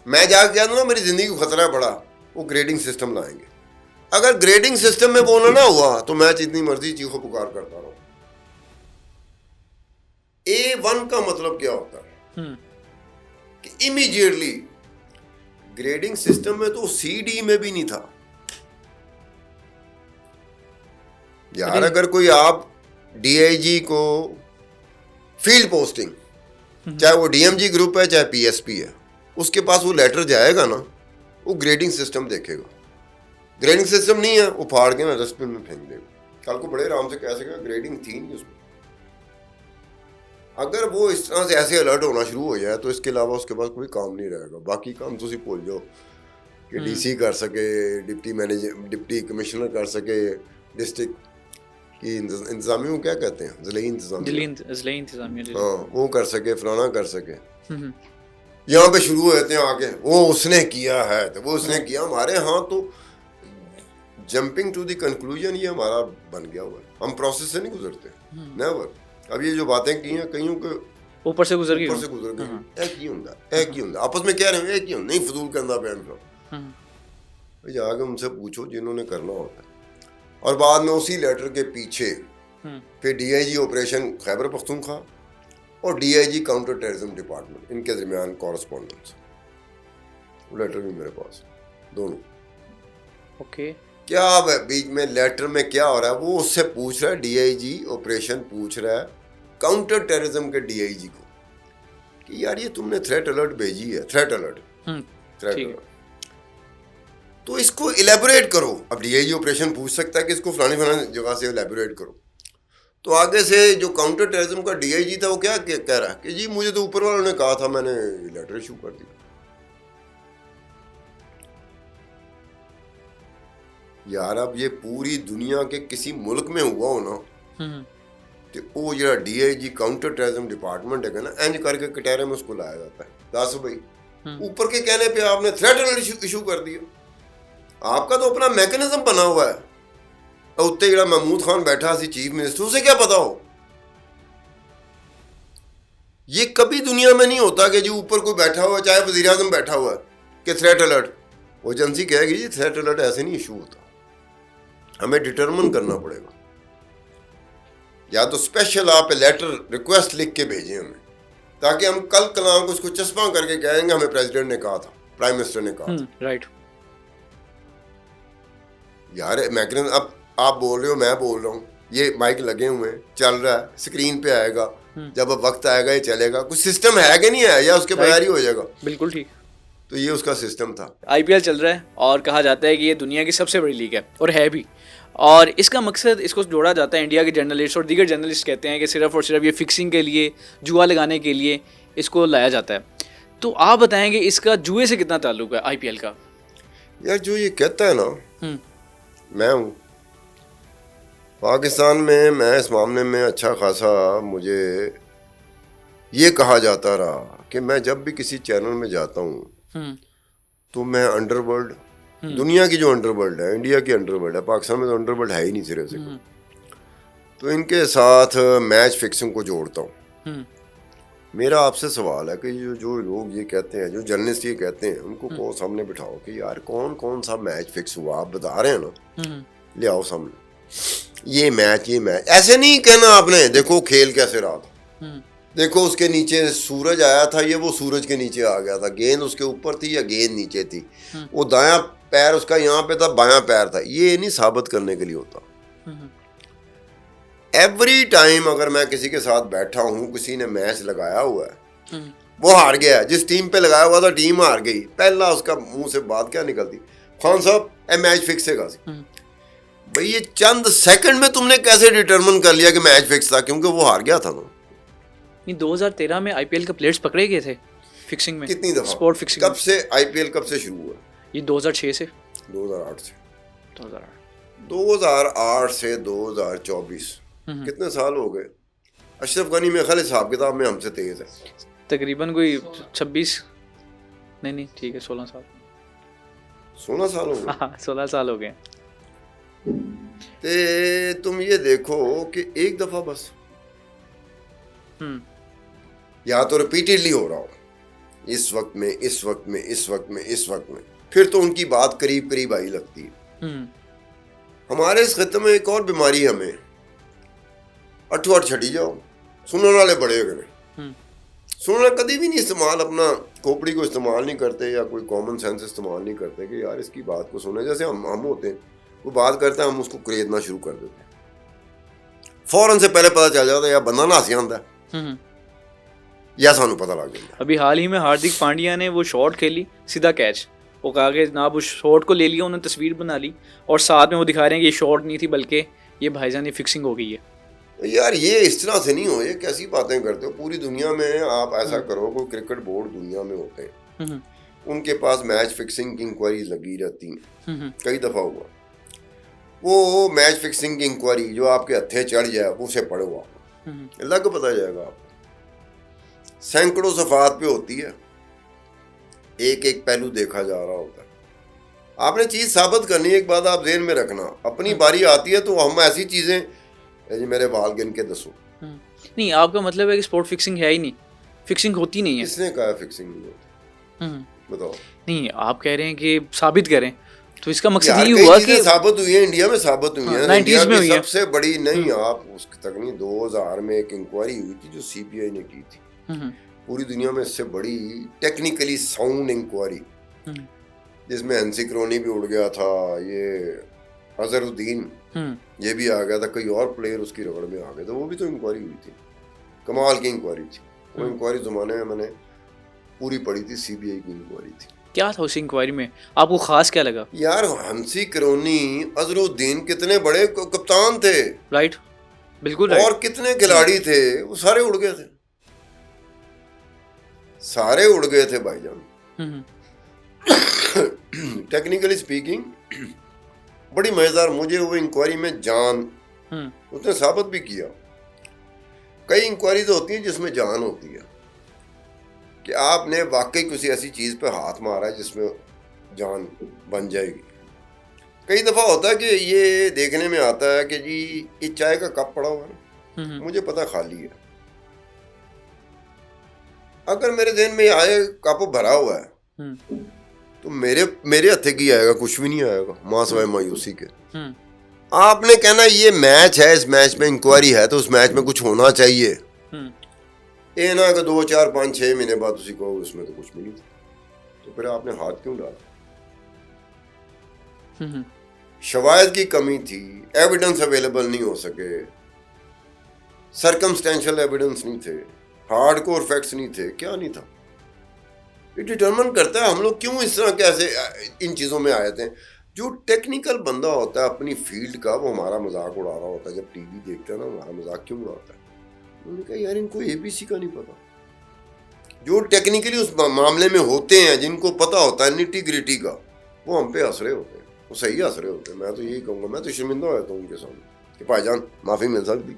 मैं जाकर कह दूँ ना मेरी ज़िंदगी को खतरा है बड़ा, वो ग्रेडिंग सिस्टम लाएंगे। अगर ग्रेडिंग सिस्टम में वो ना हुआ तो मैं जितनी मर्जी चीखो पुकार करता रहूं। A1 का मतलब क्या होता है कि इमीडिएटली, ग्रेडिंग सिस्टम में तो CD में भी नहीं था यार। अगर कोई आप DIG को फील्ड पोस्टिंग, चाहे वो DMG ग्रुप है चाहे PSP है, उसके पास वो लेटर जाएगा ना, वो ग्रेडिंग सिस्टम देखेगा। ग्रेडिंग सिस्टम नहीं है, वो फाड़ के ना डस्टबिन में फेंक देगा। कल को बड़े आराम से कह सकेगा ग्रेडिंग थी नहीं उसमें। अगर वो इस तरह से ऐसे अलर्ट होना शुरू हो जाए तो इसके अलावा उसके पास कोई काम नहीं रहेगा। बाकी काम तुम भूल जाओ कि DC कर सके, डिप्टी कमिश्नर कर सके, डिस्ट्रिक्ट की इंतजामिया को क्या कहते हैं, ज़िले इंतजामिया, हाँ, वो कर सके, फलाना कर सके। यहाँ पे शुरू हो जाते हैं आके, वो उसने किया है, तो वो उसने किया। हमारे यहाँ तो जंपिंग टू द कंक्लूजन ये हमारा बन गया हुआ है। हम प्रोसेस से नहीं गुजरते, नेवर। अब ये जो बातें की हैं, कईयों के ऊपर से गुजर गई, एक ही होंगे आपस में कह रहे हैं, एक ही होंगे, नहीं फजूल करना बयान करो। जाके उनसे पूछो जिन्होंने करना होता है। और बाद में उसी लेटर के पीछे फिर DIG ऑपरेशन खैबर पख्तूनख्वा और DIG काउंटर टेररिज्म डिपार्टमेंट, इनके दरमियान कॉरेस्पॉन्डेंस, वो लेटर भी मेरे पास, दोनों। ओके। क्या बीच में लेटर में क्या हो रहा है, वो उससे पूछ रहा है, DIG ऑपरेशन पूछ रहा है काउंटर टेररिज्म के DIG को कि यार ये तुमने थ्रेट अलर्ट भेजी है, थ्रेट अलर्ट, तो इसको इलेबोरेट करो। अब DIG ऑपरेशन पूछ सकता है कि इसको फलानी जगह से इलेबोरेट करो। तो आगे से जो काउंटर टेररिज्म का DIG था वो क्या कह रहा है कि जी मुझे तो ऊपर वालों ने कहा था, मैंने लेटर इशू कर दिया। यार अब ये पूरी दुनिया के किसी मुल्क में हुआ हो ना, ਤੇ ਉਹ ਜਿਹੜਾ DIG काउंटर टेररिज्म डिपार्टमेंट है ना, इंज करके कटहरे में उसको लाया जाता है। 10 भाई ऊपर के कहने पे आपने थ्रेट अलर्ट इशू कर दिया। आपका तो अपना मैकेनिज्म बना हुआ है। उत्ते ਜਿਹੜਾ महमूद खान बैठा सी चीफ मिनिस्टर, उसे क्या पता हो? ये कभी दुनिया में नहीं होता कि जो ऊपर कोई बैठा हुआ है, चाहे वजीर आजम बैठा हुआ है, कि थ्रेट अलर्ट, वो एजेंसी कहेगी जी थ्रेट अलर्ट ऐसे नहीं इशू होता, हमें डिटरमिन करना पड़ेगा। या तो स्पेशल आप लेटर रिक्वेस्ट लिख के भेजें हमें, ताकि हम कल कलाम को उसको चस्पा करके कहेंगे हमें प्रेसिडेंट ने कहा था, प्राइम मिनिस्टर ने कहा था। राइट यार मैकेनिज्म, अब आप बोल रहे हो, मैं बोल रहा हूँ, ये माइक लगे हुए हैं, चल रहा है, स्क्रीन पे आएगा, जब अब वक्त आएगा ये चलेगा। कुछ सिस्टम है कि नहीं है, या उसके बगैर ही हो जाएगा? बिल्कुल ठीक। तो ये उसका सिस्टम था। IPL चल रहा है और कहा जाता है कि ये दुनिया की सबसे बड़ी लीग है, और है भी। और इसका मकसद, इसको जोड़ा जाता है, इंडिया के जर्नलिस्ट और दीगर जर्नलिस्ट कहते हैं कि सिर्फ और सिर्फ ये फिक्सिंग के लिए, जुआ लगाने के लिए इसको लाया जाता है। तो आप बताएंगे इसका जुए से कितना ताल्लुक है IPL का? यार जो ये कहता है ना, मैं हूँ पाकिस्तान में, मैं इस मामले में अच्छा खासा, मुझे ये कहा जाता रहा कि मैं जब भी किसी चैनल में जाता हूँ तो मैं अंडरवर्ल्ड, दुनिया की जो अंडरवर्ल्ड है, इंडिया की अंडरवर्ल्ड है, पाकिस्तान में तो अंडरवर्ल्ड है ही नहीं सिरे से, तो इनके साथ मैच फिक्सिंग को जोड़ता हूँ। मेरा आपसे सवाल है कि जो लोग ये कहते हैं, जो जर्नलिस्ट ये कहते हैं, उनको को सामने बिठाओ कि यार कौन कौन सा मैच फिक्स हुआ, आप बता रहे हैं ना, ले आओ सामने, ये मैच, ऐसे नहीं कहना आपने, देखो खेल कैसे रहा था, देखो उसके नीचे सूरज आया था, ये वो सूरज के नीचे आ गया था, गेंद उसके ऊपर थी या गेंद नीचे थी, वो दायां पैर उसका यहाँ पे था, बायां पैर था, ये नहीं साबित करने के लिए होता। एवरी टाइम अगर मैं किसी के साथ बैठा हूँ, किसी ने मैच लगाया हुआ है, वो हार गया, जिस टीम पे लगाया हुआ था टीम हार गई, पहला उसका मुंह से बात क्या निकलती, खान साहब ए मैच फिक्स है। भाई ये चंद सेकंड में तुमने कैसे डिटरमिन कर लिया कि मैच फिक्स था? क्योंकि वो हार गया था ना। 2013 में IPL के प्लेयर्स पकड़े गए थे फिक्सिंग में। कितनी दफा? Sport fixing. कब से IPL कब से शुरू हुआ? ये 2006 से 2008 से 2008 2008 से 2024 कितने साल हो गए? अशरफ गनी में खाली हिसाब किताब में हमसे तेज है, तकरीबन कोई 26, नहीं ठीक है 16 साल 16 साल हो गए। हाँ 16 साल हो गए। ते तुम ये देखो कि एक दफा बस, या तो रिपीटेडली हो रहा हो, इस वक्त में, इस वक्त में, इस वक्त में, इस वक्त में, फिर तो उनकी बात करीब करीब आई लगती है। हमारे इस खत्ते में एक और बीमारी है, हमें अठो छटी जाओ, सुनने वाले बड़े हो गए, सुनना कभी भी नहीं इस्तेमाल, अपना खोपड़ी को इस्तेमाल नहीं करते, या कोई कॉमन सेंस इस्तेमाल नहीं करते कि यार इसकी बात को सुने। जैसे हम होते हैं, वो बात करते हैं, हम उसको खरीदना शुरू कर देते हैं, फौरन से पहले पता चल जाता है या बंदा नासी आंदा है या सानू पता लग जाता है। अभी हाल ही में हार्दिक पांड्या ने वो शॉट खेली, सीधा कैच, वो कहा कि जनाब उस शॉट को ले लिया, उन्होंने तस्वीर बना ली, और साथ में वो दिखा रहे हैं कि ये शॉट नहीं थी बल्कि ये भाईजान ये फिक्सिंग हो गई है। यार ये इस तरह से नहीं हो, ये कैसी बातें करते हो? पूरी दुनिया में आप ऐसा करो, कोई क्रिकेट बोर्ड दुनिया में होते हैं, उनके पास मैच फिक्सिंग की इंक्वायरी लगी रहती है, कई दफा हुआ। वो मैच फिक्सिंग की इंक्वायरी जो आपके हथे चढ़ जाए, उसे पढ़ो आप, लग पता जाएगा आपको। सैकड़ों सफात पे होती है, एक एक पहलू देखा जा रहा होता है। आपने चीज साबित करनी है, एक बात आप ज़हन में रखना, अपनी बारी आती है तो हम ऐसी चीजें, जी मेरे बाल गिन के दसो। नहीं, आपका मतलब है कि स्पोर्ट फिक्सिंग है ही नहीं, फिक्सिंग होती नहीं है। किसने कहा फिक्सिंग नहीं होती? बताओ। नहीं, आप कह रहे हैं कि साबित करें, तो इसका मकसद ये हुआ कि साबित हुई है, इंडिया में साबित हुई है, 90s में हुई है सबसे बड़ी। नहीं, आप उसकी तक नहीं, 2000 में एक इंक्वायरी हुई थी जो CBI ने की थी, पूरी दुनिया में इससे बड़ी टेक्निकली साउंड इंक्वायरी, जिसमें हंसी क्रोनी भी उड़ गया था, ये अजहरुद्दीन ये भी आ गया था, कई और प्लेयर उसकी रगड़ में आ गए थे, वो भी तो इंक्वायरी हुई थी, कमाल की इंक्वायरी थी वो। इंक्वायरी ज़माने में मैंने पूरी पढ़ी थी, CBI की इंक्वायरी थी। क्या था उस इंक्वायरी में, आपको खास क्या लगा? यार हंसी क्रोनी, अजहरुद्दीन कितने बड़े कप्तान थे, राइट, बिल्कुल राइट, और कितने खिलाड़ी थे, वो सारे उड़ गए थे, सारे उड़ गए थे भाईजान। टेक्निकली स्पीकिंग बड़ी मजेदार, मुझे वो इंक्वायरी में जान उसने साबित भी किया कई इंक्वायरीज होती हैं जिसमें जान होती है कि आपने वाकई किसी ऐसी चीज़ पे हाथ मारा है जिसमें जान बन जाएगी। कई दफ़ा होता है कि ये देखने में आता है कि जी ये चाय का कप पड़ा हुआ है ना, मुझे पता खाली है, अगर मेरे ध्यान में आए कप भरा हुआ है तो मेरे हथे की आएगा, कुछ भी नहीं आएगा मां सवाए मायूसी के। आपने कहना ये मैच है, इस मैच में इंक्वायरी है तो उस मैच में कुछ होना चाहिए, ये ना कि 2, 4, 5, 6 महीने बाद उसी को उसमें तो कुछ भी नहीं था, तो फिर आपने हाथ क्यों डाला? शवायद की कमी थी, एविडेंस अवेलेबल नहीं हो सके, सर्कमस्टेंशियल एविडेंस नहीं थे, हार्डकोर फैक्ट्स नहीं थे, क्या नहीं था। ये डिटरमिन करता है हम लोग क्यों इस तरह कैसे इन चीज़ों में आए थे। जो टेक्निकल बंदा होता है अपनी फील्ड का, वो हमारा मजाक उड़ा रहा होता है, जब टीवी देखता है ना हमारा मजाक क्यों उड़ाता है। उन्होंने कहा यार इनको ABC का नहीं पता। जो टेक्निकली उस मामले में होते हैं, जिनको पता होता है निटी ग्रिटी का, वो हम पे हंस रहे होते हैं, वो सही हंस रहे होते हैं। मैं तो यही कहूँगा, मैं तो शर्मिंदा हो जाता हूँ उनके सामने कि भाईजान माफ़ी मिल सकती।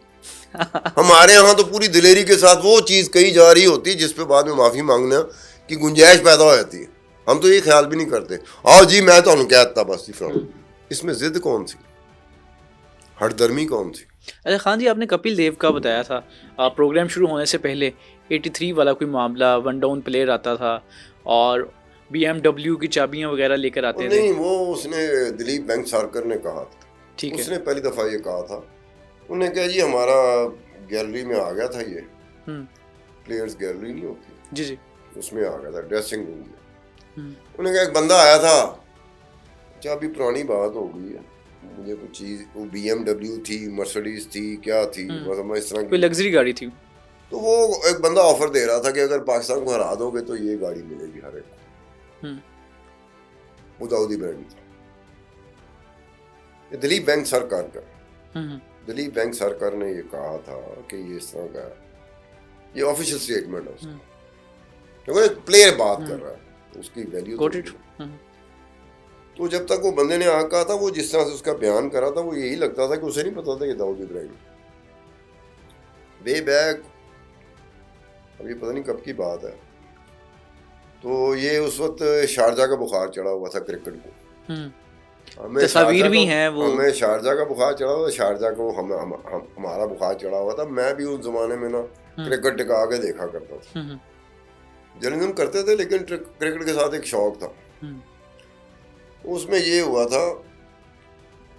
हमारे यहाँ तो पूरी दिलेरी के साथ वो चीज़ कही जा रही होती है जिस पे बाद में माफ़ी मांगना की गुंजाइश पैदा हो जाती है। हम तो ये ख्याल भी नहीं करते, आओ जी मैं तो कहता बस इसमें जिद कौन सी, हठधर्मी कौन सी। अच्छा खान जी, आपने कपिल देव का बताया था प्रोग्राम शुरू होने से पहले 83 वाला कोई मामला, 1 डाउन प्लेयर आता था और BMW की चाबियां वगैरह लेकर आते थे। नहीं, वो उसने दिलीप बैंक सारकर ने कहा था, ठीक है, उसने पहली दफ़ा ये कहा था। उन्होंने कहा जी हमारा गैलरी में आ गया था, ये प्लेयर्स गैलरी नहीं होती जी, उसमें आ गया था ड्रेसिंग रूम में। उन्होंने कहा एक बंदा आया था, अच्छा अभी पुरानी बात हो गई है, मुझे कुछ चीज़, वो BMW थी, मर्सिडीज थी, क्या थी, मतलब इस तरह की कोई लग्जरी गाड़ी थी, तो वो एक बंदा ऑफर दे रहा था कि अगर पाकिस्तान को हरा दोगे तो ये गाड़ी मिलेगी हर एक को। वो दाऊदी ब्रांड था। दिलीप बैंक सरकार का, दिलीप बैंक सरकार ने ये कहा था कि ये इस तरह का, ये ऑफिशियल स्टेटमेंट है उसका, क्योंकि एक प्लेयर बात कर रहा है, उसकी वैल्यू तो जब तक वो बंदे ने आ कहा था, वो जिस तरह से उसका बयान करा था, वो यही लगता था कि उसे नहीं पता था कि दाऊद इब्राहिम वे बैक, अभी पता नहीं कब की बात है, तो ये उस वक्त शारजा का बुखार चढ़ा हुआ था क्रिकेट को, हमें तस्वीर भी हैं वो, हमें शारजा का बुखार चढ़ा हुआ था, शारजा को हमारा बुखार चढ़ा हुआ था। मैं भी उस जमाने में ना क्रिकेट टिका के देखा करता था, जर्नलिज्म करते थे लेकिन क्रिकेट के साथ एक शौक था। उसमें ये हुआ था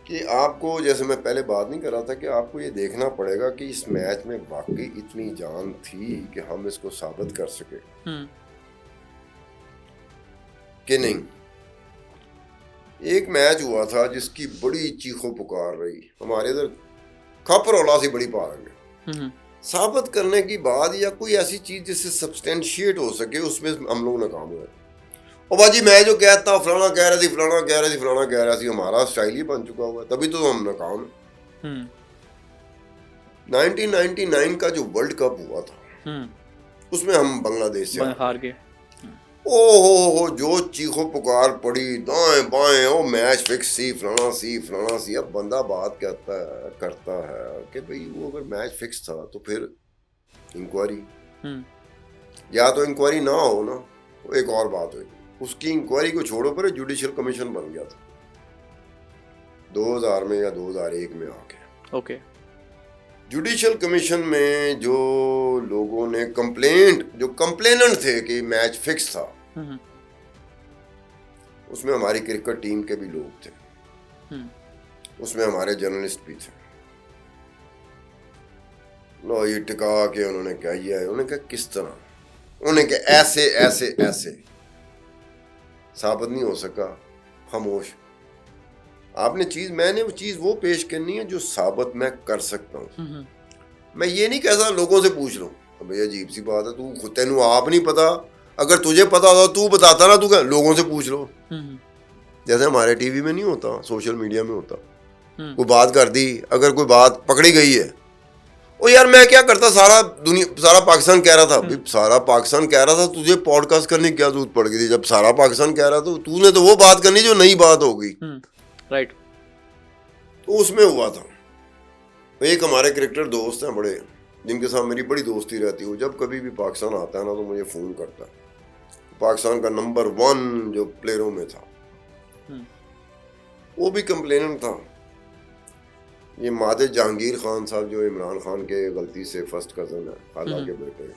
कि आपको, जैसे मैं पहले बात नहीं कर रहा था, कि आपको ये देखना पड़ेगा कि इस मैच में वाकई इतनी जान थी कि हम इसको साबित कर सके कि नहीं। एक मैच हुआ था जिसकी बड़ी चीखों पुकार रही, हमारे इधर खपरौला सी बड़ी पारंग है, साबित करने की बाद या कोई ऐसी चीज जिससे सब्सटेंशिएट हो सके, उसमें हम लोग नाकाम हुए। और बाजी मैं जो कहता फलाना कह रहा थी, फलाना कह रहा थी, फलाना कह रहा थी, हमारा स्टाइल ही बन चुका हुआ, तभी तो हम नाकाम है। 1999 का जो वर्ल्ड कप हुआ था, उसमें हम बांग्लादेश से हार गए। ओहो, जो चीखो पुकार पड़ी दाएं बाएं, ओ मैच फिक्स सी, फलाना सी। अब बंदा बात करता है कि भाई वो अगर मैच फिक्स था तो फिर इंक्वायरी, या तो इंक्वायरी ना हो ना तो एक और बात हुई, उसकी इंक्वायरी को छोड़ो, पर जुडिशियल कमीशन बन गया था 2000 में या 2001 में आके। ओके, जुडिशियल कमीशन में जो लोगों ने जो कंप्लेनेंट थे कि मैच फिक्स था, उसमें हमारी क्रिकेट टीम के भी लोग थे, उसमें हमारे जर्नलिस्ट भी थे। लो ये टिका के उन्होंने क्या किया है, उन्होंने कहा किस तरह, उन्होंने कहा ऐसे ऐसे ऐसे, साबित नहीं हो सका, खामोश। मैंने वो चीज पेश करनी है जो साबित मैं कर सकता हूँ। मैं ये नहीं कहता लोगों से पूछ लो, भैया अजीब सी बात है, तू खुद तेनू आप नहीं पता, अगर तुझे पता हो तू बताता ना, तू क्या लोगों से पूछ लो। जैसे हमारे टीवी में नहीं होता, सोशल मीडिया में होता, कोई बात कर दी, अगर कोई बात पकड़ी गई है, ओ यार मैं क्या करता, सारा पाकिस्तान कह रहा था, सारा पाकिस्तान कह रहा था, तुझे पॉडकास्ट करने की क्या जरूरत पड़ गई थी? जब सारा पाकिस्तान कह रहा था, तूने तो वो बात करनी जो नई बात होगी, राइट। तो उसमें हुआ था, एक हमारे क्रिकेटर दोस्त हैं बड़े, जिनके साथ मेरी बड़ी दोस्ती रहती है, वो जब कभी भी पाकिस्तान आता है ना तो मुझे फ़ोन करता है। पाकिस्तान का नंबर 1 जो प्लेयरों में था, वो भी कंप्लेनेंट था। ये माजिद जहांगीर खान साहब जो इमरान खान के गलती से फर्स्ट कज़न है, खाला के बेटे,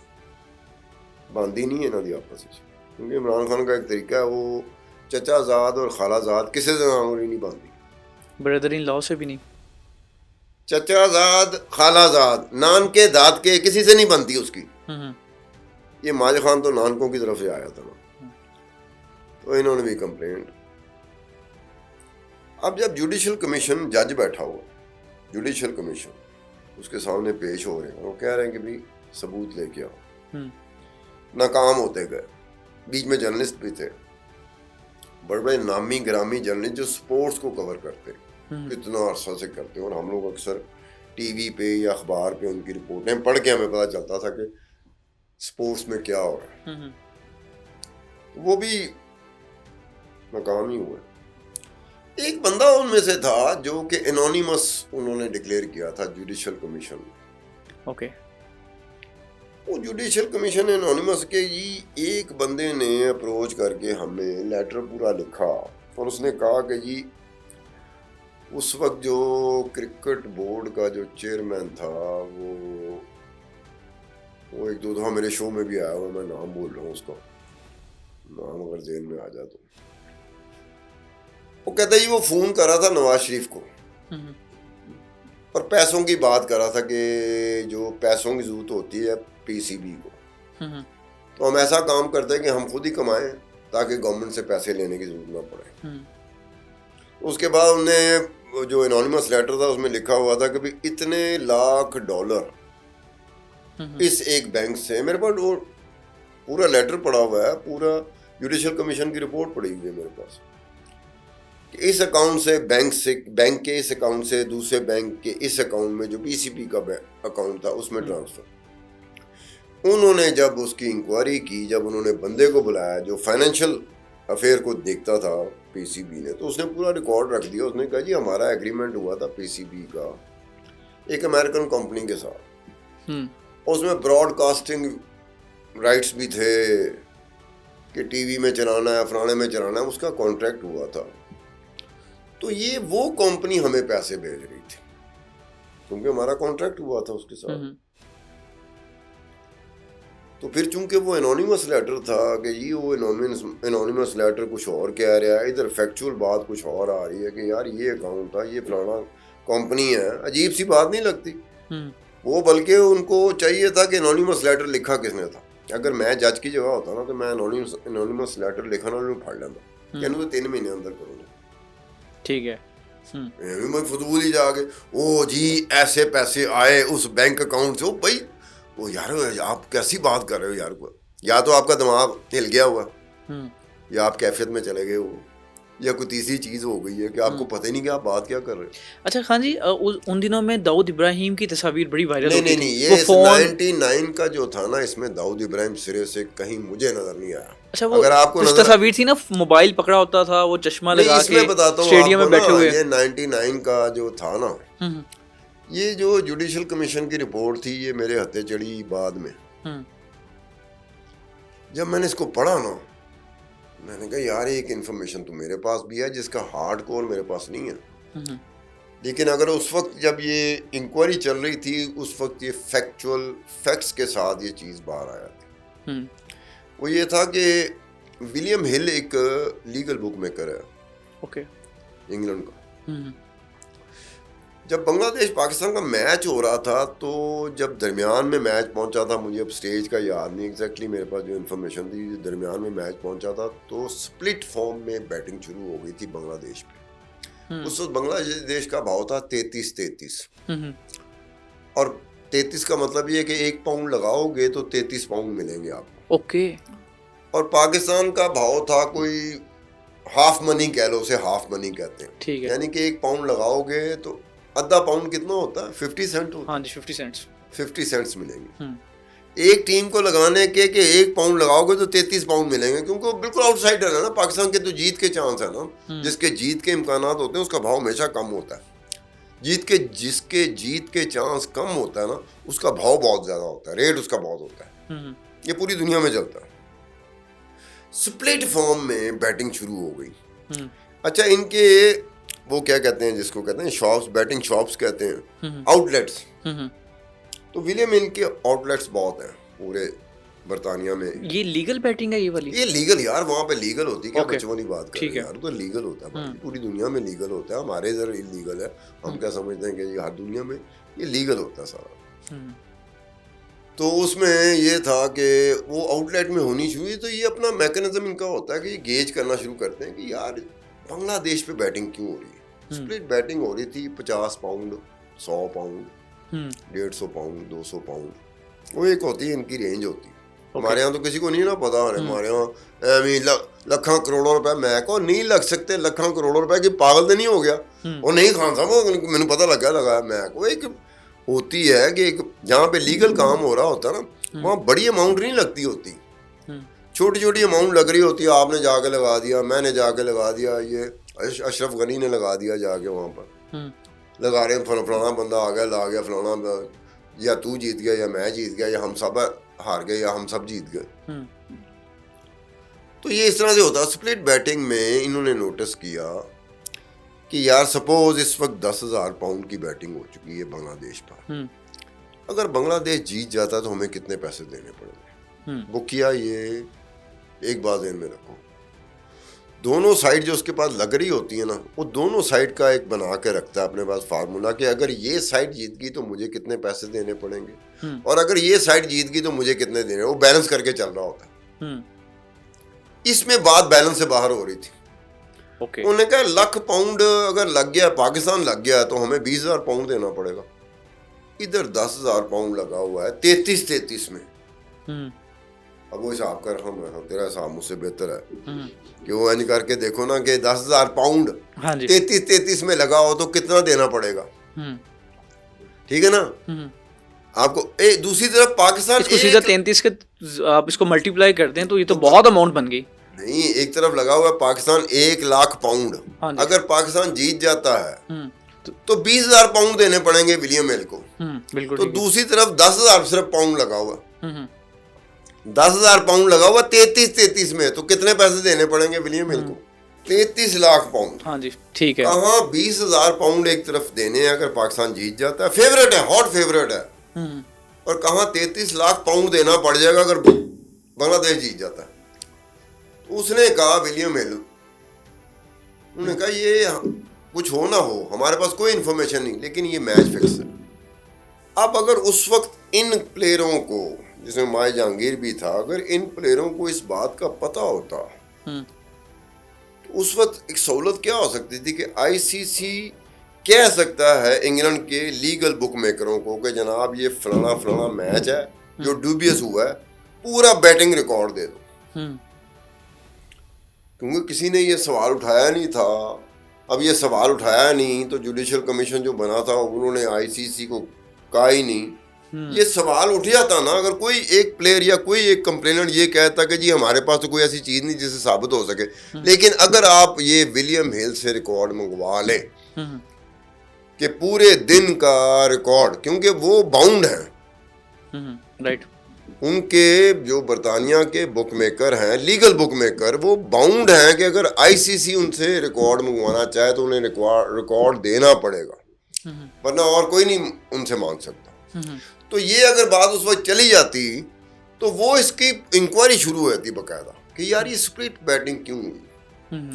बांधी नहीं है ना दी आपस में, क्योंकि इमरान खान का एक तरीका है, वो चचाजाद और खालाजाद किसी से आंगुरी नहीं बांधी, ब्रदर इन लॉ से भी नहीं, चचाजाद खालाजाद नान के दाद के किसी से नहीं बनती उसकी। ये माजिद खान तो नानकों की तरफ से आया था ना, तो इन्होंने भी कंप्लेंट। अब जब जुडिशल कमीशन जज बैठा हुआ, जुडिशल कमीशन उसके सामने पेश हो रहे हैं, वो कह रहे हैं कि भाई सबूत लेके आओ, नाकाम होते गए। बीच में जर्नलिस्ट भी थे, बड़े बड़े नामी ग्रामी जर्नलिस्ट जो स्पोर्ट्स को कवर करते, कितना अरसा से करते, और हम लोग अक्सर टीवी पे या अखबार पे उनकी रिपोर्टें पढ़ के हमें पता चलता था कि स्पोर्ट्स में क्या हो रहा है। तो वो भी नाकाम ही हुए। एक बंदा उनमें से था जो कि एनोनिमस उन्होंने डिक्लेयर किया था जुडिशल कमीशन में। ओके। वो जुडिशल कमीशन एनोनिमस के जी एक बंदे ने अप्रोच करके हमें लेटर पूरा लिखा, और उसने कहा कि जी उस वक्त जो क्रिकेट बोर्ड का जो चेयरमैन था, वो एक दो दफा मेरे शो में भी आया हुआ, मैं नाम बोल रहा हूँ उसका, नाम अगर जेल में आ जाए तो। वो कहता जी वो फोन कर रहा था नवाज शरीफ को, और पैसों की बात कर रहा था कि जो पैसों की जरूरत होती है पीसीबी को, तो हम ऐसा काम करते हैं कि हम खुद ही कमाएं ताकि गवर्नमेंट से पैसे लेने की जरूरत ना पड़े। उसके बाद उन्होंने जो एनोनिमस लेटर था उसमें लिखा हुआ था कि भाई इतने लाख डॉलर इस एक बैंक से, मेरे पास वो पूरा लेटर पड़ा हुआ है, पूरा जुडिशल कमीशन की रिपोर्ट पड़ी हुई है मेरे पास, इस अकाउंट से बैंक के इस अकाउंट से दूसरे बैंक के इस अकाउंट में जो पीसीबी का अकाउंट था उसमें ट्रांसफर। उन्होंने जब उसकी इंक्वायरी की, जब उन्होंने बंदे को बुलाया जो फाइनेंशियल अफेयर को देखता था पीसीबी ने, तो उसने पूरा रिकॉर्ड रख दिया। उसने कहा जी हमारा एग्रीमेंट हुआ था पीसीबी का एक अमेरिकन कंपनी के साथ, उसमें ब्रॉडकास्टिंग राइट्स भी थे कि टीवी में चलाना है, फलाने में चलाना है, उसका कॉन्ट्रैक्ट हुआ था। तो ये वो कंपनी हमें पैसे भेज रही थी क्योंकि हमारा कॉन्ट्रैक्ट हुआ था उसके साथ। तो फिर चूंकि वो एनोनिमस लेटर था कि जी वो एनोनिमस लेटर कुछ और कह रहा है, इधर फैक्चुअल बात कुछ और आ रही है कि यार ये अकाउंट था, ये फलाना कंपनी है, अजीब सी बात नहीं लगती वो? बल्कि उनको चाहिए था कि एनोनिमस लेटर लिखा किसने था। अगर मैं जज की जगह होता ना तो मैं एनोनिमस लेटर लिखना उन्होंने फाड़ लेता, कहने तो 3 महीने अंदर करूँगा, ठीक है। मैं फजूल ही जाके ओ जी ऐसे पैसे आए उस बैंक अकाउंट से, ओ भाई वो यार आप कैसी बात कर रहे हो यार, को या तो आपका दिमाग हिल गया हुआ, या आप कैफियत में चले गए हो, या कोई तीसरी चीज हो गई है कि आपको पता ही नहीं कि आप बात क्या कर रहे हो। अच्छा खान जी, उन दिनों में दाऊद इब्राहिम की तस्वीर बड़ी वायरल होती थी। नहीं, ये 99 का जो था ना, इसमें दाऊद इब्राहिम सिरे से कहीं मुझे नजर नहीं आया। अच्छा, वो अगर आपको तस्वीर थी ना, मोबाइल पकड़ा होता था, वो चश्मा लगा के स्टेडियम में बैठे हुए। ये 99 का जो था ना, ये जो जुडिशल कमीशन की रिपोर्ट थी, ये मेरे हत्थे चढ़ी बाद में। जब मैंने इसको पढ़ा ना, मैंने कहा यार एक इन्फॉर्मेशन तो मेरे पास भी है जिसका हार्ड कोर मेरे पास नहीं है। लेकिन अगर उस वक्त जब ये इंक्वायरी चल रही थी, उस वक्त ये फैक्चुअल फैक्ट्स के साथ ये चीज़ बाहर आया थी। वो ये था कि विलियम हिल एक लीगल बुक मेकर है, ओके, इंग्लैंड का। जब बांग्लादेश पाकिस्तान का मैच हो रहा था, तो जब दरमियान में मैच पहुंचा था, मुझे अब स्टेज का याद नहीं एग्जैक्टली, मेरे पास जो इन्फॉर्मेशन थी, दरमियान में मैच पहुंचा था तो स्प्लिट फॉर्म में बैटिंग शुरू हो गई थी बांग्लादेश पे। उस वक्त बांग्लादेश का भाव था 33 और 33 का मतलब ये कि 1 पाउंड लगाओगे तो 33 पाउंड मिलेंगे आपको, ओके। और पाकिस्तान का भाव था कोई हाफ मनी कह लो, उसे हाफ मनी कहते हैं, ठीक है। यानी कि 1 पाउंड लगाओगे तो आधा पाउंड कितना होता है, 50 सेंट होता है। हाँ जी, 50 सेंट्स मिलेंगे एक टीम को लगाने के, कि 1 पाउंड लगाओगे तो 33 पाउंड मिलेंगे, क्योंकि वो बिल्कुल आउटसाइडर है ना। पाकिस्तान के तो जीत के चांस है ना, जिसके जीत के इम्कानात होते हैं उसका भाव हमेशा कम होता है। जिसके जीत के चांस कम होता है ना, उसका भाव बहुत ज्यादा होता है, रेट उसका बहुत होता है। ये पूरी दुनिया में चलता है। स्प्लिट फॉर्म में बैटिंग शुरू हो गई। अच्छा, इनके वो क्या कहते हैं, जिसको कहते हैं शॉप्स, बैटिंग शॉप्स कहते हैं, आउटलेट्स। तो विलियम हिल के आउटलेट्स बहुत हैं पूरे बर्तानिया में। ये लीगल बैटिंग है ये वाली? ये लीगल यार, वहाँ पे लीगल होती है। क्या Okay. बच्चों वाली बात कर रहे हैं यार, तो लीगल होता है भाई, पूरी दुनिया में लीगल होता है। हमारे इधर इलीगल है, हम क्या समझते हैं कि ये हर दुनिया में ये लीगल होता है सारा। तो उसमें ये था कि वो आउटलेट में होनी चाहिए, तो ये अपना मैकेनिज्म इनका होता है कि ये गेज करना शुरू करते हैं कि यार बांग्लादेश पे बैटिंग क्यों हो रही है। स्प्लिट बैटिंग हो रही थी 50 पाउंड, 100 पाउंड, 150 पाउंड, 200 पाउंड, वो एक होती है इनकी रेंज होती है। हमारे यहाँ तो किसी को नहीं ना पता, हमारे यहाँ लखा करोड़ों रुपए, मैं को नहीं लग सकते लखा करोड़ों रुपए की, पागल तो नहीं हो गया। और नहीं खान साहब, वो मैंने पता लगा मैं को एक होती है कि जहाँ पे लीगल काम हो रहा होता है ना, वहाँ बड़ी अमाउंट नहीं लगती होती, छोटी छोटी अमाउंट लग रही होती है। आपने जाके लगा दिया, मैंने जाके लगा दिया, ये अशरफ गनी ने लगा दिया जाके वहाँ पर लगा रहे हैं, फलाना बंदा आ गया, ला गया फलाना, या तू जीत गया या मैं जीत गया या हम सब हार गए या हम सब जीत गए। तो ये इस तरह से होता है। स्प्लिट बैटिंग में इन्होंने नोटिस किया कि यार सपोज इस वक्त 10,000 पाउंड की बैटिंग हो चुकी है बांग्लादेश पर, अगर बांग्लादेश जीत जाता तो हमें कितने पैसे देने पड़ेंगे। वो किया, ये एक बात ध्यान में रखो, दोनों साइड जो उसके पास लग रही होती है ना, वो दोनों साइड का एक बना के रखता है अपने पास फार्मूला कि अगर ये साइड जीत गई तो मुझे कितने पैसे देने पड़ेंगे, और अगर ये साइड जीत गई तो मुझे कितने देने, वो बैलेंस करके चल रहा होता है। इसमें बात बैलेंस से बाहर हो रही थी। उन्होंने कहा लाख पाउंड अगर लग गया, पाकिस्तान लग गया, तो हमें 20,000 पाउंड देना पड़ेगा। इधर 10,000 पाउंड लगा हुआ है 33 में। अब वो हिसाब कर, हम तेरा हिसाब मुझसे बेहतर है कि वो इंज करके देखो ना कि 10,000 पाउंड 33 में लगा हो तो कितना देना पड़ेगा। ठीक है ना। आपको दूसरी तरफ पाकिस्तान इसको सीधा 33 के आप इसको मल्टीप्लाई करते हैं तो ये तो बहुत अमाउंट बन गई। नहीं, एक तरफ लगा हुआ है पाकिस्तान 1 लाख पाउंड। अगर पाकिस्तान जीत जाता है तो 20,000 पाउंड देने पड़ेंगे विलियम हिल को। बिल्कुल। तो दूसरी तरफ 10,000 सिर्फ पाउंड लगा हुआ, 10,000 पाउंड लगा हुआ 33 में, तो कितने पैसे देने पड़ेंगे विलियम हिल को? 33 लाख पाउंड। हाँ जी, ठीक है। कहाँ 20,000 पाउंड एक तरफ देने हैं अगर पाकिस्तान जीत जाता है, फेवरेट है, हॉट फेवरेट है, और कहाँ 33 लाख पाउंड देना पड़ जाएगा अगर बांग्लादेश जीत जाता है। तो उसने कहा विलियम हिल, उन्होंने कहा ये कुछ हो ना हो, हमारे पास कोई इंफॉर्मेशन नहीं, लेकिन ये मैच फिक्स है। अब अगर उस वक्त इन प्लेयरों को, जिसमें माय जहांगीर भी था, अगर इन प्लेयरों को इस बात का पता होता तो उस वक्त एक सहूलत क्या हो सकती थी कि आईसीसी कह सकता है इंग्लैंड के लीगल बुक मेकरों को कि जनाब ये फलाना फलाना मैच है जो ड्यूबियस हुआ है, पूरा बैटिंग रिकॉर्ड दे दो। क्योंकि किसी ने ये सवाल उठाया नहीं था। अब ये सवाल उठाया नहीं तो जुडिशियल कमीशन जो बना था उन्होंने आईसीसी को कहा ही नहीं। ये सवाल उठ जाता ना, अगर कोई एक प्लेयर या कोई एक कंप्लेनेंट ये कहता कि जी हमारे पास तो कोई ऐसी चीज नहीं जिससे साबित हो सके, लेकिन अगर आप ये विलियम हिल से रिकॉर्ड मंगवा लें कि पूरे दिन का रिकॉर्ड, क्योंकि वो बाउंड हैं, राइट, उनके जो बरतानिया के बुक मेकर हैं, लीगल बुक मेकर, वो बाउंड हैं कि अगर आईसीसी उनसे रिकॉर्ड मंगवाना चाहे तो उन्हें रिकॉर्ड देना पड़ेगा, वरना और कोई नहीं उनसे मांग सकता। तो ये अगर बात उस वक्त चली जाती तो वो इसकी इंक्वायरी शुरू होती बकायदा कि यार ये स्प्लिट बैटिंग क्यों हुई,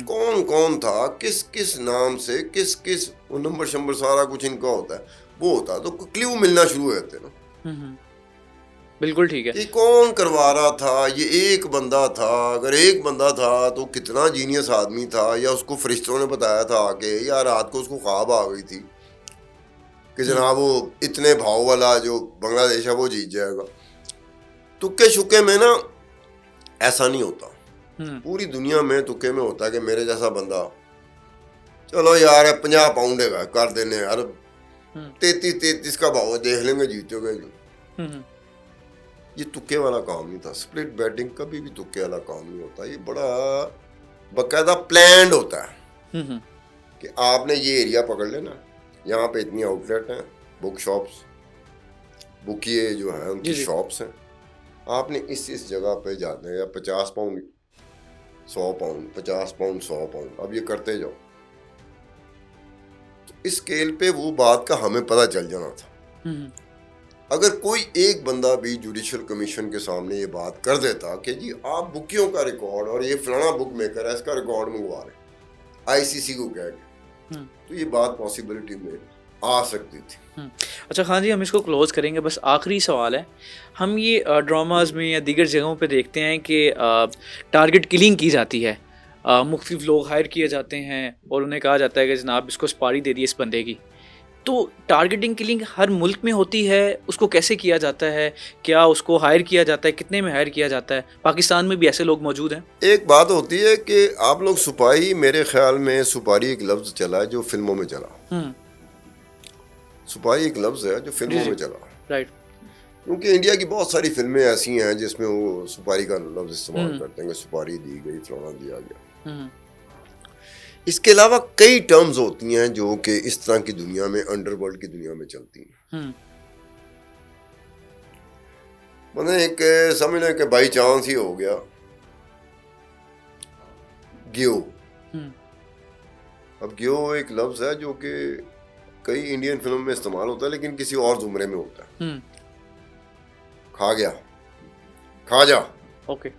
कौन कौन था, किस किस नाम से, किस किस वो नंबर शंबर सारा कुछ इनका होता है, वो होता है, तो क्ल्यू मिलना शुरू होते ना। बिल्कुल ठीक है कि कौन करवा रहा था, ये एक बंदा था, अगर एक बंदा था तो कितना जीनियस आदमी था, या उसको फरिश्तों ने बताया था आके, या रात को उसको ख्वाब आ गई थी कि जनाब वो इतने भाव वाला जो बांग्लादेश है वो जीत जाएगा। तुक्के शुक्के में ना ऐसा नहीं होता, पूरी दुनिया में तुक्के में होता है कि मेरे जैसा बंदा, चलो यार 50 पाउंड है कर देने यार, 33 का भाव देख लेंगे जीतोगे। ये तुक्के वाला काम नहीं था। स्प्लिट बैटिंग कभी भी तुक्के वाला काम नहीं होता, ये बड़ा बकायदा प्लान्ड होता है कि आपने ये एरिया पकड़ लेना, यहाँ पे इतनी आउटलेट हैं, बुक शॉप्स, बुकिए जो हैं उनकी शॉप्स हैं, आपने इस जगह पे जाते हैं, 50 पाउंड 100 पाउंड, 50 पाउंड 100 पाउंड, अब ये करते जाओ। तो इस स्केल पे वो बात का हमें पता चल जाना था। अगर कोई एक बंदा भी जुडिशियल कमीशन के सामने ये बात कर देता कि जी आप बुकियों का रिकॉर्ड और ये फलाना बुक मेकर है इसका रिकॉर्ड मंगवा रहे, आईसीसी को कह के, तो ये बात पॉसिबिलिटी में आ सकती थी। अच्छा खान जी, हम इसको क्लोज करेंगे, बस आखिरी सवाल है। हम ये ड्रामाज में या दीगर जगहों पे देखते हैं कि टारगेट किलिंग की जाती है, मुख्तलिफ लोग हायर किए जाते हैं और उन्हें कहा जाता है कि जनाब इसको सुपारी दे दी इस बंदे की। तो टारगेटिंग किलिंग हर मुल्क में होती है, उसको कैसे किया जाता है, क्या उसको हायर किया जाता है, कितने में हायर किया जाता है? पाकिस्तान में भी ऐसे लोग मौजूद हैं? एक बात होती है कि आप लोग सुपारी, मेरे ख्याल में सुपारी एक लफ्ज़ चला है जो फिल्मों में चला, सुपारी एक लफ्ज़ है जो फिल्मों में चला, राइट, क्योंकि इंडिया की बहुत सारी फिल्में ऐसी हैं जिसमें वो सुपारी का लफ्ज़ इस्तेमाल करते हैं कि सुपारी दी गई, फलाना दिया गया। इसके अलावा कई टर्म्स होती हैं जो कि इस तरह की दुनिया में, अंडरवर्ल्ड की दुनिया में चलती हैं। मैंने एक समझ लें कि बाई चांस ही हो गया गियो। अब गियो एक लफ्ज़ है जो कि कई इंडियन फिल्म में इस्तेमाल होता है लेकिन किसी और जुमरे में होता है। खा गया, खाजा। ओके।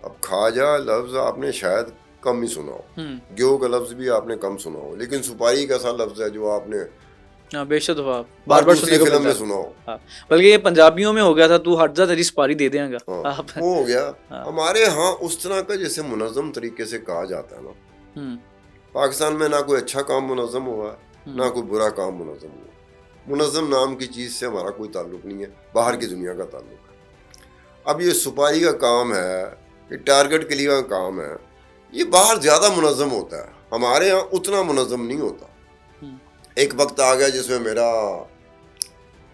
अब खाजा लफ्ज़ आपने शायद कम ही सुना हो, गियो का लफ्ज़ भी आपने कम सुना हो, लेकिन सुपारी का ऐसा लफ्ज़ है जो आपने बेशक बार सुनने को फिल्म में सुना हो। बल्कि ये पंजाबियों में हो गया था, तू हट जा तेरी सुपारी दे देंगे। वो हो गया। हमारे यहाँ उस तरह का जैसे मुनज़्ज़म तरीके से कहा जाता है ना, पाकिस्तान में ना कोई अच्छा काम मुनज़्ज़म हुआ है ना कोई बुरा काम मुनज़्ज़म हुआ। मुनज़्ज़म नाम की चीज़ से हमारा कोई ताल्लुक नहीं है, बाहर की दुनिया का ताल्लुक है। अब ये सुपारी का काम है, ये टारगेट किलिंग का काम है, ये बाहर ज़्यादा मुनज़्ज़म होता है, हमारे यहाँ उतना मुनज़्ज़म नहीं होता। एक वक्त आ गया जिसमें मेरा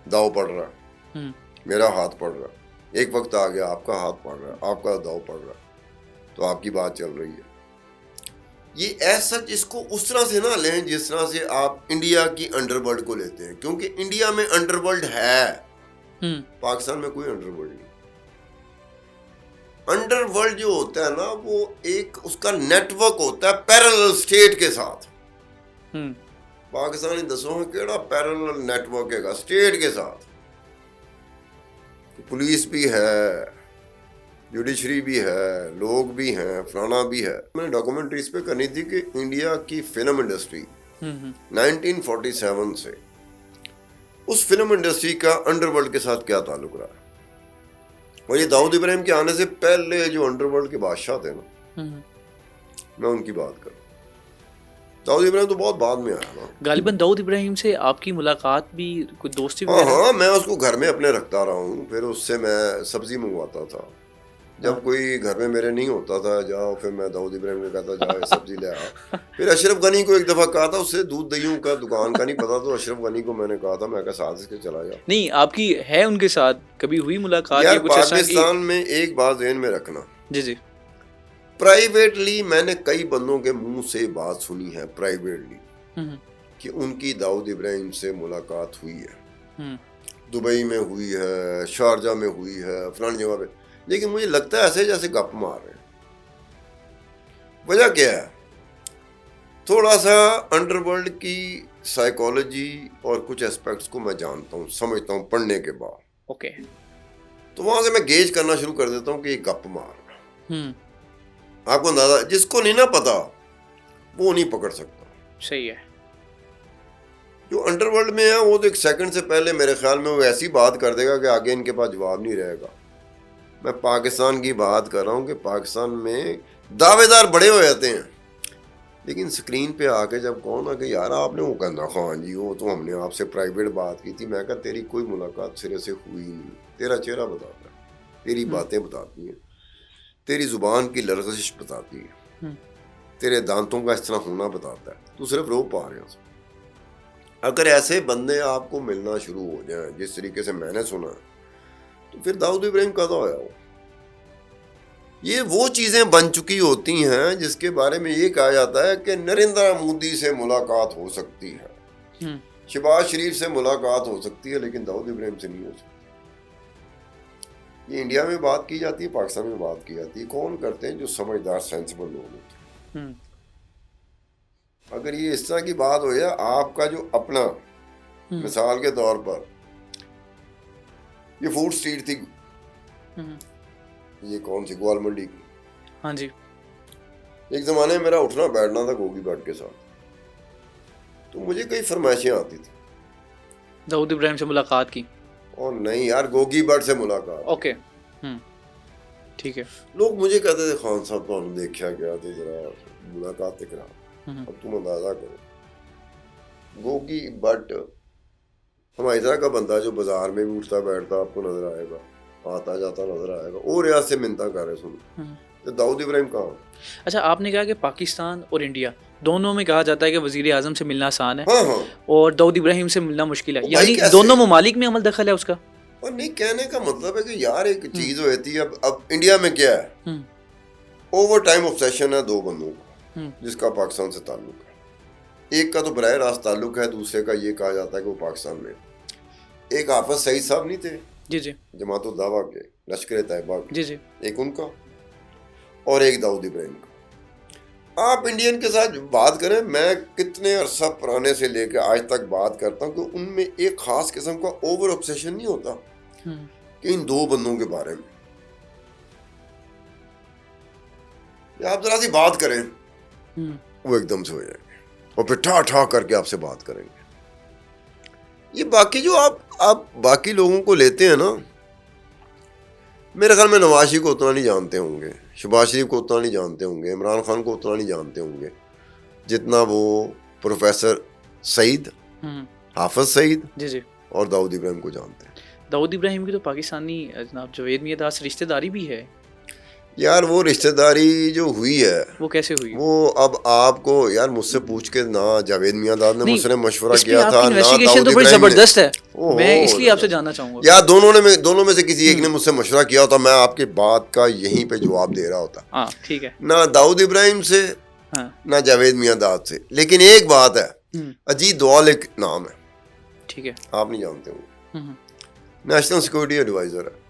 दाव पड़ रहा है, मेरा हाथ पड़ रहा है, एक वक्त आ गया आपका हाथ पड़ रहा है, आपका दाव पड़ रहा है, तो आपकी बात चल रही है। ये ऐसा इसको उस तरह से ना लें जिस तरह से आप इंडिया की अंडरवर्ल्ड को लेते हैं, क्योंकि इंडिया में अंडरवर्ल्ड है, पाकिस्तान में कोई अंडरवर्ल्ड नहीं। अंडरवर्ल्ड जो होता है ना वो एक उसका नेटवर्क होता है पैरेलल स्टेट के साथ। पाकिस्तानी दसों केड़ा पैरेलल नेटवर्क है स्टेट के साथ, पुलिस भी है, जुडिशरी भी है, लोग भी हैं, फलाना भी है। मैंने डॉक्यूमेंट्री इस पे करनी थी कि इंडिया की फिल्म इंडस्ट्री 1947 से उस फिल्म इंडस्ट्री का अंडरवर्ल्ड के साथ क्या ताल्लुक रहा है। और ये दाऊद इब्राहिम के आने से पहले जो अंडरवर्ल्ड के बादशाह थे ना, मैं उनकी बात करूं। दाऊद इब्राहिम तो बहुत बाद में आया ना। गालिबन दाऊद इब्राहिम से आपकी मुलाकात भी, कोई दोस्ती? हाँ, मैं उसको घर में अपने रखता रहा हूँ, फिर उससे मैं सब्जी मंगवाता था। जब कोई घर में मेरे नहीं होता था, जाओ, फिर मैं दाऊद इब्राहिम ने कहता जाओ सब्जी ले आओ। फिर अशरफ गनी को एक दफ़ा कहा था, उससे दूध दहियों का दुकान का नहीं पता, तो अशरफ गनी को मैंने कहा था, मैं कहा साथ इसके चला जाओ। नहीं, आपकी है उनके साथ कभी हुई मुलाकात? यार पाकिस्तान में एक बात ज़हन में रखना, जी, प्राइवेटली मैंने कई बंदों के मुंह से बात सुनी है प्राइवेटली कि उनकी दाऊद इब्राहिम से मुलाकात हुई है, दुबई में हुई है, शारजा में हुई है, फलानी जगह पे, लेकिन मुझे लगता है ऐसे जैसे गप मार रहे हैं। वजह क्या है? थोड़ा सा अंडरवर्ल्ड की साइकोलॉजी और कुछ एस्पेक्ट्स को मैं जानता हूँ, समझता हूँ पढ़ने के बाद। ओके। तो वहां से मैं गेज करना शुरू कर देता हूँ कि ये गप मार रहा है। आपको अंदाजा, जिसको नहीं ना पता वो नहीं पकड़ सकता। सही है। जो अंडरवर्ल्ड में है वो तो एक सेकंड से पहले मेरे ख्याल में वो ऐसी बात कर देगा कि आगे इनके पास जवाब नहीं रहेगा। मैं पाकिस्तान की बात कर रहा हूँ कि पाकिस्तान में दावेदार बड़े हो जाते हैं, लेकिन स्क्रीन पे आके जब कहो ना कि यार आपने वो कहना, हाँ जी वो तो हमने आपसे प्राइवेट बात की थी, मैं कहा तेरी कोई मुलाकात सिरे से हुई नहीं, तेरा चेहरा बताता है, तेरी बातें बताती हैं, तेरी जुबान की लर्जिश बताती है, तेरे दांतों का इस तरह होना बताता है, तू सिर्फ रो पा रहे हो। अगर ऐसे बंदे आपको मिलना शुरू हो जाएं जिस तरीके से मैंने सुना, तो फिर दाऊद इब्राहिम कदा होया हो। ये वो चीजें बन चुकी होती हैं जिसके बारे में ये कहा जाता है कि नरेंद्र मोदी से मुलाकात हो सकती है। शहबाज शरीफ से मुलाकात हो सकती है लेकिन दाऊद इब्राहिम से नहीं हो सकती। ये इंडिया में बात की जाती है, पाकिस्तान में बात की जाती है। कौन करते हैं? जो समझदार सेंसिबल लोग होते हैं। अगर ये इस तरह की बात हो जाए, आपका जो अपना, मिसाल के तौर पर ये फूड स्ट्रीट थी, ये कौन सी, ग्वाल मंडी की, हाँ जी, एक जमाने में मेरा उठना बैठना था गोगी भट्ट के साथ, तो मुझे कई फरमाइशें आती थी। दाऊद इब्राहिम से मुलाकात की? और नहीं यार, गोगी भट्ट से मुलाकात। ओके, ठीक है। लोग मुझे कहते थे खान साहब तो देखा गया तो जरा मुलाकात करा। अब तुम अंदाजा करो, गोगी भट्ट हमारी तरह का बंदा जो बाजार में भी उठता बैठता आपको नजर आएगा, आता जाता नजर आएगा, और रियाज से मिन्नता कर रहे सुन, तो दाऊद इब्राहिम कहाँ? अच्छा, आपने कहा कि पाकिस्तान और इंडिया दोनों में कहा जाता है कि वजीर आजम से मिलना आसान है, हाँ हाँ, और दाऊद इब्राहिम से मिलना मुश्किल है, भाई यानी कैसे? दोनों ममालिक में अमल दखल है उसका? और नहीं, कहने का मतलब है कि यार एक चीज होती है। अब इंडिया में क्या है, ओवर टाइम ऑब्सेशन है दो बंदों का जिसका पाकिस्तान से ताल्लुक है। एक का तो बराह रास्त ताल्लुक है, दूसरे का ये कहा जाता है कि वो पाकिस्तान में। एक हाफिज सईद साहब नहीं थे, जी जी, जमात उद दावा के, लश्कर तैयबा के, जी जी, एक उनका और एक दाऊद इब्राहिम का। आप इंडियन के साथ बात करें, मैं कितने अरसा पुराने से लेकर आज तक बात करता हूँ कि उनमें एक खास किस्म का ओवर ऑब्सेशन नहीं होता कि इन दो बंदों के बारे में। या आप जरा सी बात करें, वो एकदम से हो जाएंगे और फिर ठा ठा करके आपसे बात करेंगे। ये बाकी जो आप बाकी लोगों को लेते हैं ना, मेरे ख्याल में नवाज शरीफ को उतना नहीं जानते होंगे, शहबाज शरीफ को उतना नहीं जानते होंगे, इमरान खान को उतना नहीं जानते होंगे जितना वो प्रोफेसर सईद, हाफिज सईद जी जी, और दाऊद इब्राहिम को जानते हैं। दाऊद इब्राहिम की तो पाकिस्तानी जनाब जावेद मियां से रिश्तेदारी भी है यार। वो रिश्तेदारी जो हुई है वो कैसे हुई? वो अब आपको यार मुझसे पूछ के, ना जावेद मियांदाद ने मुझसे मशवरा इस पे किया था, ना इन्वेस्टिगेशन दाऊद तो बड़ी इब्राहिम ने। जबरदस्त है, मैं इसलिए आपसे जानना चाहूंगा। यार दोनों में से किसी एक ने मुझसे मशवरा किया होता, मैं आपकी बात का यहीं पे जवाब दे रहा होता। हाँ ठीक है, ना दाऊद इब्राहिम से, हाँ, ना जावेद मियांदाद से। लेकिन एक बात है, अजीत दोवाल एक नाम है, ठीक है, आप नहीं जानते होंगे, नेशनल सिक्योरिटी एडवाइजर है।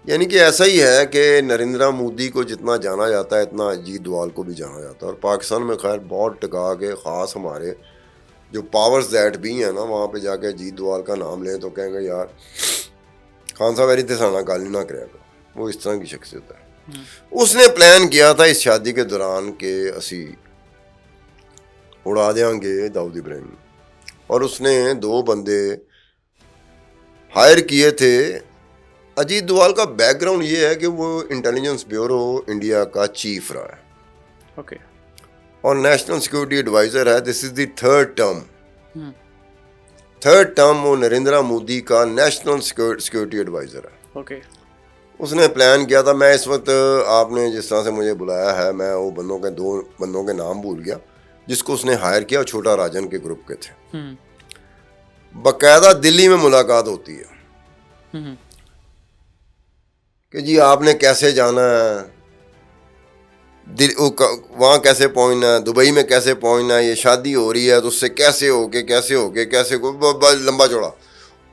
यानी कि ऐसा ही है कि नरेंद्र मोदी को जितना जाना जाता है इतना अजीत दोवाल को भी जाना जाता है। और पाकिस्तान में खैर बहुत टिका के, ख़ास हमारे जो पावर्स दैट भी हैं ना, वहाँ पे जाके अजीत दोवाल का नाम लें तो कहेंगे यार खान साहब मेरी तसाना गाली ना करेगा। वो इस तरह की शख्सियत है। उसने प्लान किया था इस शादी के दौरान के असी उड़ा देंगे दाऊद इब्राहिम, और उसने दो बंदे हायर किए थे। अजीत दोवाल का बैकग्राउंड ये है कि वो इंटेलिजेंस ब्यूरो इंडिया का चीफ रहा है, ओके, और नेशनल सिक्योरिटी एडवाइजर है। This is the third term वो नरेंद्र मोदी का नेशनल सिक्योरिटी एडवाइजर है। ओके, उसने प्लान किया था। मैं इस वक्त, आपने जिस तरह से मुझे बुलाया है, मैं वो दो बंदों के नाम भूल गया जिसको उसने हायर किया, छोटा राजन के ग्रुप के थे। बाकायदा दिल्ली में मुलाकात होती है कि जी आपने कैसे जाना है, वहाँ कैसे पहुँचना है, दुबई में कैसे पहुँचना है, ये शादी हो रही है तो उससे कैसे लंबा चौड़ा।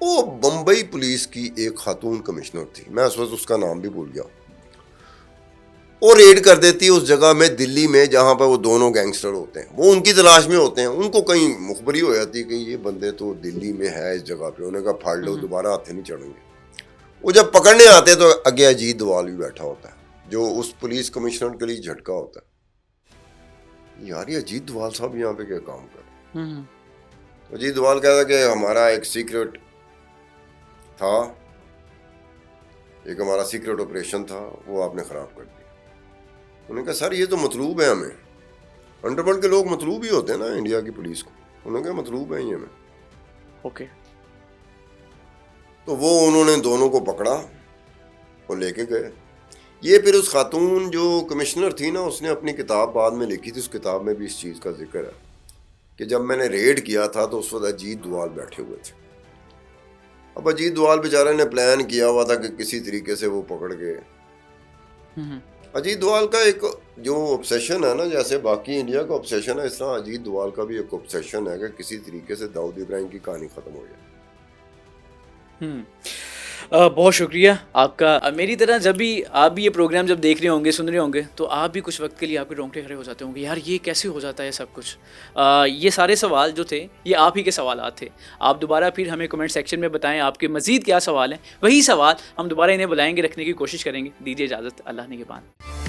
वो बम्बई पुलिस की एक खातून कमिश्नर थी, मैं उस वक्त उसका नाम भी भूल गया। वो रेड कर देती है उस जगह में दिल्ली में जहाँ पर वो दोनों गैंगस्टर होते हैं, वो उनकी तलाश में होते हैं। उनको कहीं मुखबरी हो जाती है कि ये बंदे तो दिल्ली में है इस जगह पे, उन्होंने कहा फाड़ लो, दोबारा हाथे नहीं चढ़ेंगे। वो जब पकड़ने आते तो आगे अजीत दोवाल भी बैठा होता है जो उस पुलिस कमिश्नर के लिए झटका होता है। यार ये अजीत दोवाल साहब यहाँ पे क्या काम कर रहे हैं? अजीत दोवाल कहता कि हमारा एक सीक्रेट था, एक हमारा सीक्रेट ऑपरेशन था, वो आपने खराब कर दिया। उन्होंने कहा सर ये तो मतलूब है हमें, अंडरवर्ल्ड के लोग मतलूब ही होते हैं ना इंडिया की पुलिस को। उन्होंने कहा मतलूब है ही हमें। ओके, तो वो उन्होंने दोनों को पकड़ा और लेके गए। ये फिर उस खातून जो कमिश्नर थी ना, उसने अपनी किताब बाद में लिखी थी, उस किताब में भी इस चीज़ का जिक्र है कि जब मैंने रेड किया था तो उस वक्त अजीत दोवाल बैठे हुए थे। अब अजीत दोवाल बेचारे ने प्लान किया हुआ था कि किसी तरीके से वो पकड़ के अजीत दोवाल का एक जो ऑब्सेशन है ना, जैसे बाकी इंडिया का ऑब्सेशन है, इस तरह अजीत दोवाल का भी एक ऑब्सेशन है कि किसी तरीके से दाऊद इब्राहिम की कहानी खत्म हो जाए। बहुत शुक्रिया आपका। मेरी तरह जब भी आप भी ये प्रोग्राम जब देख रहे होंगे, सुन रहे होंगे, तो आप भी कुछ वक्त के लिए आपके रोंगटे खड़े हो जाते होंगे, यार ये कैसे हो जाता है सब कुछ। ये सारे सवाल जो थे ये आप ही के सवालात थे। आप दोबारा फिर हमें कमेंट सेक्शन में बताएं आपके मज़ीद क्या सवाल हैं। वही सवाल हम दोबारा इन्हें बुलाएंगे, रखने की कोशिश करेंगे। दीजिए इजाज़त, अल्लाह ने के बाद।